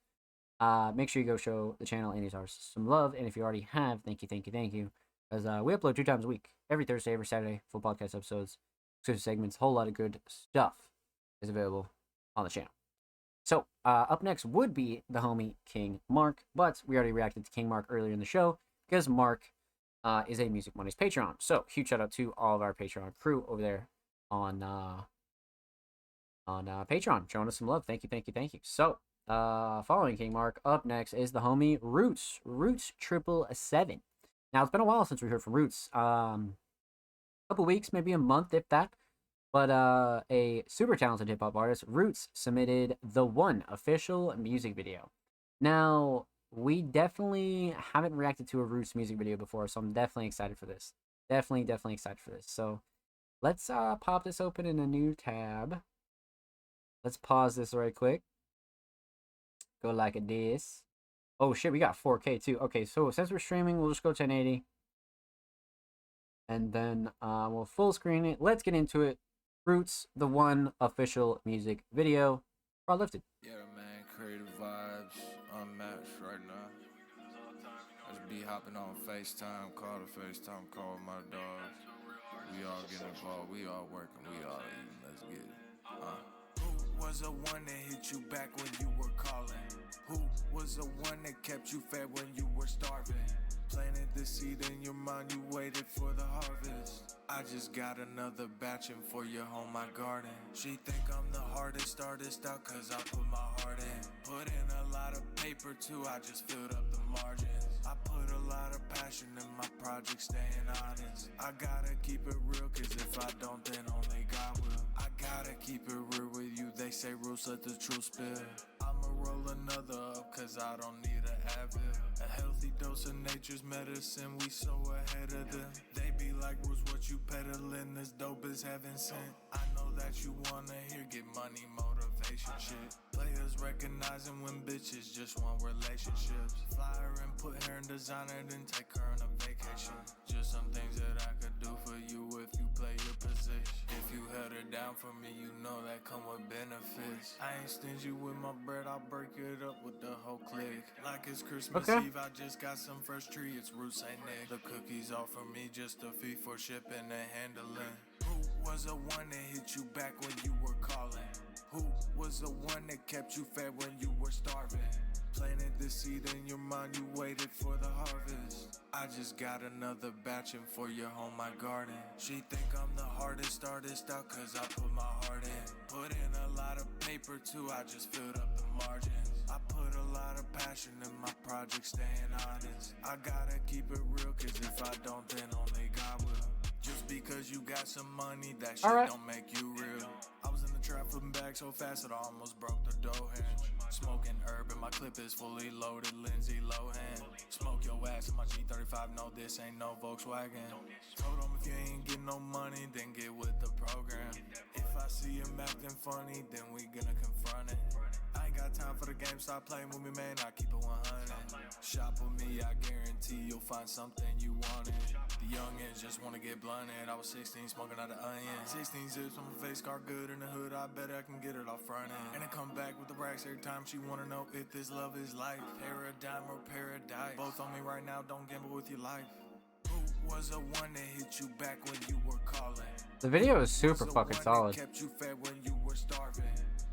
Make sure you go show the channel and these artists some love. And if you already have, thank you, thank you, thank you. Because we upload 2 times a week, every Thursday, every Saturday, full podcast episodes, exclusive segments, whole lot of good stuff is available on the channel. So, up next would be the homie King Mark, but we already reacted to King Mark earlier in the show because Mark is a Music Mondays Patreon. So, huge shout out to all of our Patreon crew over there on Patreon, showing us some love. Thank you, thank you, thank you. So, following King Mark, up next is the homie Roots 777. Now, it's been a while since we heard from Roots. A couple weeks, maybe a month, if that. But a super talented hip hop artist, Roots, submitted the One official music video. Now, we definitely haven't reacted to a Roots music video before, so I'm definitely excited for this. Definitely excited for this. So let's pop this open in a new tab. Let's pause this right quick. Go like this. Oh shit, we got 4K too. Okay, so since we're streaming, we'll just go 1080. And then we'll full screen it. Let's get into it. Roots, the one official music video. Fraud Lifted. Yeah, man, creative vibes, unmatched right now. I just be hopping on FaceTime, call to FaceTime, call with my dogs. We all getting involved, we all working, we all eating. Let's get it. Who was the one that hit you back when you were calling? Who was the one that kept you fed when you were starving? Planted the seed in your mind, you waited for the harvest. I just got another batch in for your home, my garden. She think I'm the hardest artist out cause I put my heart in. Put in a lot of paper too, I just filled up the margins. I put a lot of passion in my project, staying honest. I gotta keep it real cause if I don't then only God will. I gotta keep it real with you, they say rules let the truth spill. I'ma roll another up cause I don't need an Advil. A healthy dose of nature's medicine, we so ahead of them. They be like, Bruce, what you peddling? This dope is heaven sent. I know that you wanna hear get money motivation shit. Players recognizing when bitches just want relationships. Fly her and put her in designer, then take her on a vacation. Just some things that I could do for you if you play your position. If you held her down for me, you know that come with benefits. I ain't stingy with my bread, I'll break it up with the whole clique. Like it's Christmas Okay. Eve, I just got some fresh tree, it's Roots St. Nick. The cookies all for me, just a fee for shipping and handling. Who was the one that hit you back when you were calling? Who was the one that kept you fed when you were starving? Planted the seed in your mind, you waited for the harvest. I just got another batch in for your home, my garden. She think I'm the hardest artist out cause I put my heart in. Put in a lot of paper too, I just filled up the margins. I put a lot of passion in my project, staying honest. I gotta keep it real cause if I don't then only God will. Just because you got some money, that shit Alright. don't make you real. I was in the trap flipping back so fast that I almost broke the door hinge. Smoking herb and my clip is fully loaded, Lindsay Lohan. Smoke your ass in my G35, no this ain't no Volkswagen. Told him if you ain't getting no money, then get with the program. If I see him acting funny, then we gonna confront it. I ain't got time for the game, stop playing with me, man, I keep it 100. Shop with me, I guarantee you'll find something you wanted. The youngins just wanna get blunted, I was 16 smoking out the onion. 16 zips on my face, car good in the hood, I bet I can get it off front end. And I come back with the racks every time she wanna know if this love is life. Paradigm or paradise, both on me right now, don't gamble with your life. Who was the one that hit you back when you were calling? The video is Was super the fucking one solid. that kept you fed when you were starving.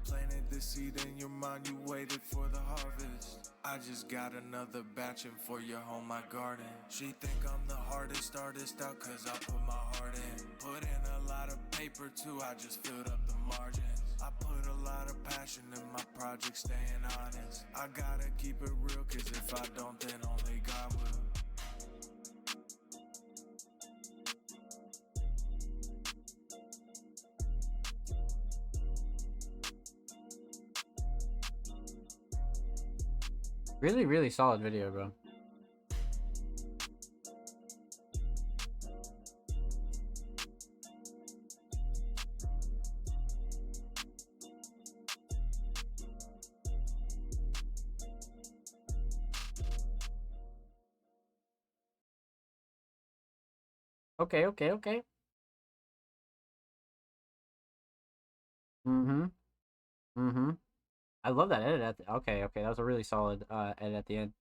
Planted the seed in your mind, you waited for the harvest. I just got another batch in for your home, my garden. She think I'm the hardest artist out cause I put my heart in. Put in a lot of paper too, I just filled up the margins. I put a lot of passion in my project, staying honest. I gotta keep it real cause if I don't then only God will. Really, really solid video, bro. Okay, okay, okay. Mm-hmm. Mm-hmm. I love that edit at the, okay, okay, that was a really solid edit at the end.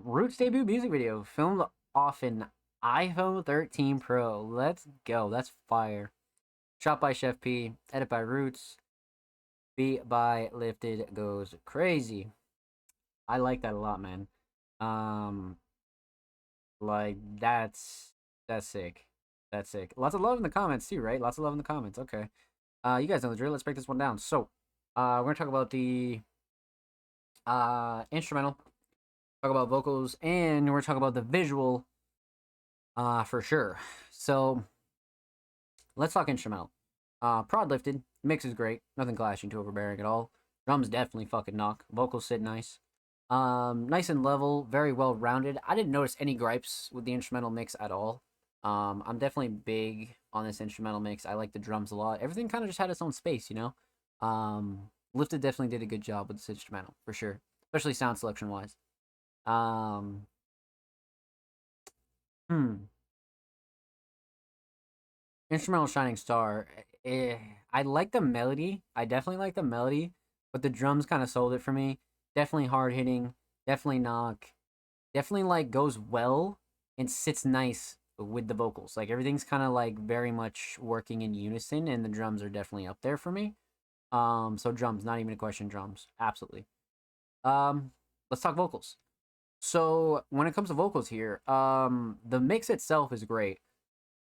Roots debut music video filmed off an iPhone 13 Pro. Let's go. That's fire. Shot by Chef P, edit by Roots, beat by Lifted Goes Crazy. I like that a lot, man. Like that's sick. That's sick. Lots of love in the comments too, right? Lots of love in the comments. Okay. You guys know the drill. Let's break this one down. So, we're gonna talk about the instrumental, talk about vocals, and we're talking about the visual for sure. So let's talk instrumental. Prod Lifted, mix is great, nothing clashing too overbearing at all. Drums definitely fucking knock. Vocals sit nice. Nice and level, very well rounded. I didn't notice any gripes with the instrumental mix at all. I'm definitely big on this instrumental mix. I like the drums a lot. Everything kind of just had its own space, you know. Lifted definitely did a good job with this instrumental for sure, especially sound selection wise. Um, hmm. Instrumental Shining Star. I like the melody. I definitely like the melody, but the drums kind of sold it for me. Definitely hard hitting. Definitely knock. Definitely like goes well and sits nice with the vocals. Like everything's kind of like very much working in unison, and the drums are definitely up there for me. So drums, not even a question. Drums, absolutely. Um, let's talk vocals. So when it comes to vocals here, the mix itself is great,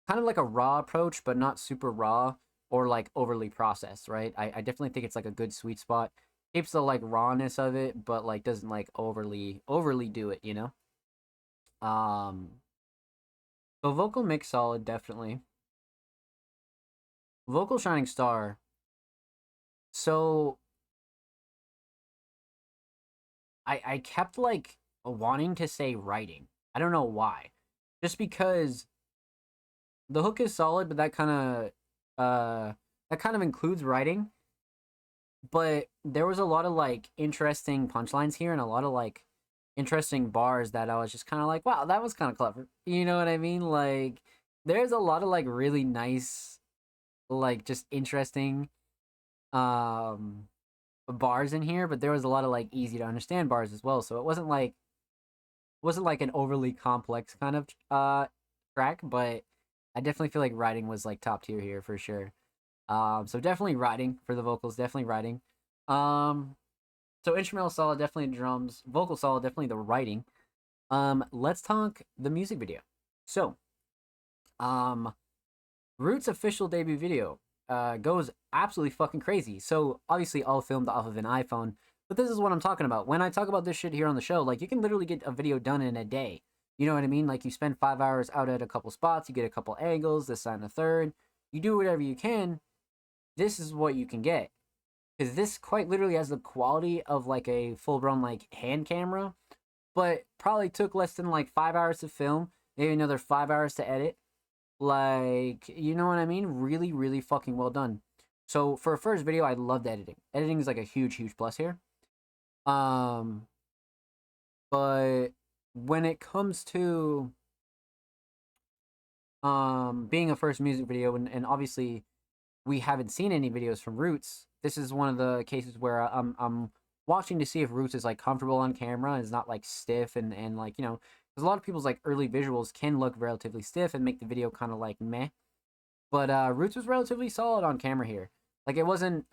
kind of like a raw approach, but not super raw or like overly processed, right? I definitely think it's like a good sweet spot. Keeps the like rawness of it, but like doesn't like overly do it, you know? Um so vocal mix solid, definitely. Vocal shining star. So I kept like wanting to say writing. I don't know why. Just because the hook is solid, but that kind of includes writing. But there was a lot of like interesting punchlines here and a lot of like interesting bars that I was just kind of like, wow, that was kind of clever. You know what I mean? Like there's a lot of like really nice, like just interesting um bars in here, but there was a lot of like easy to understand bars as well. So it wasn't like an overly complex kind of track, but I definitely feel like writing was like top tier here for sure. So definitely writing for the vocals, definitely writing. Um, so instrumental solid, definitely drums. Vocal solid, definitely the writing. Let's talk the music video. So, um, Roots' official debut video goes absolutely fucking crazy. So obviously all filmed off of an iPhone, but this is what I'm talking about. When I talk about this shit here on the show, like you can literally get a video done in a day. You know what I mean? Like you spend 5 hours out at a couple spots, you get a couple angles, this, that, and the third. You do whatever you can. This is what you can get. Because this quite literally has the quality of like a full-blown like hand camera, but probably took less than like 5 hours to film, maybe another 5 hours to edit. Like, you know what I mean? Really, really fucking well done. So for a first video, I loved editing. Editing is like a huge, huge plus here. Um, but when it comes to being a first music video, and obviously we haven't seen any videos from Roots. This is one of the cases where I'm watching to see if Roots is like comfortable on camera and is not like stiff and like, you know, because a lot of people's like early visuals can look relatively stiff and make the video kind of like meh. But Roots was relatively solid on camera here. Like it wasn't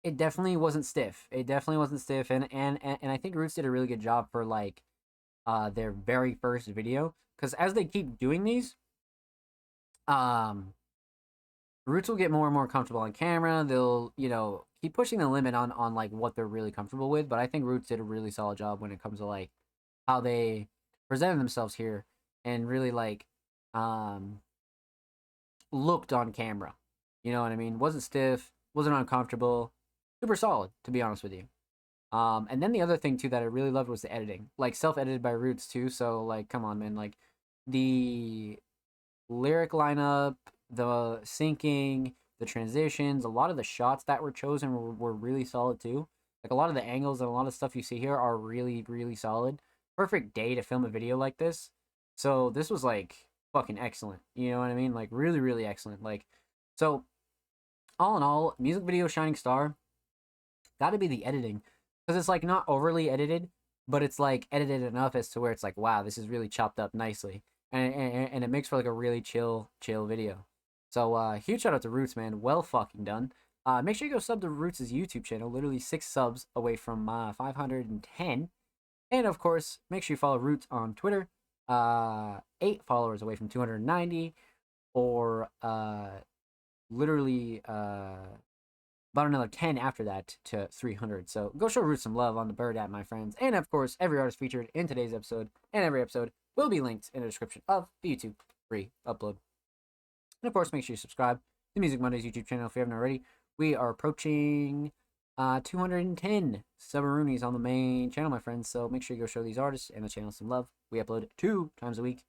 it definitely wasn't stiff. It definitely wasn't stiff, and I think Roots did a really good job for like their very first video, because as they keep doing these, um Roots will get more and more comfortable on camera. They'll, you know, keep pushing the limit on like what they're really comfortable with. But I think Roots did a really solid job when it comes to like how they presented themselves here and really like um looked on camera. You know what I mean? Wasn't stiff, wasn't uncomfortable, super solid to be honest with you. And then the other thing too that I really loved was the editing, like self-edited by Roots too. So like, come on, man, like the lyric lineup, the syncing, the transitions, a lot of the shots that were chosen were really solid too. Like a lot of the angles and a lot of stuff you see here are really, really solid. Perfect day to film a video like this. So this was like fucking excellent. You know what I mean? Like really, really excellent. Like, so all in all, music video shining star, gotta be the editing. Because it's like not overly edited, but it's like edited enough as to where it's like, wow, this is really chopped up nicely. And it makes for like a really chill video. So huge shout out to Roots, man. Well fucking done. Make sure you go sub to Roots' YouTube channel. Literally 6 subs away from 510. And of course, make sure you follow Roots on Twitter. 8 followers away from 290, or literally about another 10 after that to 300. So go show Roots some love on the bird app, my friends. And of course, every artist featured in today's episode and every episode will be linked in the description of the YouTube free upload. And of course, make sure you subscribe to Music Mondays YouTube channel if you haven't already. We are approaching 210 Submaroonies on the main channel, my friends. So make sure you go show these artists and the channel some love. We upload 2 times a week,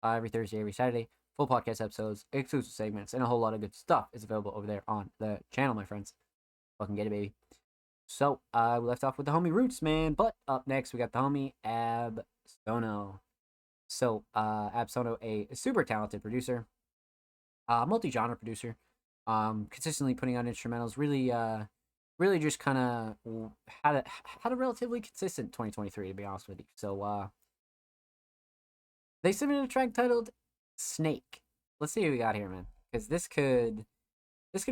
every Thursday, every Saturday. full podcast episodes, exclusive segments, and a whole lot of good stuff is available over there on the channel, my friends. Fucking get it, baby. So, we left off with the homie Roots, man. But up next, we got the homie Ab Sono. So, Ab Sono, a super talented producer, multi-genre producer, consistently putting out instrumentals. Really just kind of had a relatively consistent 2023, to be honest with you. So, they submitted a track titled Snake. Let's see what we got here, man. Because this could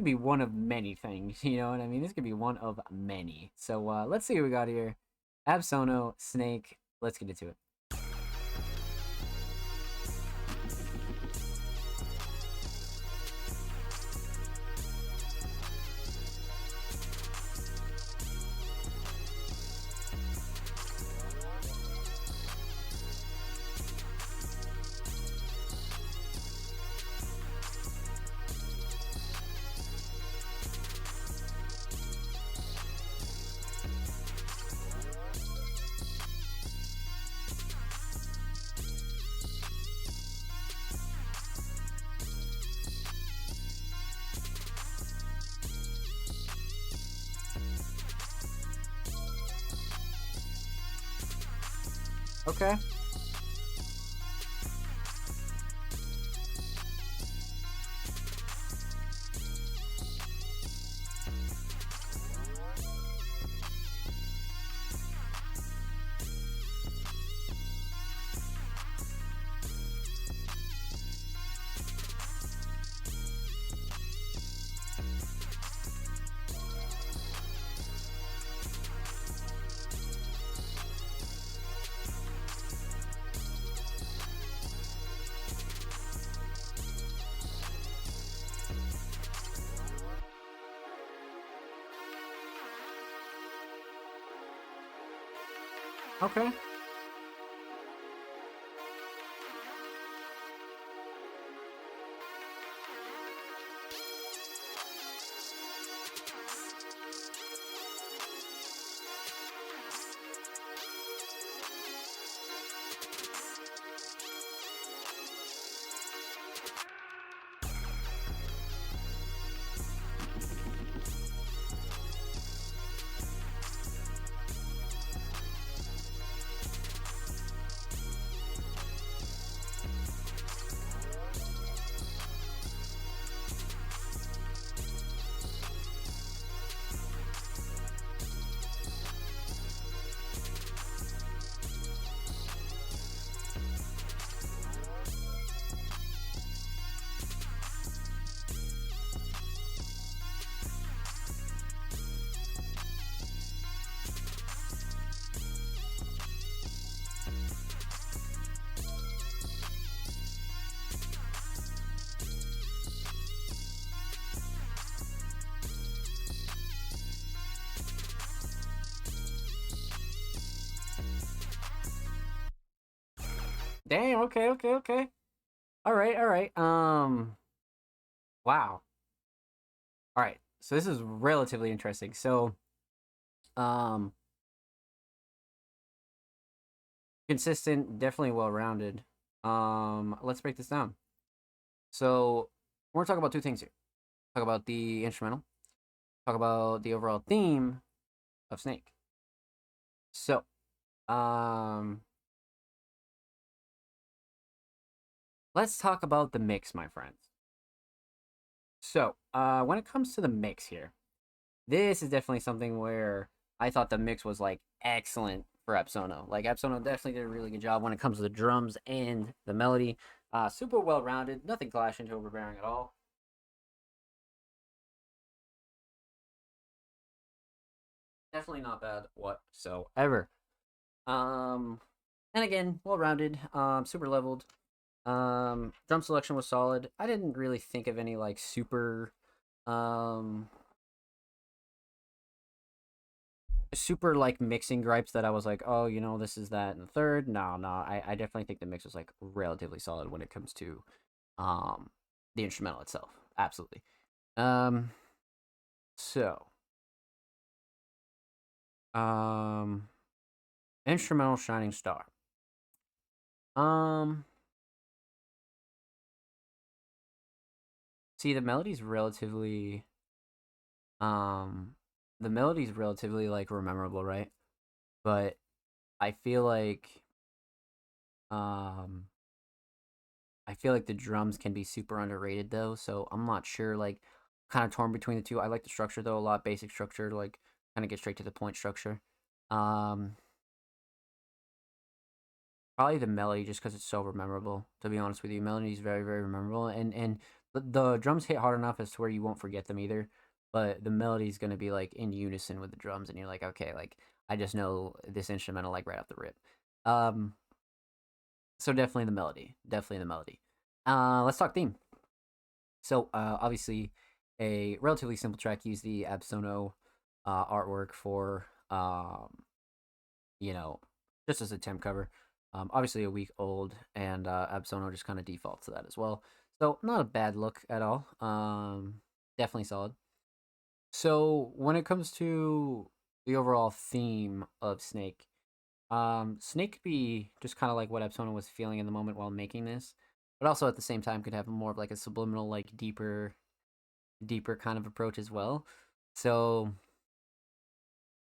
be one of many things, you know what I mean? This could be one of many. So let's see what we got here. Ab Sono, Snake. Let's get into it. Okay. Okay. Damn, okay. All right. Wow. All right. So this is relatively interesting. So, um consistent, definitely well-rounded. Let's break this down. So, we're going to talk about two things here. Talk about the instrumental, talk about the overall theme of Snake. So, let's talk about the mix, my friends. So, when it comes to the mix here, this is definitely something where I thought the mix was like excellent for Ab Sono. Like Ab Sono definitely did a really good job when it comes to the drums and the melody. Super well rounded, nothing clashing to overbearing at all. Definitely not bad whatsoever. Um, and again, well rounded, super leveled. Drum selection was solid. I didn't really think of any like um super like mixing gripes that I was like, oh, you know, this is that and the third. No. I definitely think the mix was like relatively solid when it comes to the instrumental itself. Absolutely. Um so um instrumental Shining Star. Um See, the melody's relatively um the melody's relatively like rememberable, right? But I feel like um I feel like the drums can be super underrated though, so I'm not sure, like kind of torn between the two. I like the structure though a lot, basic structure, like kind of get straight to the point structure. Um Probably the melody just because it's so memorable, to be honest with you. Melody is very, very memorable, and the drums hit hard enough as to where you won't forget them either. But the melody is gonna be like in unison with the drums, and you're like, okay, like I just know this instrumental like right off the rip. Um, so definitely the melody, definitely the melody. Let's talk theme. So obviously, a relatively simple track used the Absono artwork for you know, just as a temp cover. Obviously a week old, and Absono just kind of defaults to that as well. So not a bad look at all. Definitely solid. So when it comes to the overall theme of Snake, Snake could be just kind of like what Absono was feeling in the moment while making this, but also at the same time could have more of like a subliminal, like deeper kind of approach as well. So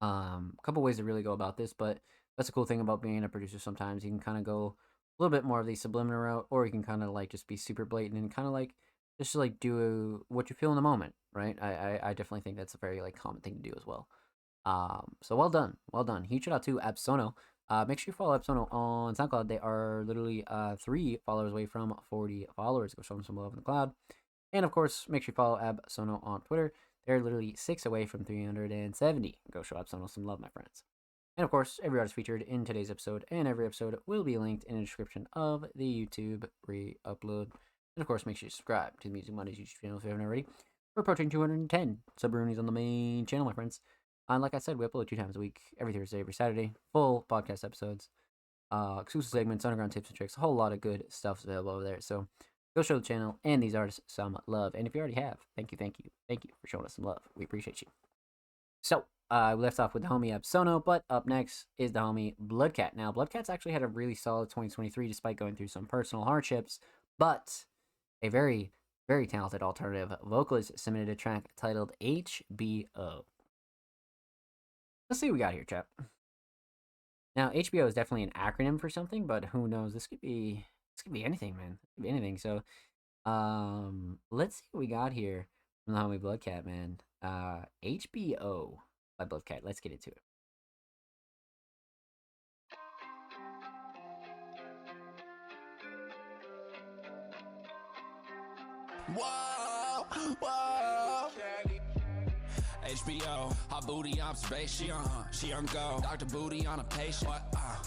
a couple ways to really go about this, but that's a cool thing about being a producer. Sometimes you can kind of go a little bit more of the subliminal route, or you can kind of like just be super blatant and kind of like just like do what you feel in the moment, right? I definitely think that's a very like common thing to do as well. So well done, well done. Huge shout out to Absono. Make sure you follow Absono on SoundCloud. They are literally 3 followers away from 40 followers. Go show them some love in the cloud. And of course, make sure you follow Absono on Twitter. They're literally 6 away from 370. Go show Absono some love, my friends. And of course, every artist featured in today's episode and every episode will be linked in the description of the YouTube re-upload. And of course, make sure you subscribe to the Music Mondays YouTube channel if you haven't already. We're approaching 210 sub-roonies on the main channel, my friends. And like I said, we upload 2 times a week, every Thursday, every Saturday. Full podcast episodes, exclusive segments, underground tips and tricks, a whole lot of good stuff available over there. So go show the channel and these artists some love. And if you already have, thank you for showing us some love. We appreciate you. So, we left off with the homie Absono, but up next is the homie Bloodcat. Now, Bloodcat's actually had a really solid 2023 despite going through some personal hardships, but a very, very talented alternative vocalist submitted a track titled HBO. Let's see what we got here, chap. Now, HBO is definitely an acronym for something, but who knows? This could be anything, man. It could be anything. So, let's see what we got here from the homie Bloodcat, man. HBO by Bloodcat. Let's get into it. Whoa, whoa. HBO, hot booty observation. She on go. Dr. Booty on a patient.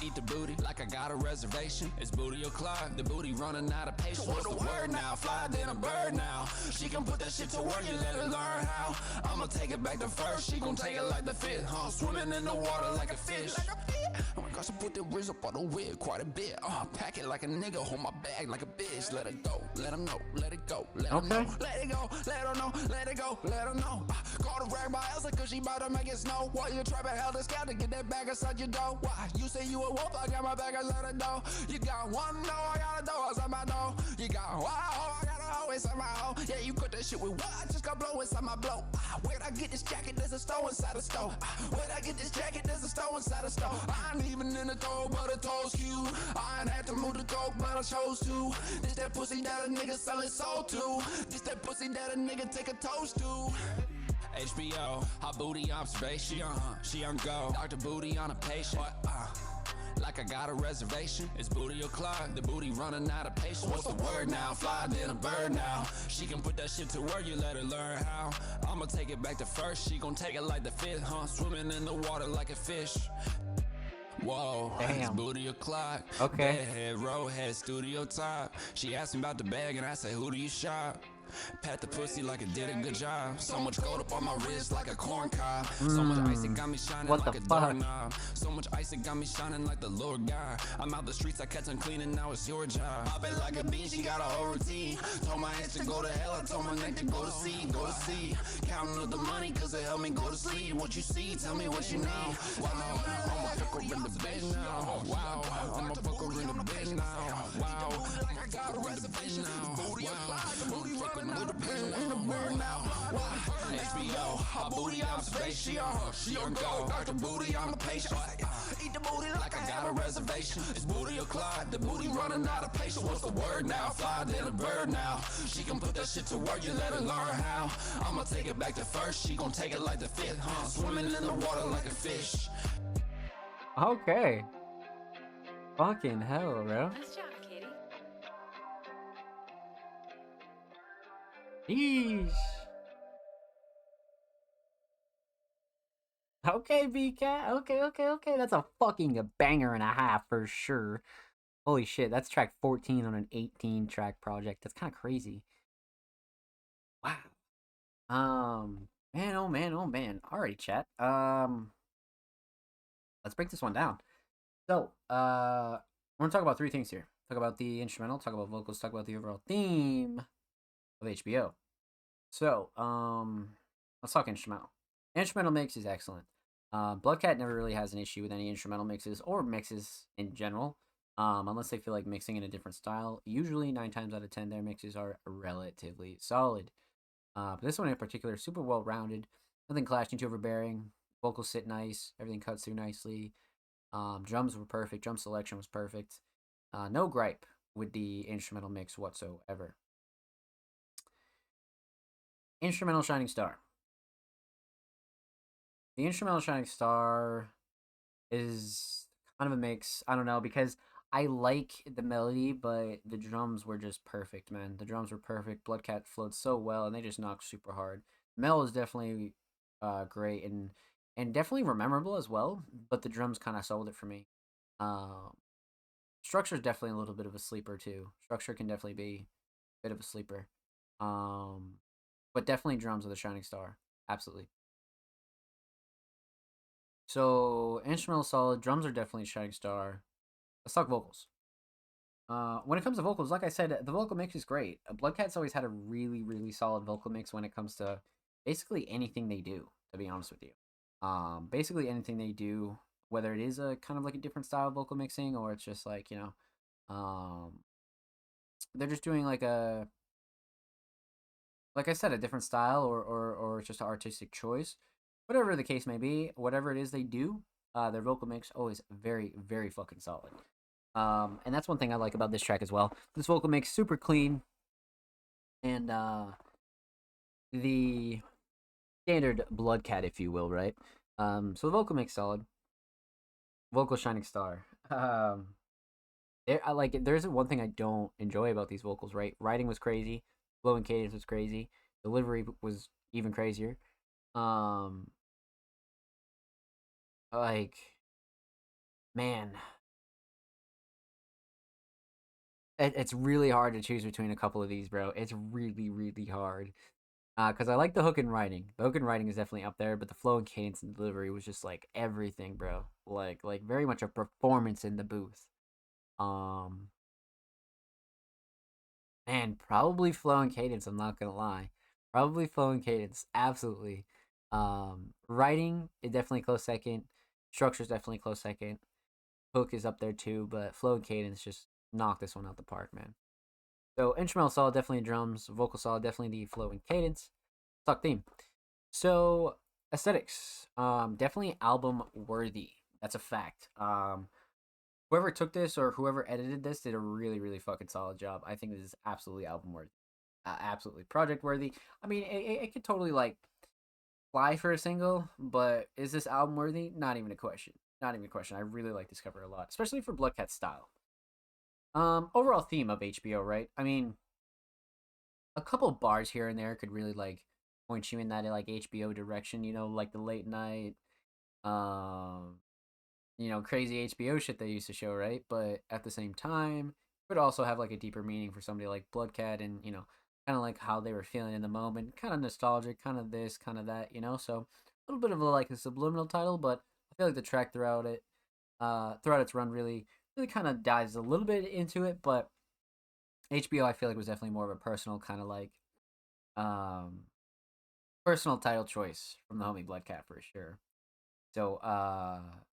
Eat the booty like I got a reservation. It's booty o'clock. The booty running out of patience. What's the word now? Fly than a bird now. She can put that shit to work and let her learn how. I'ma take it back to first. She gon' take it like the fifth. Swimming in the water like a fish. Oh my gosh, I put the wrist up on the wig quite a bit. Pack it like a nigga, hold my bag like a bitch. Let it go, let him know, let it go, let him know. Let it go, let her know, let it go, let her know. Call the rag by Elsa cause she bout to make it snow. Why you trapping hell this cow to get that bag inside your dough? Why? You say you a wolf, I got my bag, I let it go. You got one, no, I got a dough outside my dough. You got wow, I got a hoe inside my hoe. Yeah, you cut that shit with what? I just got blow inside my blow. Where'd I get this jacket? There's a stove inside the stove. Where'd I get this jacket? There's a stove inside the stove. I ain't even in the toe, but it toes you. I ain't had to move the coke, but I chose to. This that pussy that a nigga sell his soul to. This that pussy that a nigga take a toast to. HBO, hot booty observation. She on go. Dr. Booty on a patient. Like I got a reservation. It's booty o'clock. The booty running out of patience. What's the word now? Fly than a bird now. She can put that shit to work. You let her learn how. I'ma take it back to first. She gon' take it like the fifth. Swimming in the water like a fish. Whoa, damn. It's booty o'clock. Okay. Head, row, head, studio top. She asked me about the bag and I say, who do you shop? Pat the pussy like it did a good job. So much gold up on my wrist like a corn cob. So much ice it got me shining What like the a fuck? doorknob. So much ice it got me shining like the Lord God. I'm out the streets, I catch them cleaning, now it's your job. Pop it like a beach, she got a whole routine. Told my ass to go to hell, I told my neck to go to sea, go to sea. Counting up the money cause it helped me go to sleep. What you see, tell me what you need. Wow, I'ma fuck her in the bed now. Wow, I'ma fuck her in the bed now. Wow, I got a reservation. Wow, booty running out of patience. space. She on go. Dr. Booty, I'm a patient. Eat the booty like I got a reservation. It's Booty o'clock. The booty running out of patience. What's the word now? Fly than a bird now. She can put that shit to work. You let her learn how. I'ma take it back to first. She gon' take it like the fifth, huh? Swimming in the water like a fish. Okay. Fucking hell, bro. Nice job, Katie. Yeesh. Okay, BCat. Okay. That's a fucking banger and a half for sure. Holy shit, that's track 14 on an 18 track project. That's kind of crazy. Wow. Man, oh man. Alrighty, chat. Let's break this one down. So, we're gonna talk about three things here. Talk about the instrumental, talk about vocals, talk about the overall theme of HBO. So, let's talk instrumental. Instrumental mix is excellent. Bloodcat never really has an issue with any instrumental mixes or mixes in general, unless they feel like mixing in a different style. Usually, 9 times out of 10, their mixes are relatively solid. But this one in particular, super well rounded. Nothing clashing too overbearing. Vocals sit nice. Everything cuts through nicely. Drums were perfect. Drum selection was perfect. No gripe with the instrumental mix whatsoever. Instrumental Shining Star. The instrumental Shining Star is kind of a mix. I don't know, because I like the melody, but the drums were just perfect, man. The drums were perfect. Bloodcat flowed so well, and they just knocked super hard. Mel is definitely great and definitely memorable as well, but the drums kind of sold it for me. Structure is definitely a little bit of a sleeper too. Structure can definitely be a bit of a sleeper. But definitely drums are the shining star. Absolutely. So instrumental solid, drums are definitely shining star. Let's talk vocals. When it comes to vocals, like I said, the vocal mix is great. Bloodcat's always had a really, really solid vocal mix when it comes to basically anything they do, to be honest with you. Basically anything they do, whether it is a kind of like a different style of vocal mixing or it's just like, they're just doing like a, like I said, a different style or it's just an artistic choice. Whatever the case may be, whatever it is they do, their vocal mix always very, very fucking solid. And that's one thing I like about this track as well. This vocal mix super clean, and the standard Bloodcat, if you will, right? So the vocal mix solid. Vocal shining star. I like it. There's one thing I don't enjoy about these vocals, right? Writing was crazy, flow and cadence was crazy, delivery was even crazier. Like, man, it's really hard to choose between a couple of these, bro. It's really, really hard. Because I like the hook and writing. The hook and writing is definitely up there, but the flow and cadence and delivery was just like everything, bro. Like very much a performance in the booth. And probably flow and cadence. I'm not gonna lie, probably flow and cadence, absolutely. Writing is definitely close second. Structure is definitely close second. Hook is up there too, but flow and cadence just knock this one out the park, man. So instrumental solid, definitely drums. Vocal solid, definitely the flow and cadence. Talk theme. So aesthetics, definitely album worthy. That's a fact. Whoever took this or whoever edited this did a really, really fucking solid job. I think this is absolutely album worthy, absolutely project worthy. I mean, it could totally like fly for a single, but is this album worthy? Not even a question. Not even a question. I really like this cover a lot, especially for Bloodcat style. Overall theme of HBO, right? I mean, a couple bars here and there could really like point you in that like HBO direction, like the late night, crazy HBO shit they used to show, right? But at the same time, it could also have like a deeper meaning for somebody like Bloodcat and, kind of like how they were feeling in the moment, kind of nostalgic, kind of this, kind of that, so a little bit of a subliminal title, but I feel like the track throughout its run really kind of dives a little bit into it, but HBO I feel like was definitely more of a personal kind of like personal title choice from the homie Bloodcat for sure. So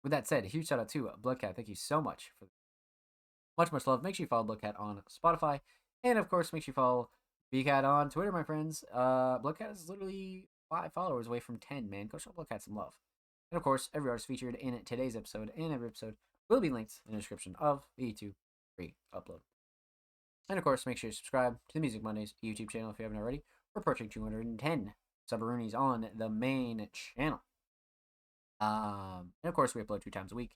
with that said, a huge shout out to Bloodcat. Thank you so much for much love. Make sure you follow Bloodcat on Spotify, and of course make sure you follow BCat on Twitter, my friends. Bloodcat is literally 5 followers away from 10, man. Go show Blood Cat some love. And of course, every artist featured in today's episode and every episode will be linked in the description of the YouTube free upload. And of course, make sure you subscribe to the Music Mondays YouTube channel if you haven't already. We're approaching 210 Subaroonies on the main channel. And of course, we upload 2 times a week.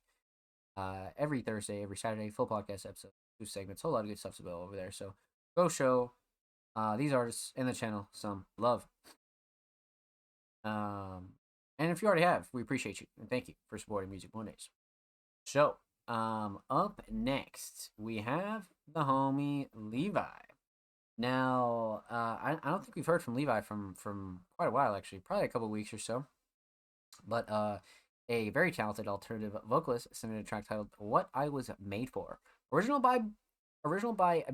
Every Thursday, every Saturday, full podcast episode, 2 segments, a whole lot of good stuff to go over there. So go show these artists and the channel some love. And if you already have, we appreciate you and thank you for supporting Music Mondays. So, up next we have the homie Levi. Now, I don't think we've heard from Levi from quite a while actually, probably a couple weeks or so. But a very talented alternative vocalist submitted a track titled "What I Was Made For." Original by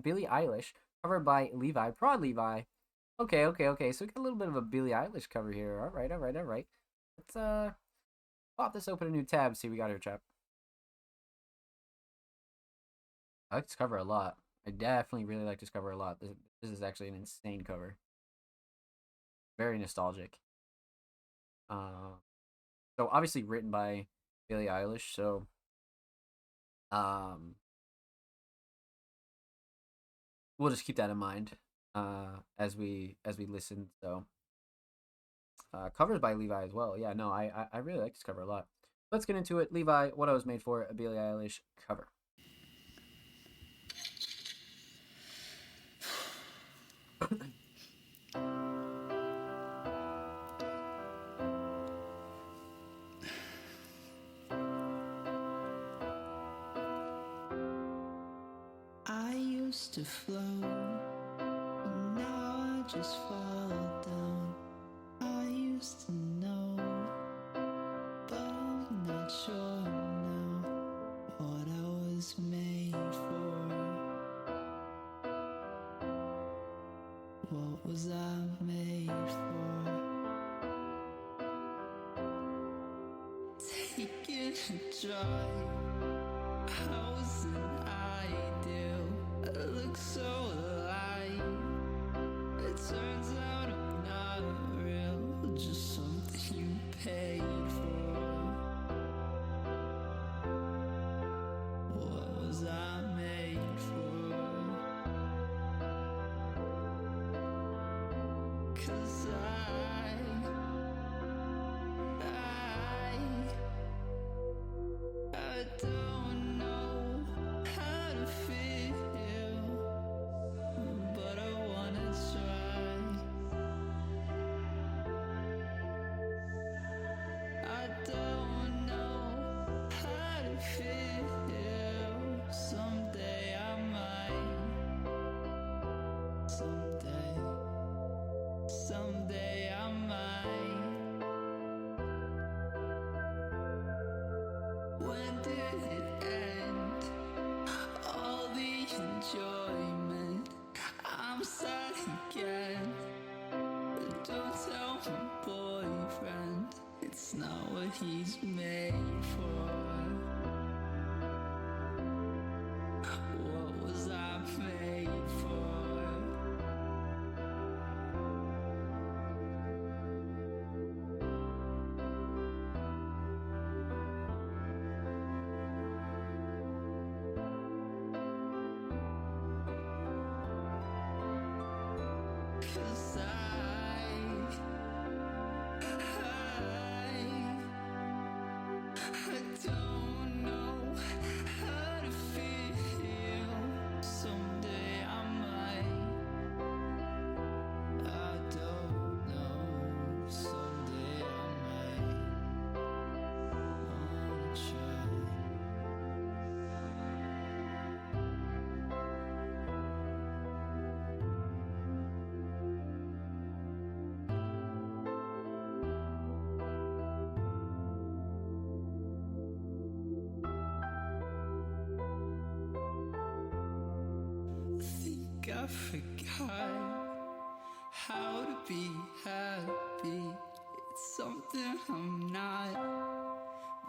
Billie Eilish, covered by Levi, Prod Levi. Okay. So we got a little bit of a Billie Eilish cover here. All right. Let's pop this open a new tab. See what we got here, chap. I like this cover a lot. I definitely really like this cover a lot. This is actually an insane cover. Very nostalgic. So obviously written by Billie Eilish. So, we'll just keep that in mind as we listen. So, covers by Levi as well. Yeah, no, I really like this cover a lot. Let's get into it. Levi, "What I Was Made For," a Billie Eilish cover. I used to float, but now I just fall down. I used to know, but I'm not sure now what I was made for. What was I made for? Taking a drive, I wasn't ideal. I look so alive. It turns out I'm not real, just something you paid for. What was I made for? 'Cause I don't know how to feel, but I wanna try. I don't know how to feel. Someday I might. Someday I might. When did it end? All the enjoyment. I'm sad again. But don't tell my boyfriend it's not what he's made for. What was I made for? Cause I don't know how to feel. Someday I might. I don't know. Someday I might. Wanna try. Think I forgot how to be happy. It's something I'm not,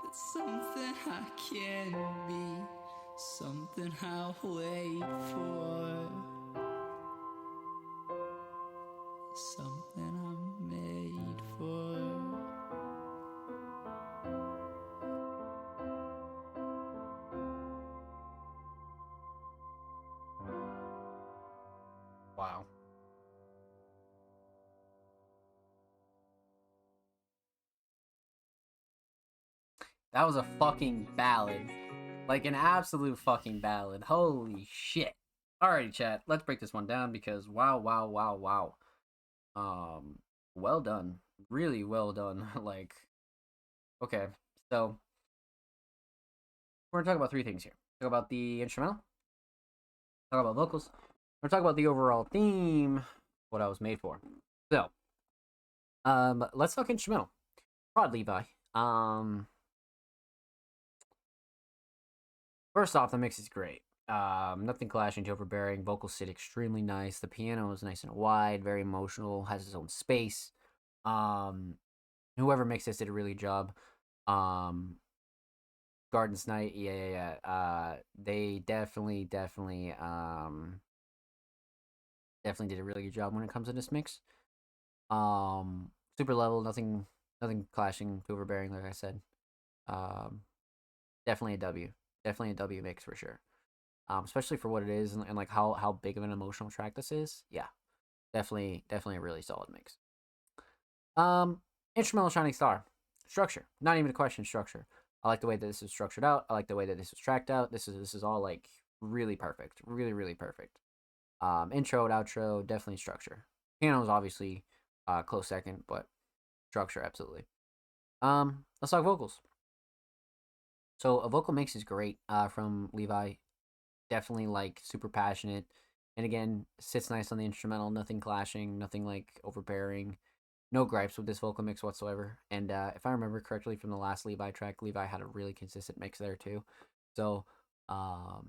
but something I can be, something I'll wait for, something I'm made for. Wow. That was a fucking ballad. Like an absolute fucking ballad. Holy shit. Alrighty, chat. Let's break this one down because wow, wow, wow, wow. Well done. Really well done. Like, okay. So, we're gonna talk about three things here. Talk about the instrumental. Talk about vocals. We're gonna talk about the overall theme. What I was made for. So, let's talk instrumental. Rod Levi. First off, the mix is great. Nothing clashing, too overbearing. Vocals sit extremely nice. The piano is nice and wide, very emotional, has its own space. Whoever mixed this did a really good job. Gardens Night, yeah. They definitely did a really good job when it comes to this mix. Super level, nothing clashing, too overbearing, like I said. Definitely a W. Definitely a W mix for sure. Especially for what it is and like how big of an emotional track this is. Yeah, definitely a really solid mix. Instrumental Shining Star. Structure. Not even a question, structure. I like the way that this is structured out. I like the way that this is tracked out. This is all like really perfect. Really perfect. Intro and outro, definitely structure. Piano is obviously close second, but structure absolutely. Let's talk vocals. So a vocal mix is great from Levi. Definitely like super passionate. And again, sits nice on the instrumental, nothing clashing, nothing like overbearing. No gripes with this vocal mix whatsoever. And if I remember correctly from the last Levi track, Levi had a really consistent mix there too. So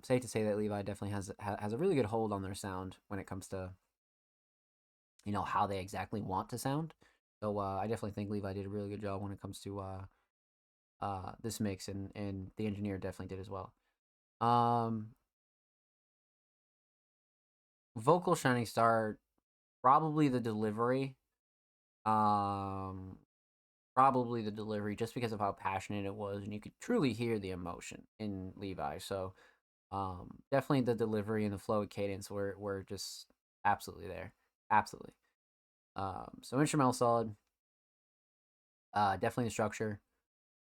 safe to say that Levi definitely has a really good hold on their sound when it comes to, you know, how they exactly want to sound. So I definitely think Levi did a really good job when it comes to this mix, and the engineer definitely did as well. Vocal Shining Star, probably the delivery. Probably the delivery, just because of how passionate it was, and you could truly hear the emotion in Levi. So, definitely the delivery and the flow and cadence were just absolutely there, absolutely. So instrumental solid. Definitely the structure,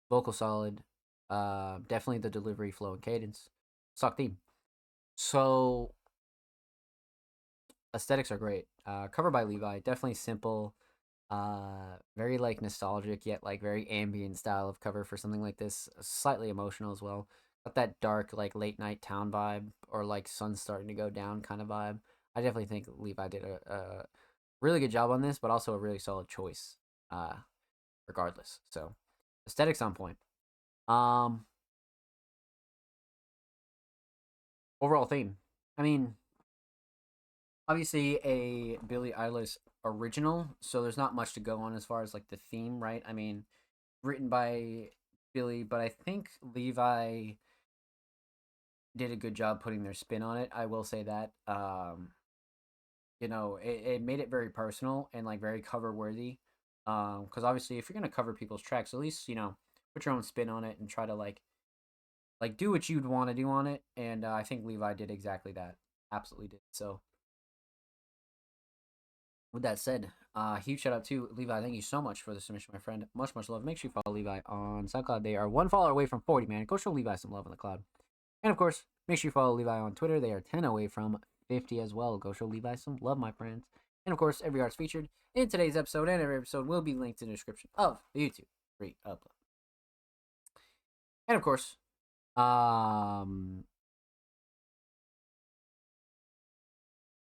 vocal solid. Definitely the delivery, flow, and cadence. Suck theme. So aesthetics are great. Cover by Levi, definitely simple. Very like nostalgic yet like very ambient style of cover for something like this. Slightly emotional as well. Got that dark like late night town vibe or like sun starting to go down kind of vibe. I definitely think Levi did a really good job on this, but also a really solid choice. Regardless. So aesthetics on point. Overall theme. I mean, obviously a Billie Eilish original, so there's not much to go on as far as like the theme, right? I mean, written by Billie, but I think Levi did a good job putting their spin on it. I will say that. You know, it made it very personal and like very cover worthy. Because obviously, if you're gonna cover people's tracks, at least you know put your own spin on it and try to like do what you'd want to do on it. And I think Levi did exactly that. Absolutely did. So with that said, huge shout out to Levi. Thank you so much for the submission, my friend. Much love. Make sure you follow Levi on SoundCloud. They are one follower away from 40, man. Go show Levi some love on the cloud. And of course, make sure you follow Levi on Twitter. They are 10 away from 50 as well. Go show Levi some love, my friends. And of course, every art's featured in today's episode, and every episode will be linked in the description of the YouTube free upload. And of course,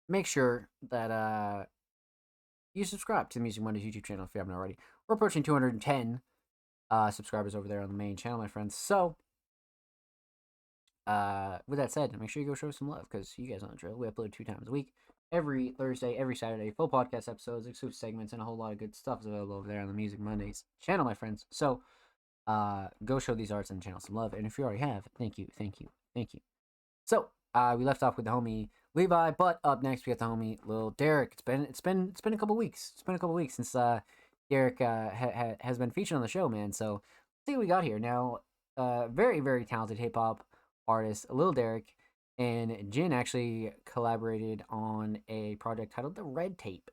make sure that you subscribe to the Music Mondays YouTube channel if you haven't already. We're approaching 210 subscribers over there on the main channel, my friends. So, with that said, make sure you go show some love because you guys know the drill. We upload 2 times a week, every Thursday, every Saturday, full podcast episodes, exclusive segments, and a whole lot of good stuff is available over there on the Music Mondays channel, my friends. So, go show these arts on the channel some love, and if you already have, thank you. So, we left off with the homie Levi, but up next we got the homie Lil Derek. It's been a couple weeks. It's been a couple weeks since Derek has been featured on the show, man. So let's see what we got here now. Very talented hip hop artist Lil Derek And Jin actually collaborated on a project titled The Red Tape.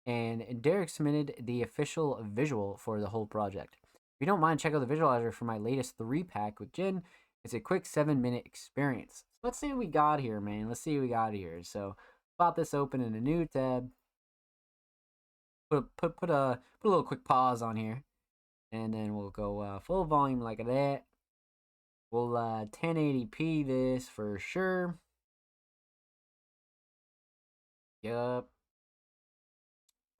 And Derek submitted the official visual for the whole project. If you don't mind, check out the visualizer for my latest 3-pack with Jin. It's a quick 7-minute experience. So let's see what we got here, man. Let's see what we got here. So pop this open in a new tab. Put a little quick pause on here, and then we'll go full volume like that. We'll 1080p this for sure. Yup.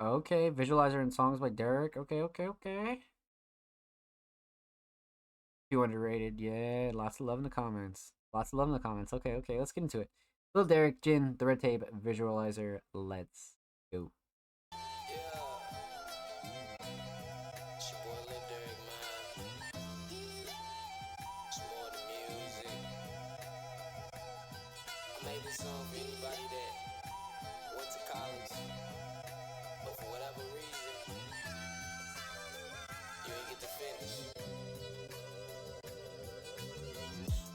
Okay, visualizer and songs by Derek. Okay. Too underrated. Yeah, lots of love in the comments. Okay, let's get into it. Little Derek, Jin, the Red Tape visualizer. Let's go. Song for anybody that went to college, but for whatever reason, you ain't get to finish.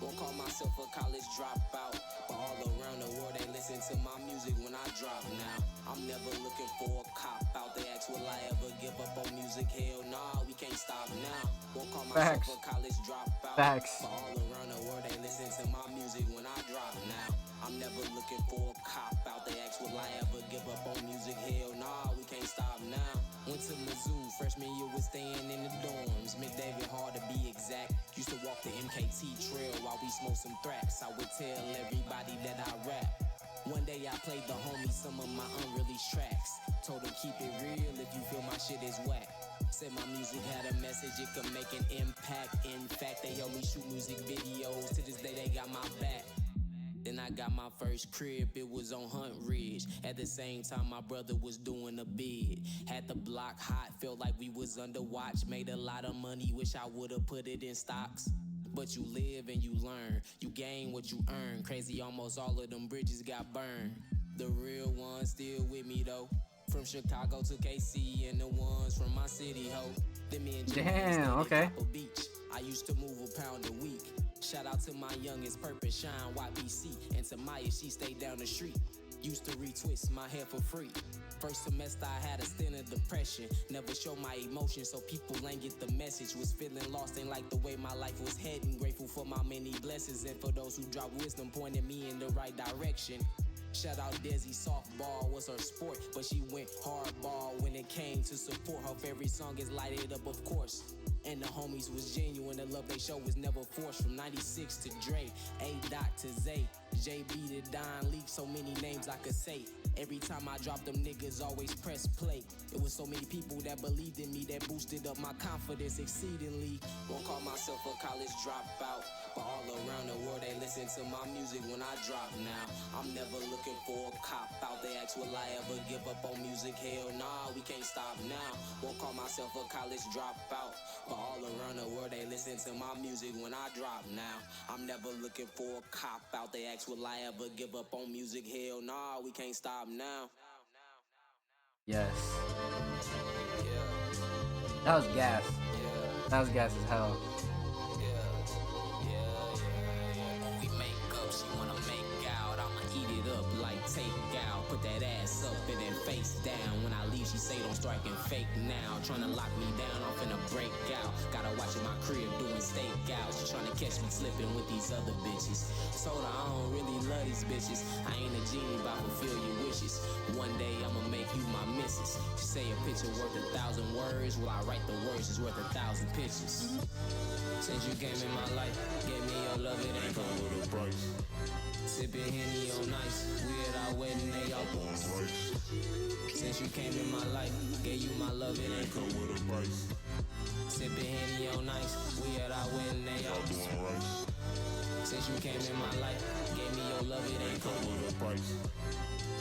Won't call myself a college dropout, but all around the world they listen to my music when I drop now. I'm never looking for a cop out. They ask will I ever give up on music? Hell nah, we can't stop now. Won't call myself a college dropout, but all around the world they listen to my music when I drop now. I'm never looking for a cop out. They ask will I ever give up on music? Hell nah, we can't stop now. Went to Mizzou, freshman year was staying in the dorms. McDavid hard to be exact. Used to walk the MKT trail while we smoked some thrax. I would tell everybody that I rap. One day I played the homies some of my unreleased tracks. Told them keep it real if you feel my shit is whack. Said my music had a message, it could make an impact. In fact, they helped me shoot music videos. To this day they got my back. Then I got my first crib, it was on Hunt Ridge. At the same time, my brother was doing a bid. Had the block hot, felt like we was under watch. Made a lot of money, wish I would've put it in stocks. But you live and you learn, you gain what you earn. Crazy, almost all of them bridges got burned. The real ones still with me though. From Chicago to KC and the ones from my city, ho. Then me and Jimmy okay. Beach. I used to move a pound a week. Shout out to my youngest Purpose Shine YPC. And to Maya, she stayed down the street. Used to retwist my hair for free. First semester I had a stint of depression. Never show my emotions so people ain't get the message. Was feeling lost, ain't like the way my life was heading. Grateful for my many blessings and for those who drop wisdom, pointing me in the right direction. Shout out Desi, softball was her sport, but she went hardball when it came to support. Her favorite song is Light It Up, of course. And the homies was genuine, the love they show was never forced. From 96 to Dre, A-Dot to Zay, JB to Don Leaf, so many names I could say. Every time I drop them niggas always press play. It was so many people that believed in me that boosted up my confidence exceedingly. Won't call myself a college dropout, but all around the world they listen to my music when I drop now. I'm never looking for a cop out. They ask will I ever give up on music? Hell nah, we can't stop now. Won't call myself a college dropout, but all around the world they listen to my music when I drop now. I'm never looking for a cop out. They ask will I ever give up on music? Hell nah, we can't stop now. Yes. Yeah, That was gas. yeah, That was gas as hell. When we make up, she wanna make out. I'ma eat it up like takeout. Put that ass up and then face down. When I leave, she say don't strike and fake now. Tryna lock me down, I'm finna break out. Gotta watch in my crib doing stakeouts. She tryna catch me slipping with these other bitches. Told her I don't really love these bitches. I ain't a genie, but I fulfill your wishes. One day I'ma make you my missus. She say a picture worth 1,000 words. Well, I write the words, it's worth 1,000 pictures. Since you came in my life, gave me your love, it ain't come with a price. Sippin' Henny on ice, we at our wedding, they all doing rice. Since you came in my life, gave you my love, it ain't come with a price. Sippin' Henny on ice, we at our wedding, they all doing rice. Since you came in my life, gave me your love, it ain't come with a price.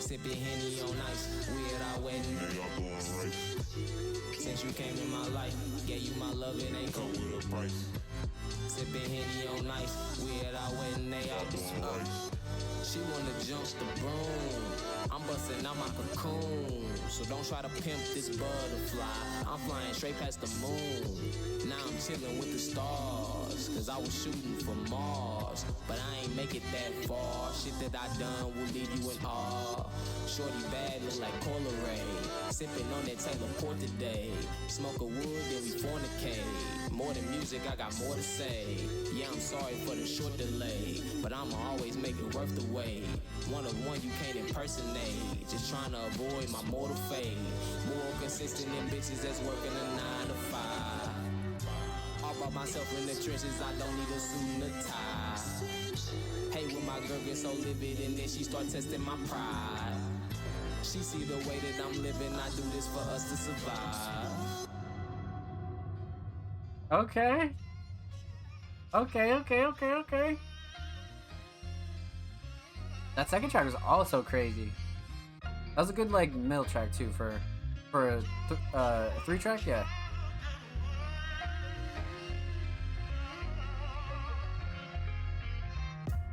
Sippin' Henny on ice, we at our wedding, they all doing rice. Since you came in my life, gave you my love, it ain't come with a price. Sippin' Henny on ice, we at our wedding, they all doing rice. She wanna jump the broom. I'm busting out my cocoon, so don't try to pimp this butterfly. I'm flying straight past the moon. Now I'm chilling with the stars, cause I was shooting for Mars. But I ain't make it that far. Shit that I done will leave you in awe. Shorty bad look like Cola Ray. Sipping on that Taylor Port today. Smoke a wood, then we fornicate. More than music, I got more to say. Yeah, I'm sorry for the short delay, but I'ma always make it worth the wait. One of one you can't impersonate. Just trying to avoid my mortal fate. More consistent than bitches that's working a 9 to 5. All by myself in the trenches, I don't need a suit and a tie. Hey, when my girl gets so livid and then she start testing my pride. She see the way that I'm living, I do this for us to survive. Okay. Okay. That second track was also crazy. That was a good like middle track too for a 3-track, yeah.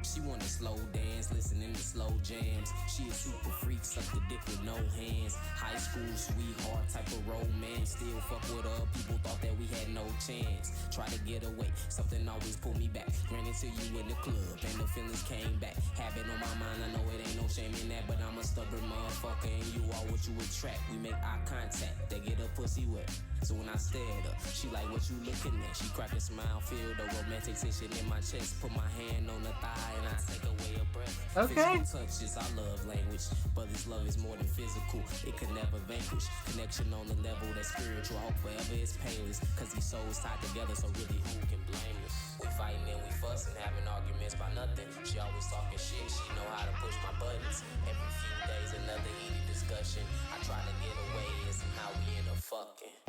She wanna slow dance, listening to slow jams. She a super freak, suck the dick with no hands. High school sweetheart type of romance. Still fuck with her, people thought that we had no chance. Try to get away, something always pull me back. Ran into you in the club, and the feelings came back. Habit on my mind, I know it ain't no shame in that. But I'm a stubborn motherfucker, and you are what you attract. We make eye contact, they get her pussy wet. So when I stare at her, she like, what you looking at? She crack a smile, feel the romantic tension in my chest. Put my hand on the thigh and I take away a breath. Okay. Physical touches, I love language, but this love is more than physical. It could never vanquish. Connection on the level that's spiritual. Hope forever is painless, cause these souls tied together, so really who can blame us? We fighting and we fussing, having arguments by nothing. She always talking shit, she know how to push my buttons. Every few days another heated discussion. I try to get away and somehow we end up fucking.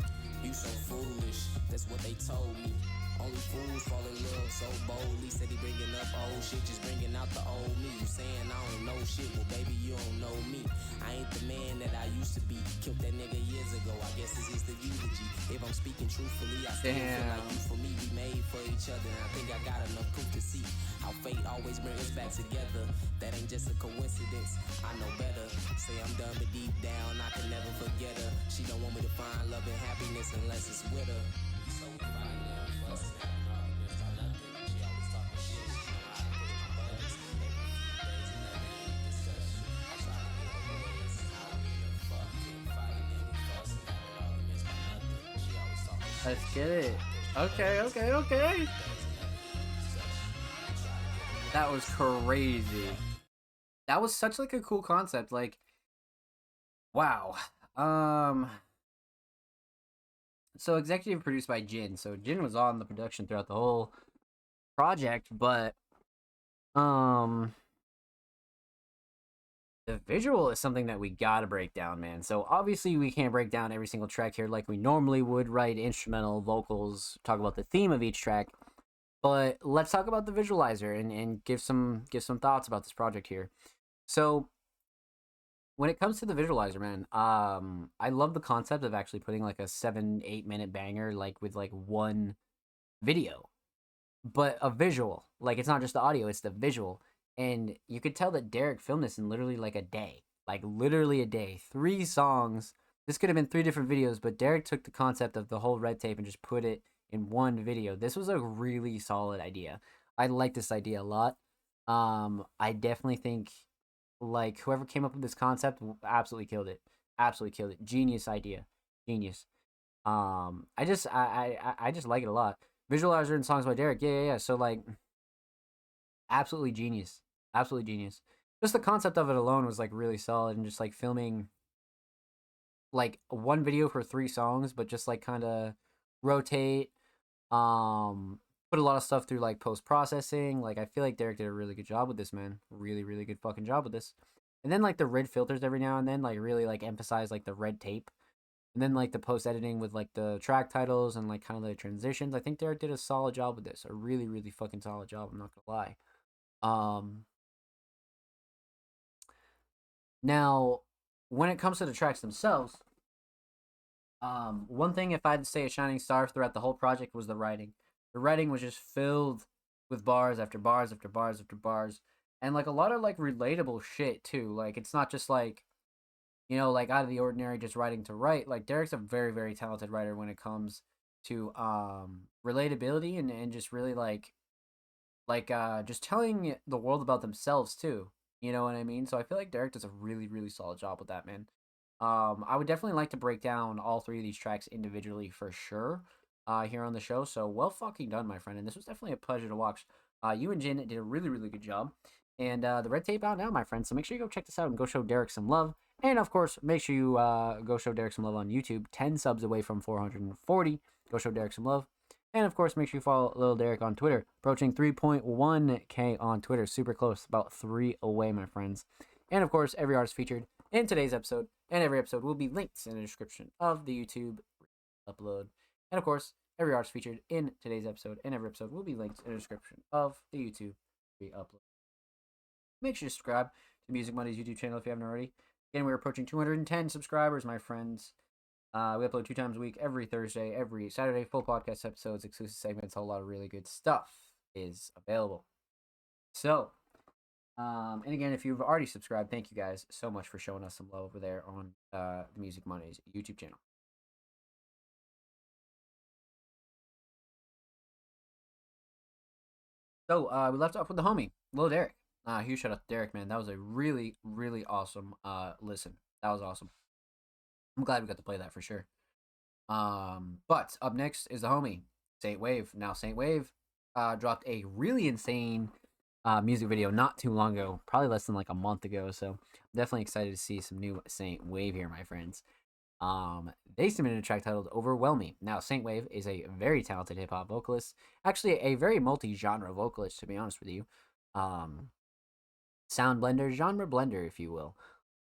You so foolish, that's what they told me. Only fools fall in love so boldly. Said he bringing up old shit, just bringing out the old me. You saying I don't know shit, well baby you don't know me. I ain't the man that I used to be. Killed that nigga years ago, I guess this is the eulogy. If I'm speaking truthfully, I still feel like you for me. We made for each other, and I think I got enough proof to see how fate always brings us back together. That ain't just a coincidence, I know better. Say I'm done, but deep down I can never forget her. She don't want me to find love and happiness unless it's with her. So we fight and we fuss and having arguments by nothing. She always talking shit, she know how to put in my buttons. Every few days another heated discussion. I try to get away, it's how we end up fucking fighting and we fuss and having arguments by nothing. She always talking shit. Let's get it. Okay. That was crazy. That was such like a cool concept. Like, wow. So executive produced by Jin. So Jin was on the production throughout the whole project, but the visual is something that we gotta break down, man. So obviously we can't break down every single track here like we normally would, write instrumental vocals, talk about the theme of each track. But let's talk about the visualizer and give some thoughts about this project here. So when it comes to the visualizer, man, I love the concept of actually putting like a 7-8 minute banger like with like one video, but a visual. Like it's not just the audio, it's the visual. And you could tell that Derek filmed this in literally like a day. Like literally a day. 3 songs. This could have been 3 different videos, but Derek took the concept of the whole red tape and just put it in one video. This was a really solid idea. I like this idea a lot. I definitely think like whoever came up with this concept absolutely killed it. Genius idea. Genius. I just like it a lot. Visualizer and songs by Derek. Yeah. So like absolutely genius. Just the concept of it alone was like really solid, and just like filming like one video for 3 songs, but just like kind of rotate, put a lot of stuff through like post-processing. Like I feel like Derek did a really good job with this, man. Really good fucking job with this. And then like the red filters every now and then like really like emphasize like the red tape. And then like the post-editing with like the track titles and like kind of the transitions. I think Derek did a solid job with this. A really fucking solid job, I'm not gonna lie. Now when it comes to the tracks themselves, one thing, if I had to say a shining star throughout the whole project, was the writing. The writing was just filled with bars after bars after bars after bars. and like a lot of like relatable shit too. Like it's not just like, you know, like out of the ordinary, just writing to write. Like Derek's a very, very talented writer when it comes to relatability and just really like just telling the world about themselves too. You know what I mean? So I feel like Derek does a really, really solid job with that, man. I would definitely like to break down all three of these tracks individually for sure here on the show. So well fucking done, my friend. And this was definitely a pleasure to watch. You and Jin did a really, really good job. And the red tape out now, my friend. So make sure you go check this out and go show Derek some love. And of course, make sure you go show Derek some love on YouTube. 10 subs away from 440. Go show Derek some love. And of course, make sure you follow Lil Derek on Twitter. Approaching 3.1K on Twitter. Super close. About 3 away, my friends. And of course, every artist featured in today's episode and every episode will be linked in the description of the YouTube upload. And of course, every artist featured in today's episode and every episode will be linked in the description of the YouTube upload. Make sure to subscribe to Music Mondays YouTube channel if you haven't already. Again, we're approaching 210 subscribers, my friends. We upload 2 times a week, every Thursday, every Saturday, full podcast episodes, exclusive segments, a lot of really good stuff is available. So, and again, if you've already subscribed, thank you guys so much for showing us some love over there on the Music Mondays YouTube channel. So, we left off with the homie, Lil Derek. Huge shout out to Derek, man. That was a really, really awesome listen. That was awesome. I'm glad we got to play that for sure. But up next is the homie, Saint Wave. Now, Saint Wave dropped a really insane music video not too long ago, probably less than like a month ago. So, I'm definitely excited to see some new Saint Wave here, my friends. They submitted a track titled Overwhelm Me. Now, Saint Wave is a very talented hip hop vocalist, actually a very multi-genre vocalist, to be honest with you. Sound blender, genre blender, if you will.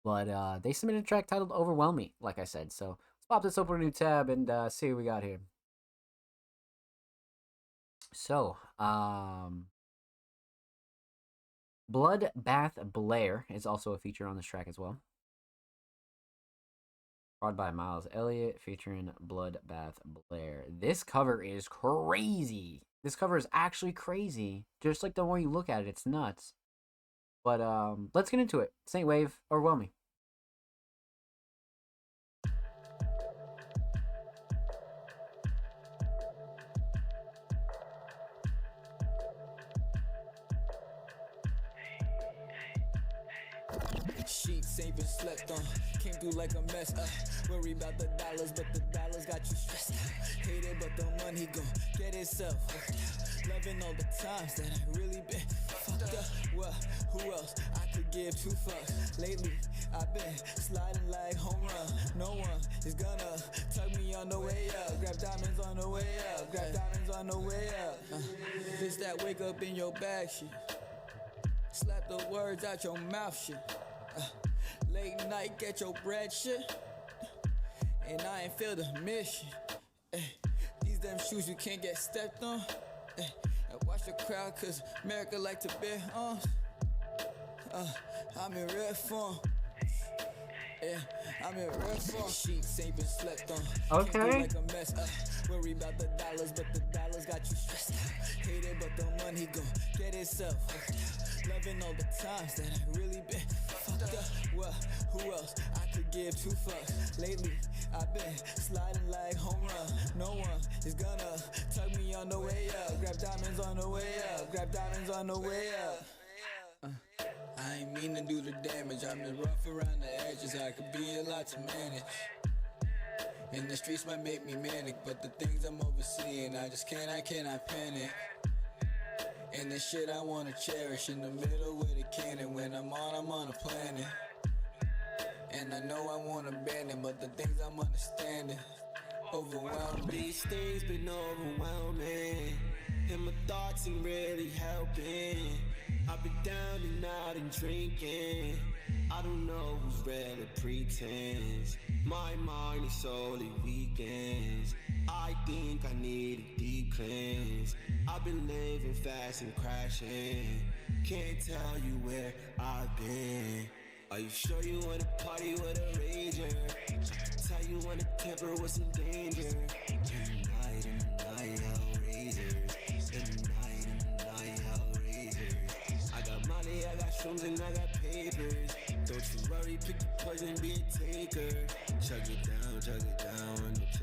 But they submitted a track titled Overwhelm Me, like I said. So let's pop this open a new tab and see what we got here. So, Bloodbath Blair is also a feature on this track as well. Brought by Miles Elliott, featuring Bloodbath Blair. This cover is crazy. This cover is actually crazy. Just like the more you look at it, it's nuts. But let's get into it. Saint Wave, Overwhelm Me. Sheets ain't been slept on, came through like a mess. Worry about the dollars, but the dollars got you stressed out. Hate it, but the money gon' get itself worked out. Loving all the times that I really been fucked up. Well, who else I could give 2 fucks? Lately, I've been sliding like home run. No one is gonna tug me on the way up. Grab diamonds on the way up. Grab diamonds on the way up. This that wake up in your bag shit. Slap the words out your mouth shit. Late night, get your bread shit. And I ain't feel the mission. These damn shoes you can't get stepped on. I watch the crowd cause America like to bet on. I'm in red form. Yeah, I'm in red form. Sheets ain't been slept on. Okay. Like a mess. Worry about the dollars, but the dollars got you stressed out. Hate it, but the money gon' get itself worked out. Loving all the times that I really been fucked up. Well, who else I could give 2 fucks? Lately, I've been sliding like home run. No one is gonna tug me on the way up. Grab diamonds on the way up. Grab diamonds on the way up. I ain't mean to do the damage. I'm just rough around the edges. I could be a lot to manage. And the streets might make me manic, but the things I'm overseeing, I cannot panic. And the shit I wanna cherish in the middle with a cannon. When I'm on a planet. And I know I wanna abandon, but the things I'm understanding overwhelming. These things been overwhelming, and my thoughts ain't really helping. I've been down and out and drinking. I don't know who's real or pretends. My mind is slowly weakens. I think I need a deep cleanse. I've been living fast and crashing. Can't tell you where I've been. Are you sure you wanna party with a rager? Tell you wanna temper with some danger. In the night, hell razors. In the night, hell razors. I got money, I got shrooms and I got papers. Don't you worry, pick the poison, be a taker. Chug it down with no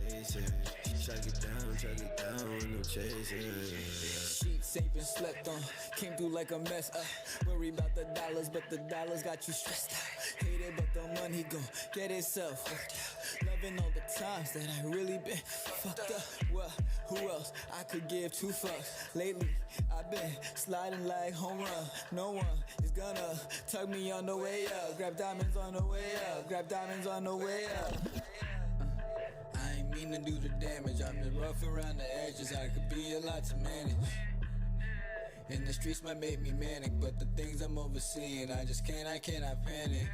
chaser. Chug it down with no chaser. Sheets safe and slept on, came through like a mess. Worry about the dollars, but the dollars got you stressed out. Hate it, but the money gon' get itself worked out. Loving all the times that I really been fucked up. Well, who else I could give two fucks? Lately, I've been sliding like home run. No one is gonna tug me on the way up. Grab diamonds on the way up. Grab diamonds on the way up. I ain't mean to do the damage. I've been rough around the edges. I could be a lot to manage. And the streets might make me manic, but the things I'm overseeing, I cannot panic.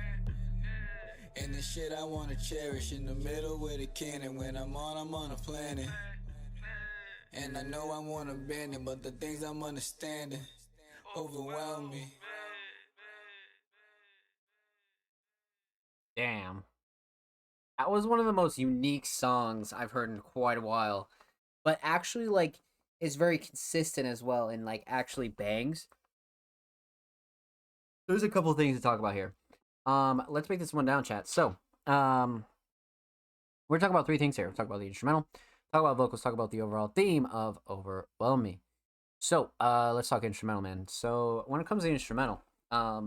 And the shit I wanna cherish in the middle with a cannon. When I'm on a planet. And I know I wanna abandon, but the things I'm understanding overwhelm me. Damn. That was one of the most unique songs I've heard in quite a while. But actually, like, is very consistent as well and, like, actually bangs. There's a couple things to talk about here. Let's break this one down, chat. So, we're talking about three things here. We're talking about the instrumental, talk about vocals, talk about the overall theme of Overwhelm Me. So, let's talk instrumental, man. So, when it comes to the instrumental, I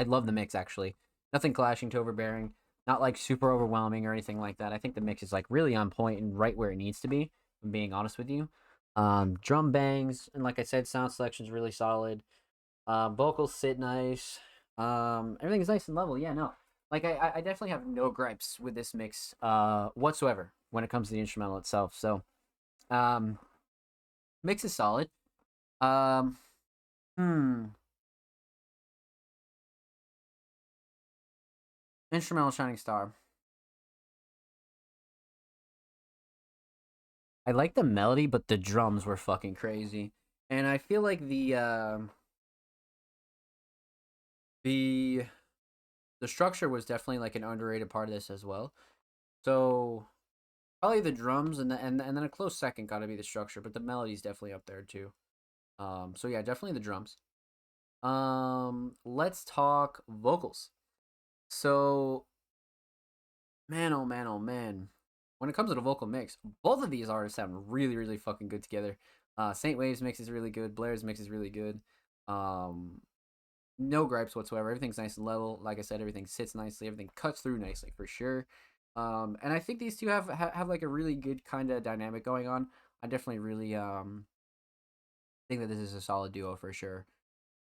love the mix, actually. Nothing clashing to overbearing, not, like, super overwhelming or anything like that. I think the mix is, like, really on point and right where it needs to be, if I'm being honest with you. Drum bangs, and like I said, sound selection is really solid. Vocals sit nice. Everything's nice and level. Yeah, no. Like, I definitely have no gripes with this mix whatsoever when it comes to the instrumental itself. So, mix is solid. Instrumental Shining Star. I like the melody, but the drums were fucking crazy. And I feel like the structure was definitely like an underrated part of this as well. So probably the drums and then a close second got to be the structure, but the melody's definitely up there too. So yeah, definitely the drums. Let's talk vocals. So, man, oh man, oh man. When it comes to the vocal mix, both of these artists sound really, really fucking good together. Saint Wave's mix is really good. Blair's mix is really good. No gripes whatsoever. Everything's nice and level. Like I said, everything sits nicely. Everything cuts through nicely for sure. And I think these two have like a really good kind of dynamic going on. I definitely really think that this is a solid duo for sure.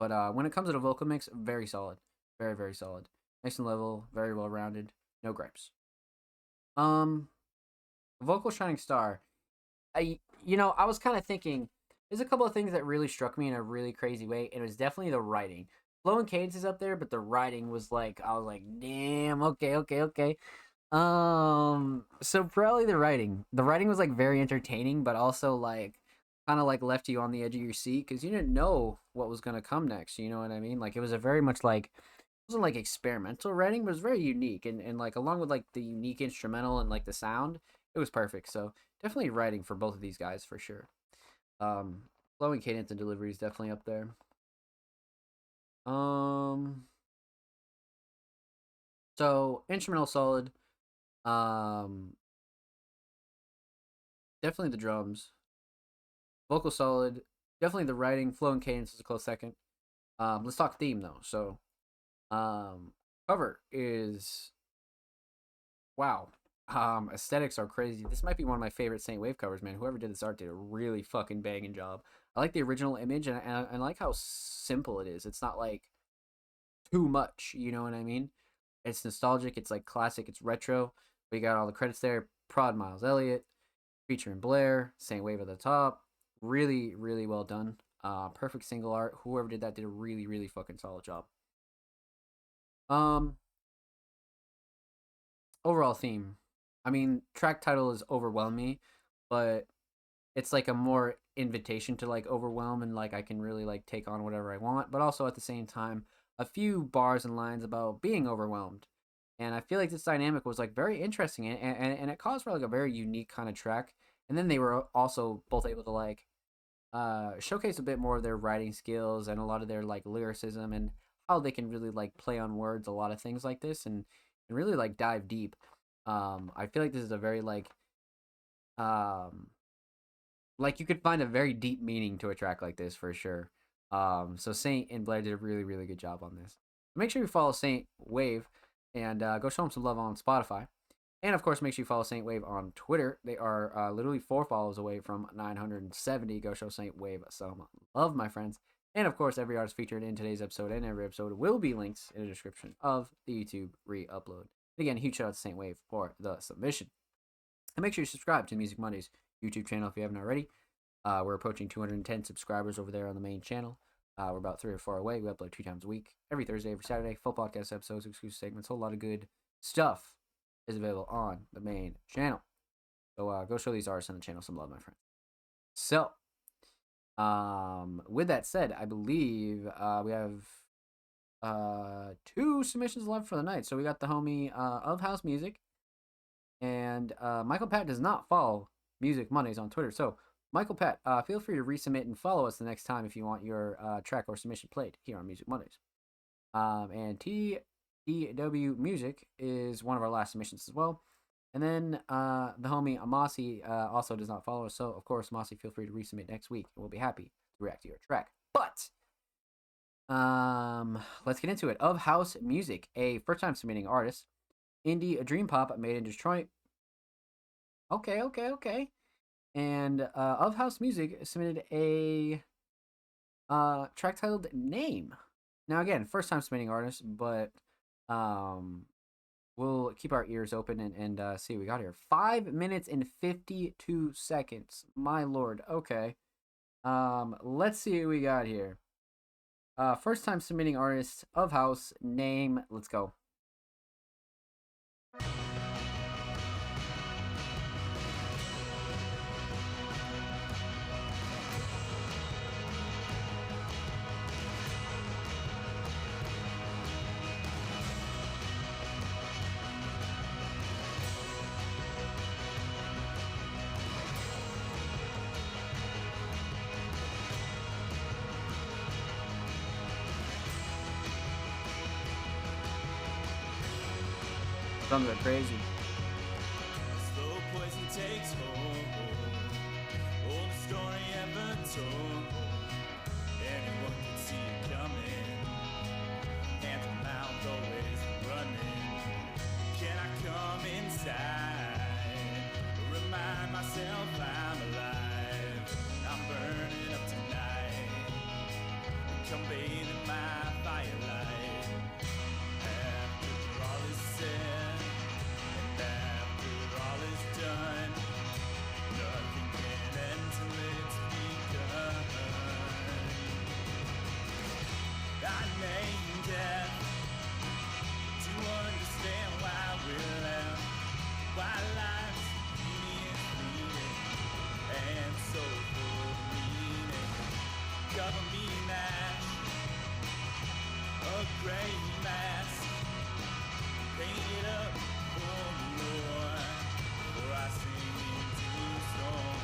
But when it comes to the vocal mix, very solid. Very, very solid. Nice and level, very well rounded, no gripes. Vocal Shining Star. I was kind of thinking, there's a couple of things that really struck me in a really crazy way, and it was definitely the writing. Flow and cadence is up there, but the writing was like, I was like, damn, okay. So probably the writing. The writing was like very entertaining, but also like kind of like left you on the edge of your seat because you didn't know what was gonna come next. You know what I mean? Like it was a very much like, it wasn't like experimental writing, but it was very unique and like along with like the unique instrumental and like the sound, it was perfect. So definitely writing for both of these guys for sure. Flowing cadence and delivery is definitely up there. So instrumental solid. Definitely the drums. Vocal solid. Definitely the writing. Flow and cadence is a close second. Let's talk theme though. So cover is wow. Aesthetics are crazy. This might be one of my favorite Saint Wave covers, man. Whoever did this art did a really fucking banging job. I like the original image, and I like how simple it is. It's not like too much, you know what I mean? It's nostalgic, it's like classic, it's retro. We got all the credits there. Prod Miles Elliott, featuring Blair, Saint Wave at the top. Really, really well done. Perfect single art. Whoever did that did a really, really fucking solid job. Overall theme. I mean, track title is Overwhelm Me, but it's like a more invitation to like overwhelm and like I can really like take on whatever I want, but also at the same time, a few bars and lines about being overwhelmed. And I feel like this dynamic was like very interesting and it caused for like a very unique kind of track. And then they were also both able to like showcase a bit more of their writing skills and a lot of their like lyricism and how they can really like play on words, a lot of things like this, and really like dive deep. I feel like this is a very like you could find a very deep meaning to a track like this for sure. So Saint and Blair did a really, really good job on this. Make sure you follow Saint Wave and go show them some love on Spotify. And of course, make sure you follow Saint Wave on Twitter. They are literally 4 follows away from 970. Go show Saint Wave some love, my friends. And of course, every artist featured in today's episode and every episode will be linked in the description of the YouTube re-upload. Again, huge shout out to Saint Wave for the submission. And make sure you subscribe to Music Mondays YouTube channel if you haven't already. We're approaching 210 subscribers over there on the main channel. We're about 3 or 4 away. We upload 2 times a week, every Thursday, every Saturday. Full podcast episodes, exclusive segments, a whole lot of good stuff is available on the main channel. So go show these artists on the channel some love, my friend. So, with that said, I believe we have 2 submissions left for the night. So we got the homie of House Music, and Michael Pat does not follow Music Mondays on Twitter. So Michael Pat, feel free to resubmit and follow us the next time if you want your track or submission played here on Music Mondays. And TDW Music is one of our last submissions as well. And then the homie Amasi also does not follow us. So, of course, Amasi, feel free to resubmit next week. And we'll be happy to react to your track. But let's get into it. Of House Music, a first-time submitting artist. Indie Dream Pop made in Detroit. Okay. And Of House Music submitted a track titled Name. Now, again, first-time submitting artist, but we'll keep our ears open and see what we got here. 5 minutes and 52 seconds. My lord. Okay. Let's see what we got here. First-time submitting artist, Of House, Name. Let's go. Drums are crazy. Slow poison takes hold. Oldest story ever told. Anyone can see it coming. Hand to mouth, always running. Can I come inside? Remind myself I'm alive. I'm burning up tonight. Come bathe in my firelight. After all is said, and after all is done, nothing can end till it's begun. I named death to understand why we're left, why life's beauty is fleeting, and so full of meaning. Cover me in ash, a gray mask, paint it up for more, for I sing into storm.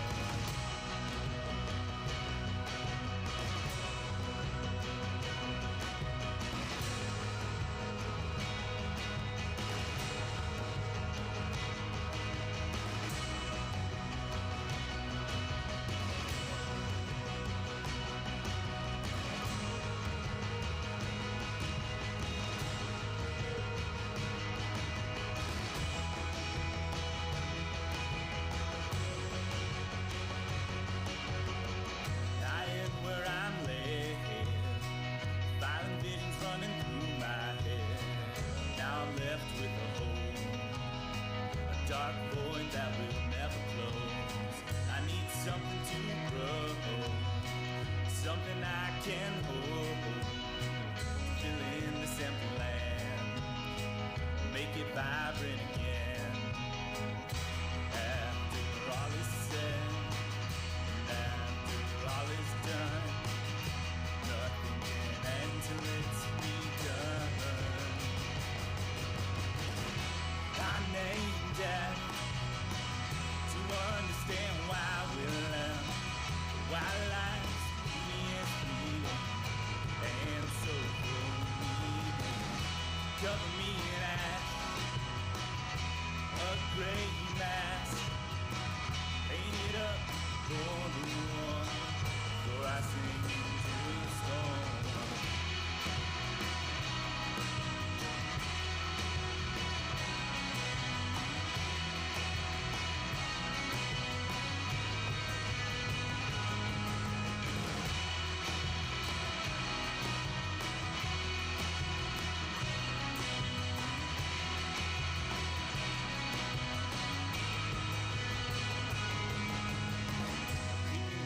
Dying where I'm laid, violent visions running through my head. Now I'm left with a hole, a dark void that will never close. I need something to grow, something I can hold, fill in this empty land, make it vibrant again. After all is said, after all is done, nothing can end till it's begun. I named death to understand why we're left, why life Cover me in ash, a gray mask, painted up for the one, for I sing into the storm.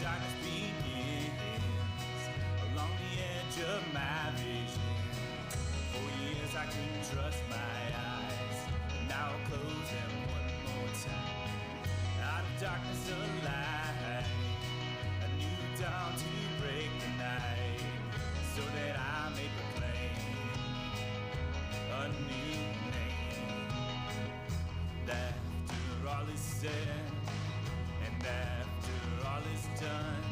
Darkness begins along the edge of my vision. For years I couldn't trust my eyes, and now I'll close them one more time. Out of darkness a light, a new dawn to break the night, so that I may proclaim a new name. After all is said, and after all is done,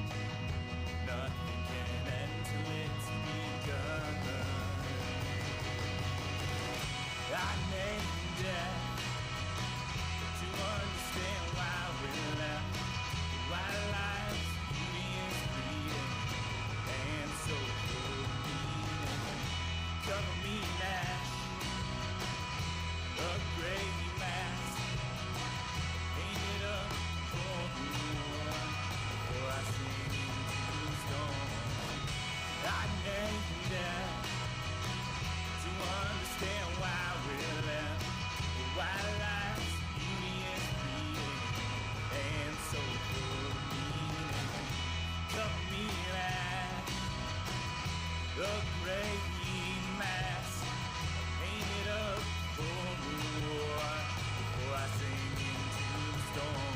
nothing can end till it's begun. I named death to understand why we're left, why life's beauty is bleeding, and so full of meaning. Cover me in ash, a gray mask, painted up for the one, for I sing into the storm. I named death to understand why we're left, why life's beauty is fleeting, and so full of meaning. Cover me in ash, a gray mask, painted up for the war, for I sing into the storm.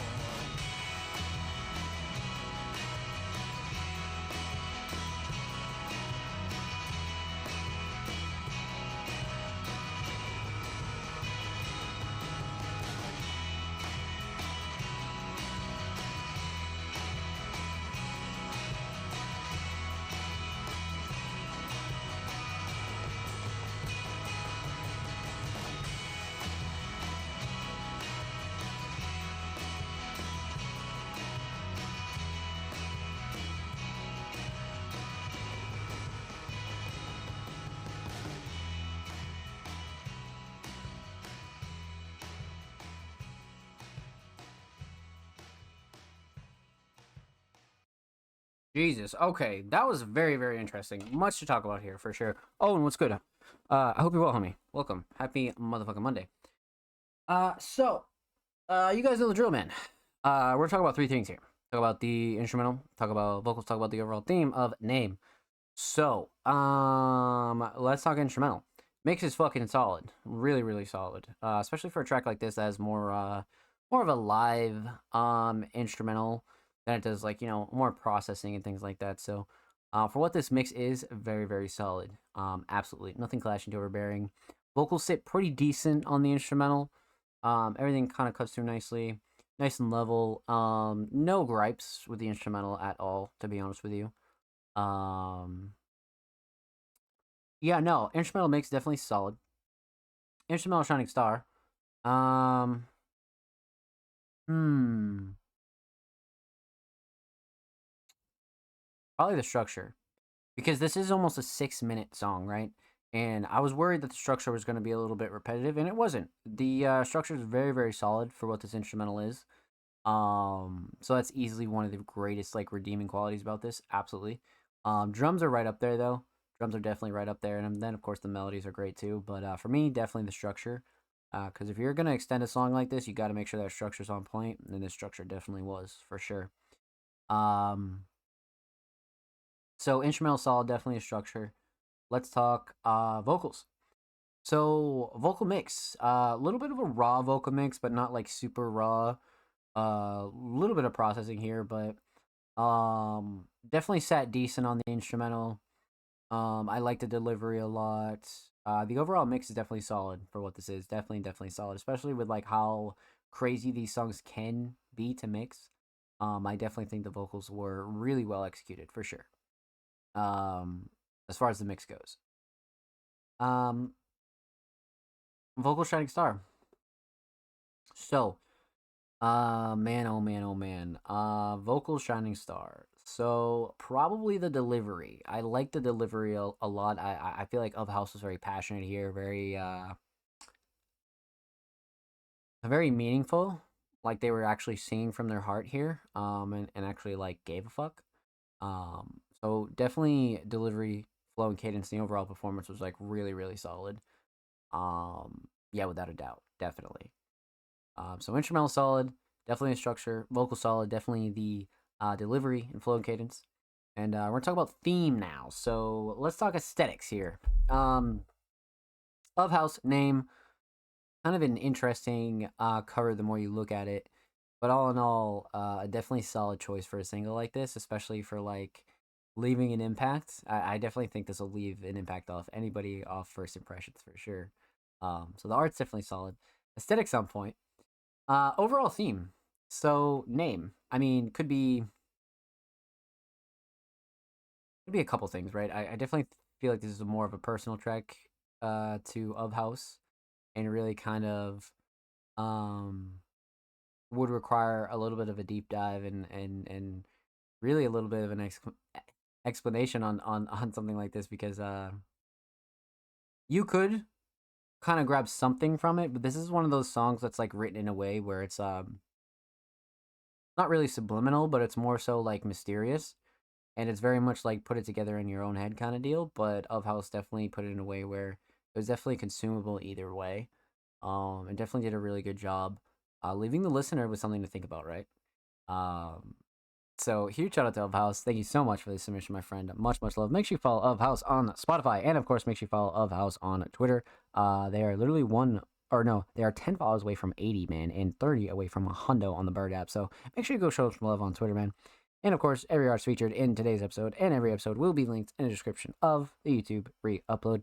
Jesus. Okay, that was very, very interesting. Much to talk about here for sure. Oh, and what's good? I hope you're well, homie. Welcome. Happy motherfucking Monday. You guys know the drill, man. We're talking about three things here. Talk about the instrumental, talk about vocals, talk about the overall theme of Name. So, let's talk instrumental. Mix is fucking solid. Really, really solid. Especially for a track like this that has more of a live instrumental than it does, like, more processing and things like that. So for what this mix is, very, very solid. Absolutely nothing clashing to overbearing. Vocals sit pretty decent on the instrumental. Everything kind of cuts through nicely, nice and level. No gripes with the instrumental at all, to be honest with you. Yeah, no, instrumental mix definitely solid. Instrumental shining star. Probably the structure, because this is almost a 6-minute song, right? And I was worried that the structure was going to be a little bit repetitive, and it wasn't. The structure is very, very solid for what this instrumental is. So that's easily one of the greatest, like, redeeming qualities about this. Absolutely. Drums are right up there, though. Drums are definitely right up there, and then of course the melodies are great too. But for me, definitely the structure. Because if you're gonna extend a song like this, you got to make sure that structure's on point, and this structure definitely was for sure. So instrumental solid, definitely a structure. Let's talk vocals. So vocal mix, a little bit of a raw vocal mix, but not like super raw. A little bit of processing here, but definitely sat decent on the instrumental. I like the delivery a lot. The overall mix is definitely solid for what this is. Definitely solid, especially with like how crazy these songs can be to mix. I definitely think the vocals were really well executed for sure. As far as the mix goes. Vocal Shining Star. So, man, oh man, oh man. Vocal Shining Star. So probably the delivery. I like the delivery a lot. I feel like Of House was very passionate here, very meaningful. Like they were actually singing from their heart here. And actually like gave a fuck. So definitely delivery, flow, and cadence. The overall performance was like really, really solid. Yeah, without a doubt, definitely. So instrumental solid, definitely the structure. Vocal solid, definitely the delivery and flow and cadence. And we're gonna talk about theme now. So let's talk aesthetics here. Of House name, kind of an interesting cover the more you look at it. But all in all, a definitely solid choice for a single like this, especially for like leaving an impact. I definitely think this will leave an impact off anybody off first impressions for sure. So the art's definitely solid. Aesthetics on point. Overall theme. So name. I mean, could be a couple things, right? I definitely feel like this is more of a personal track to Of House, and really kind of would require a little bit of a deep dive and really a little bit of an explanation on something like this, because you could kind of grab something from it, but this is one of those songs that's like written in a way where it's not really subliminal, but it's more so like mysterious, and it's very much like put it together in your own head kind of deal. But Of House definitely put it in a way where it was definitely consumable either way, and definitely did a really good job leaving the listener with something to think about, right? So huge shout out to Of House. Thank you so much for the submission, my friend. Much love. Make sure you follow Of House on Spotify, and of course make sure you follow Of House on Twitter. They are literally they are 10 followers away from 80, man, and 30 away from a hundo on the Bird app. So make sure you go show some love on Twitter, man. And of course, every artist featured in today's episode and every episode will be linked in the description of the YouTube re-upload.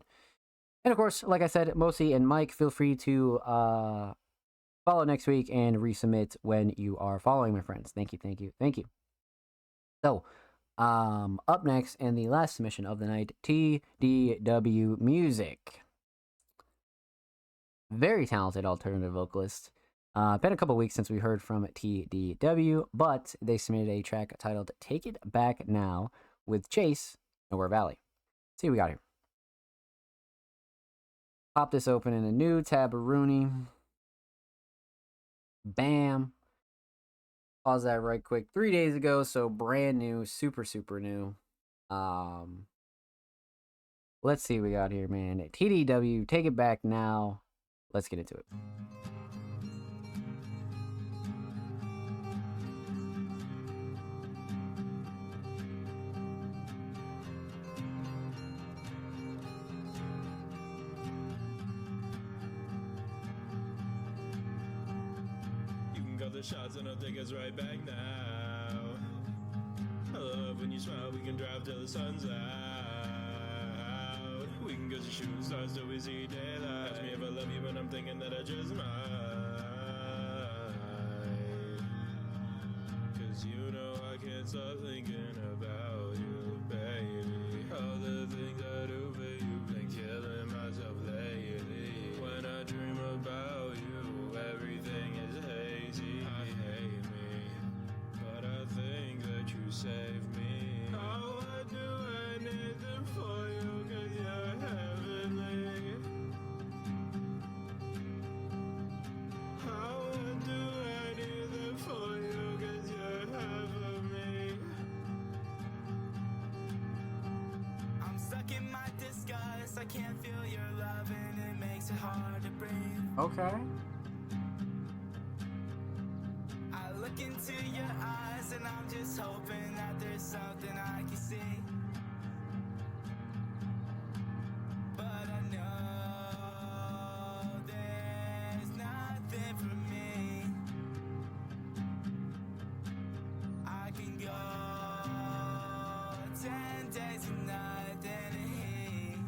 And of course, like I said, Mosi and Mike, feel free to follow next week and resubmit when you are following, my friends. Thank you. So, up next, and the last submission of the night, TDW Music. Very talented alternative vocalist. Been a couple weeks since we heard from TDW, but they submitted a track titled Take It Back Now with Chase, Nowhere Valley. Let's see what we got here. Pop this open in a new tab of Rooney. Bam. Pause that right quick. 3 days ago, so brand new, super new. Let's see what we got here, man. TDW, Take It Back Now. Let's get into it. The shots and I'll take us right back now. I love when you smile, we can drive till the sun's out. We can go to shooting stars till we see daylight. Ask me if I love you, but I'm thinking that I just might. Cause you know I can't stop thinking about you, baby. All the things I do for you, been killing myself lately. When I dream about you, everything is hazy. I hate me, but I think that you save me. I'll do anything for you, cause you're heavenly. I'll do anything for you, cause you're heavenly. I'm stuck in my disguise, I can't feel your love and it makes it hard to breathe. Okay. I look into your eyes and I'm just hoping that there's something I can see. But I know there's nothing for me. I can go 10 days and nothing to eat.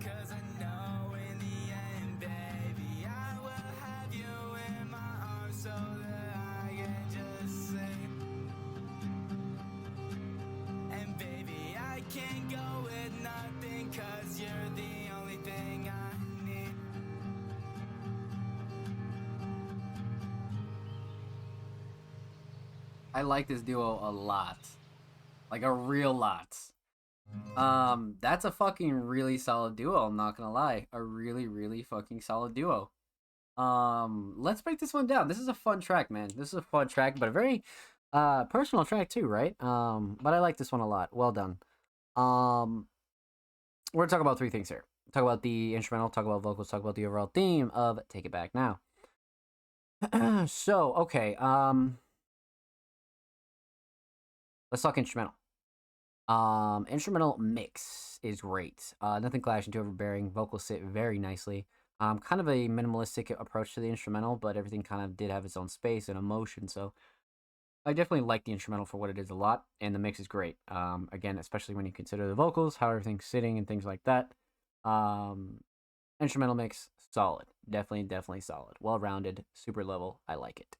Cause I know in the end, baby, I will have you in my arms so that I can just sleep. And baby, I like this duo a lot. Like a real lot. That's a fucking really solid duo, I'm not gonna lie. A really, really fucking solid duo. Let's break this one down. This is a fun track, man. This is a fun track, but a very personal track too, right? But I like this one a lot. Well done. We're gonna talk about three things here. Talk about the instrumental, talk about vocals, talk about the overall theme of Take It Back Now. So, okay, let's talk instrumental. Instrumental mix is great. Nothing clashing, too overbearing. Vocals sit very nicely. Kind of a minimalistic approach to the instrumental, but everything kind of did have its own space and emotion. So I definitely like the instrumental for what it is a lot, and the mix is great. Again, especially when you consider the vocals, how everything's sitting, and things like that. Instrumental mix, solid. Definitely solid. Well-rounded, super level. I like it.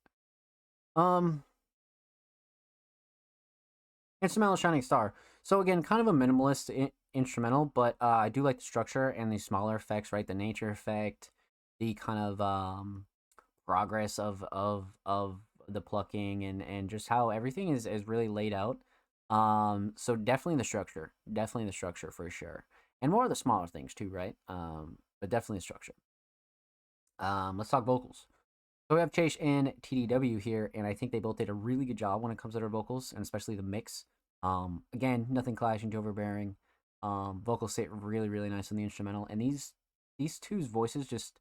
Instrumental Shining Star. So again, kind of a minimalist instrumental, but I do like the structure and the smaller effects, right? The nature effect, the kind of progress of the plucking and just how everything is really laid out. So definitely the structure for sure, and more of the smaller things too, right? But definitely the structure. Let's talk vocals. So we have Chase and TDW here, and I think they both did a really good job when it comes to their vocals, and especially the mix. Again, nothing clashing, too overbearing. Vocals sit really, really nice on the instrumental, and these two's voices just...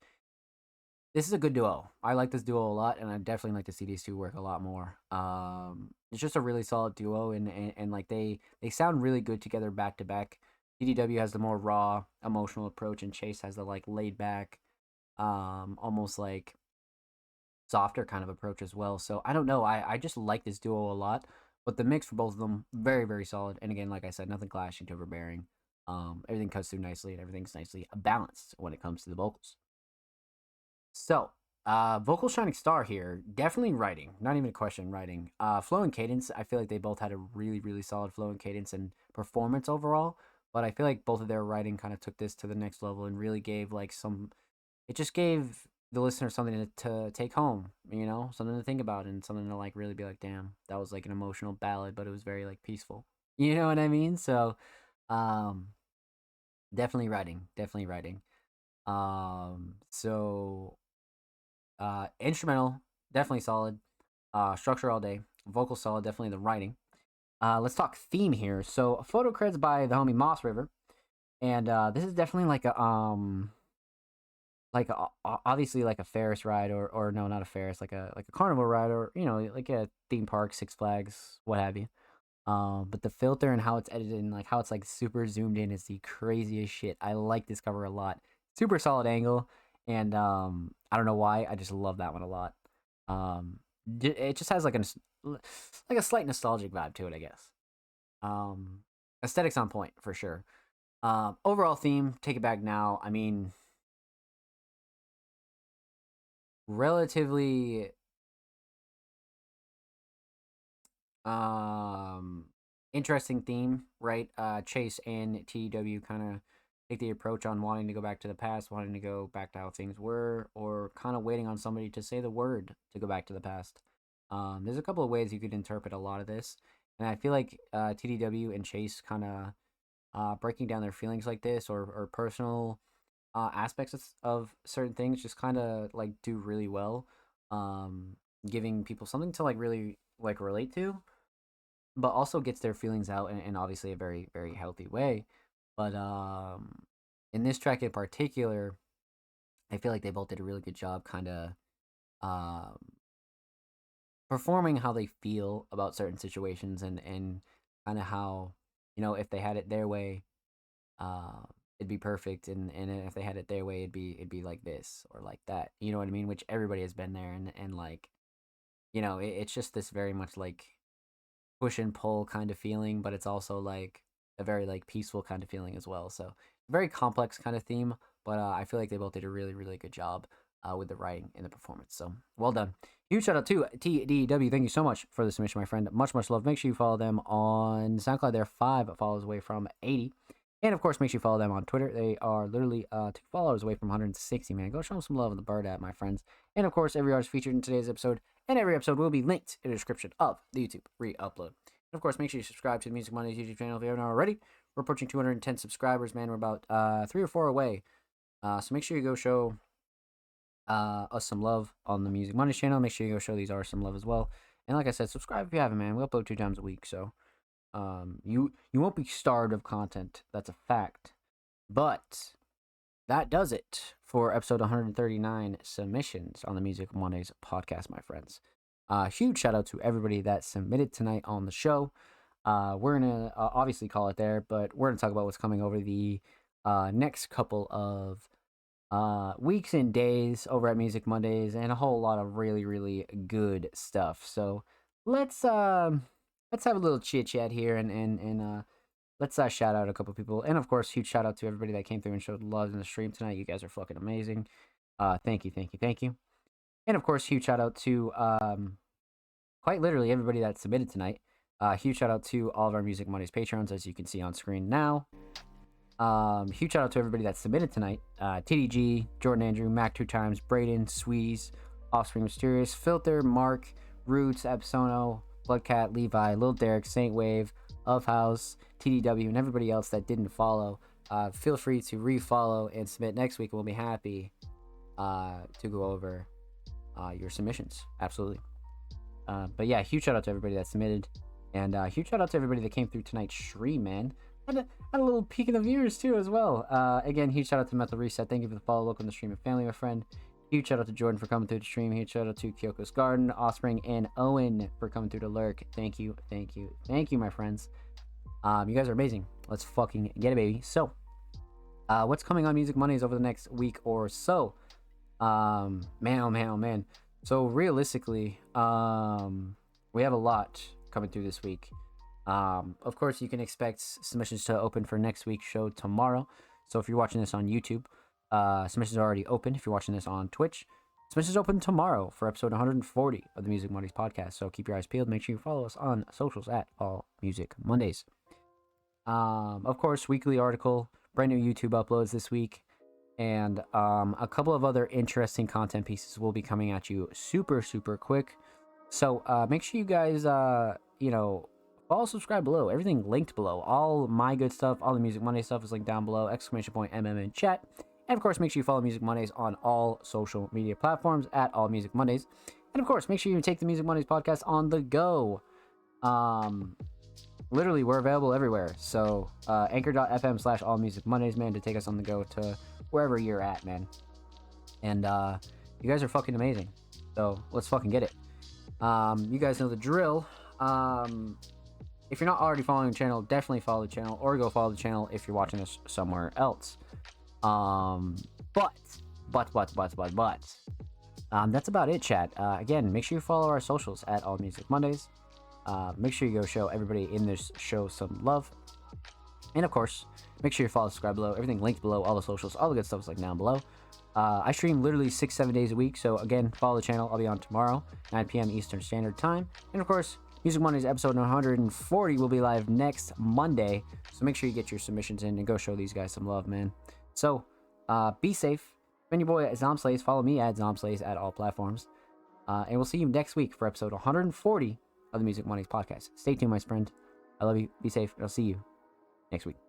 This is a good duo. I like this duo a lot, and I definitely like to see these two work a lot more. It's just a really solid duo, and like they sound really good together back to back. TDW has the more raw, emotional approach, and Chase has the like laid back, almost like softer kind of approach as well. So I don't know. I just like this duo a lot. But the mix for both of them, very, very solid. And again, like I said, nothing clashing, too overbearing. Everything cuts through nicely, and everything's nicely balanced when it comes to the vocals. So, vocal Shining Star here, definitely writing. Not even a question, writing. Flow and cadence, I feel like they both had a really, really solid flow and cadence and performance overall. But I feel like both of their writing kind of took this to the next level and really gave like some... It just gave the listener something to take home, you know, something to think about, and something to like really be like, damn, that was like an emotional ballad, but it was very like peaceful, you know what I mean? So definitely writing. So instrumental, definitely solid. Structure all day. Vocal solid, definitely the writing. Let's talk theme here. So photo creds by the homie Moss River, and this is definitely like a obviously like a Ferris ride, or no, not a Ferris, like a carnival ride, or you know, like a theme park, Six Flags, what have you. But the filter and how it's edited and like how it's like super zoomed in is the craziest shit. I like this cover a lot. Super solid angle, and I don't know why, I just love that one a lot. It just has like a slight nostalgic vibe to it, I guess. Aesthetics on point for sure. Overall theme, Take It Back Now. I mean, relatively interesting theme, right? Chase and TW kind of take the approach on wanting to go back to the past, wanting to go back to how things were, or kind of waiting on somebody to say the word to go back to the past. There's a couple of ways you could interpret a lot of this, and I feel like TDW and Chase kind of breaking down their feelings like this, or personal aspects of certain things, just kind of like do really well, giving people something to like really like relate to, but also gets their feelings out in obviously a very, very healthy way. But in this track in particular, I feel like they both did a really good job kind of performing how they feel about certain situations, and kind of how, you know, if they had it their way, it'd be perfect, and if they had it their way, it'd be like this or like that, you know what I mean? Which everybody has been there, and like, you know, it's just this very much like push and pull kind of feeling, but it's also like a very like peaceful kind of feeling as well. So very complex kind of theme, but I feel like they both did a really, really good job with the writing and the performance. So well done. Huge shout out to TDW. Thank you so much for the submission, my friend. Much love. Make sure you follow them on SoundCloud. They're 5 follows away from 80. And of course, make sure you follow them on Twitter. They are literally 2 followers away from 160, man. Go show them some love on the bird app, my friends. And of course, every artist featured in today's episode and every episode will be linked in the description of the YouTube re-upload. And of course, make sure you subscribe to the Music Mondays YouTube channel if you haven't already. We're approaching 210 subscribers, man. We're about 3 or 4 away. So make sure you go show us some love on the Music Mondays channel. Make sure you go show these artists some love as well. And like I said, subscribe if you haven't, man. We upload 2 times a week, so you won't be starved of content. That's a fact. But that does it for episode 139 submissions on the Music Mondays podcast, my friends. Huge shout out to everybody that submitted tonight on the show. We're gonna obviously call it there, but we're gonna talk about what's coming over the next couple of weeks and days over at Music Mondays, and a whole lot of really, really good stuff. So let's have a little chit chat here, and let's shout out a couple people. And of course, huge shout out to everybody that came through and showed love in the stream tonight. You guys are fucking amazing. Thank you. And of course, huge shout out to quite literally everybody that submitted tonight. Huge shout out to all of our Music Mondays patrons, as you can see on screen now. Huge shout out to everybody that submitted tonight. TDG, Jordan Andrew, Mac 2 times, Braden, Sweeze, Offspring Mysterious, Filter, Mark, Roots, Absono, Bloodcat, Levi, Lil Derek, Saint Wave, Of House, TDW, and everybody else that didn't follow. Feel free to refollow and submit next week, and we'll be happy to go over your submissions. Absolutely. But yeah, huge shout out to everybody that submitted, and huge shout out to everybody that came through tonight's stream, man. Had a little peek of the viewers too as well. Again, huge shout out to Mental Reset. Thank you for the follow, look on the stream, and family, my friend. Huge shout out to Jordan for coming through the stream. Huge shout out to Kyoko's Garden, Offspring, and Owen for coming through to lurk. Thank you, my friends. You guys are amazing. Let's fucking get it, baby. So, what's coming on Music Mondays over the next week or so? Man, oh man. So realistically, we have a lot coming through this week. Of course, you can expect submissions to open for next week's show tomorrow. So if you're watching this on YouTube, submissions are already open. If you're watching this on Twitch, submissions open tomorrow for episode 140 of the Music Mondays podcast. So keep your eyes peeled. Make sure you follow us on socials at All Music Mondays. Of course, weekly article, brand new YouTube uploads this week, and a couple of other interesting content pieces will be coming at you super quick. So make sure you guys, follow, subscribe below. Everything linked below. All my good stuff, all the Music Monday stuff is linked down below. ! MM in chat. And of course, make sure you follow Music Mondays on all social media platforms at All Music Mondays. And of course, make sure you take the Music Mondays podcast on the go. Literally, we're available everywhere. So anchor.fm/All Music Mondays, man, to take us on the go to wherever you're at, man. And you guys are fucking amazing. So let's fucking get it. You guys know the drill. If you're not already following the channel, definitely follow the channel, or go follow the channel if you're watching this somewhere else. But that's about it, chat. Again, make sure you follow our socials at All Music Mondays. Make sure you go show everybody in this show some love. And of course, make sure you follow, subscribe below. Everything linked below, all the socials, all the good stuff is like down below. I stream literally 6-7 days a week, so again, follow the channel. I'll be on tomorrow, 9 p.m. Eastern Standard Time. And of course, Music Mondays episode 140 will be live next Monday, so make sure you get your submissions in and go show these guys some love, man. So, be safe. Been your boy Zomslays. Follow me at Zomslays at all platforms. And we'll see you next week for episode 140 of the Music Mondays podcast. Stay tuned, my friend. I love you. Be safe. And I'll see you next week.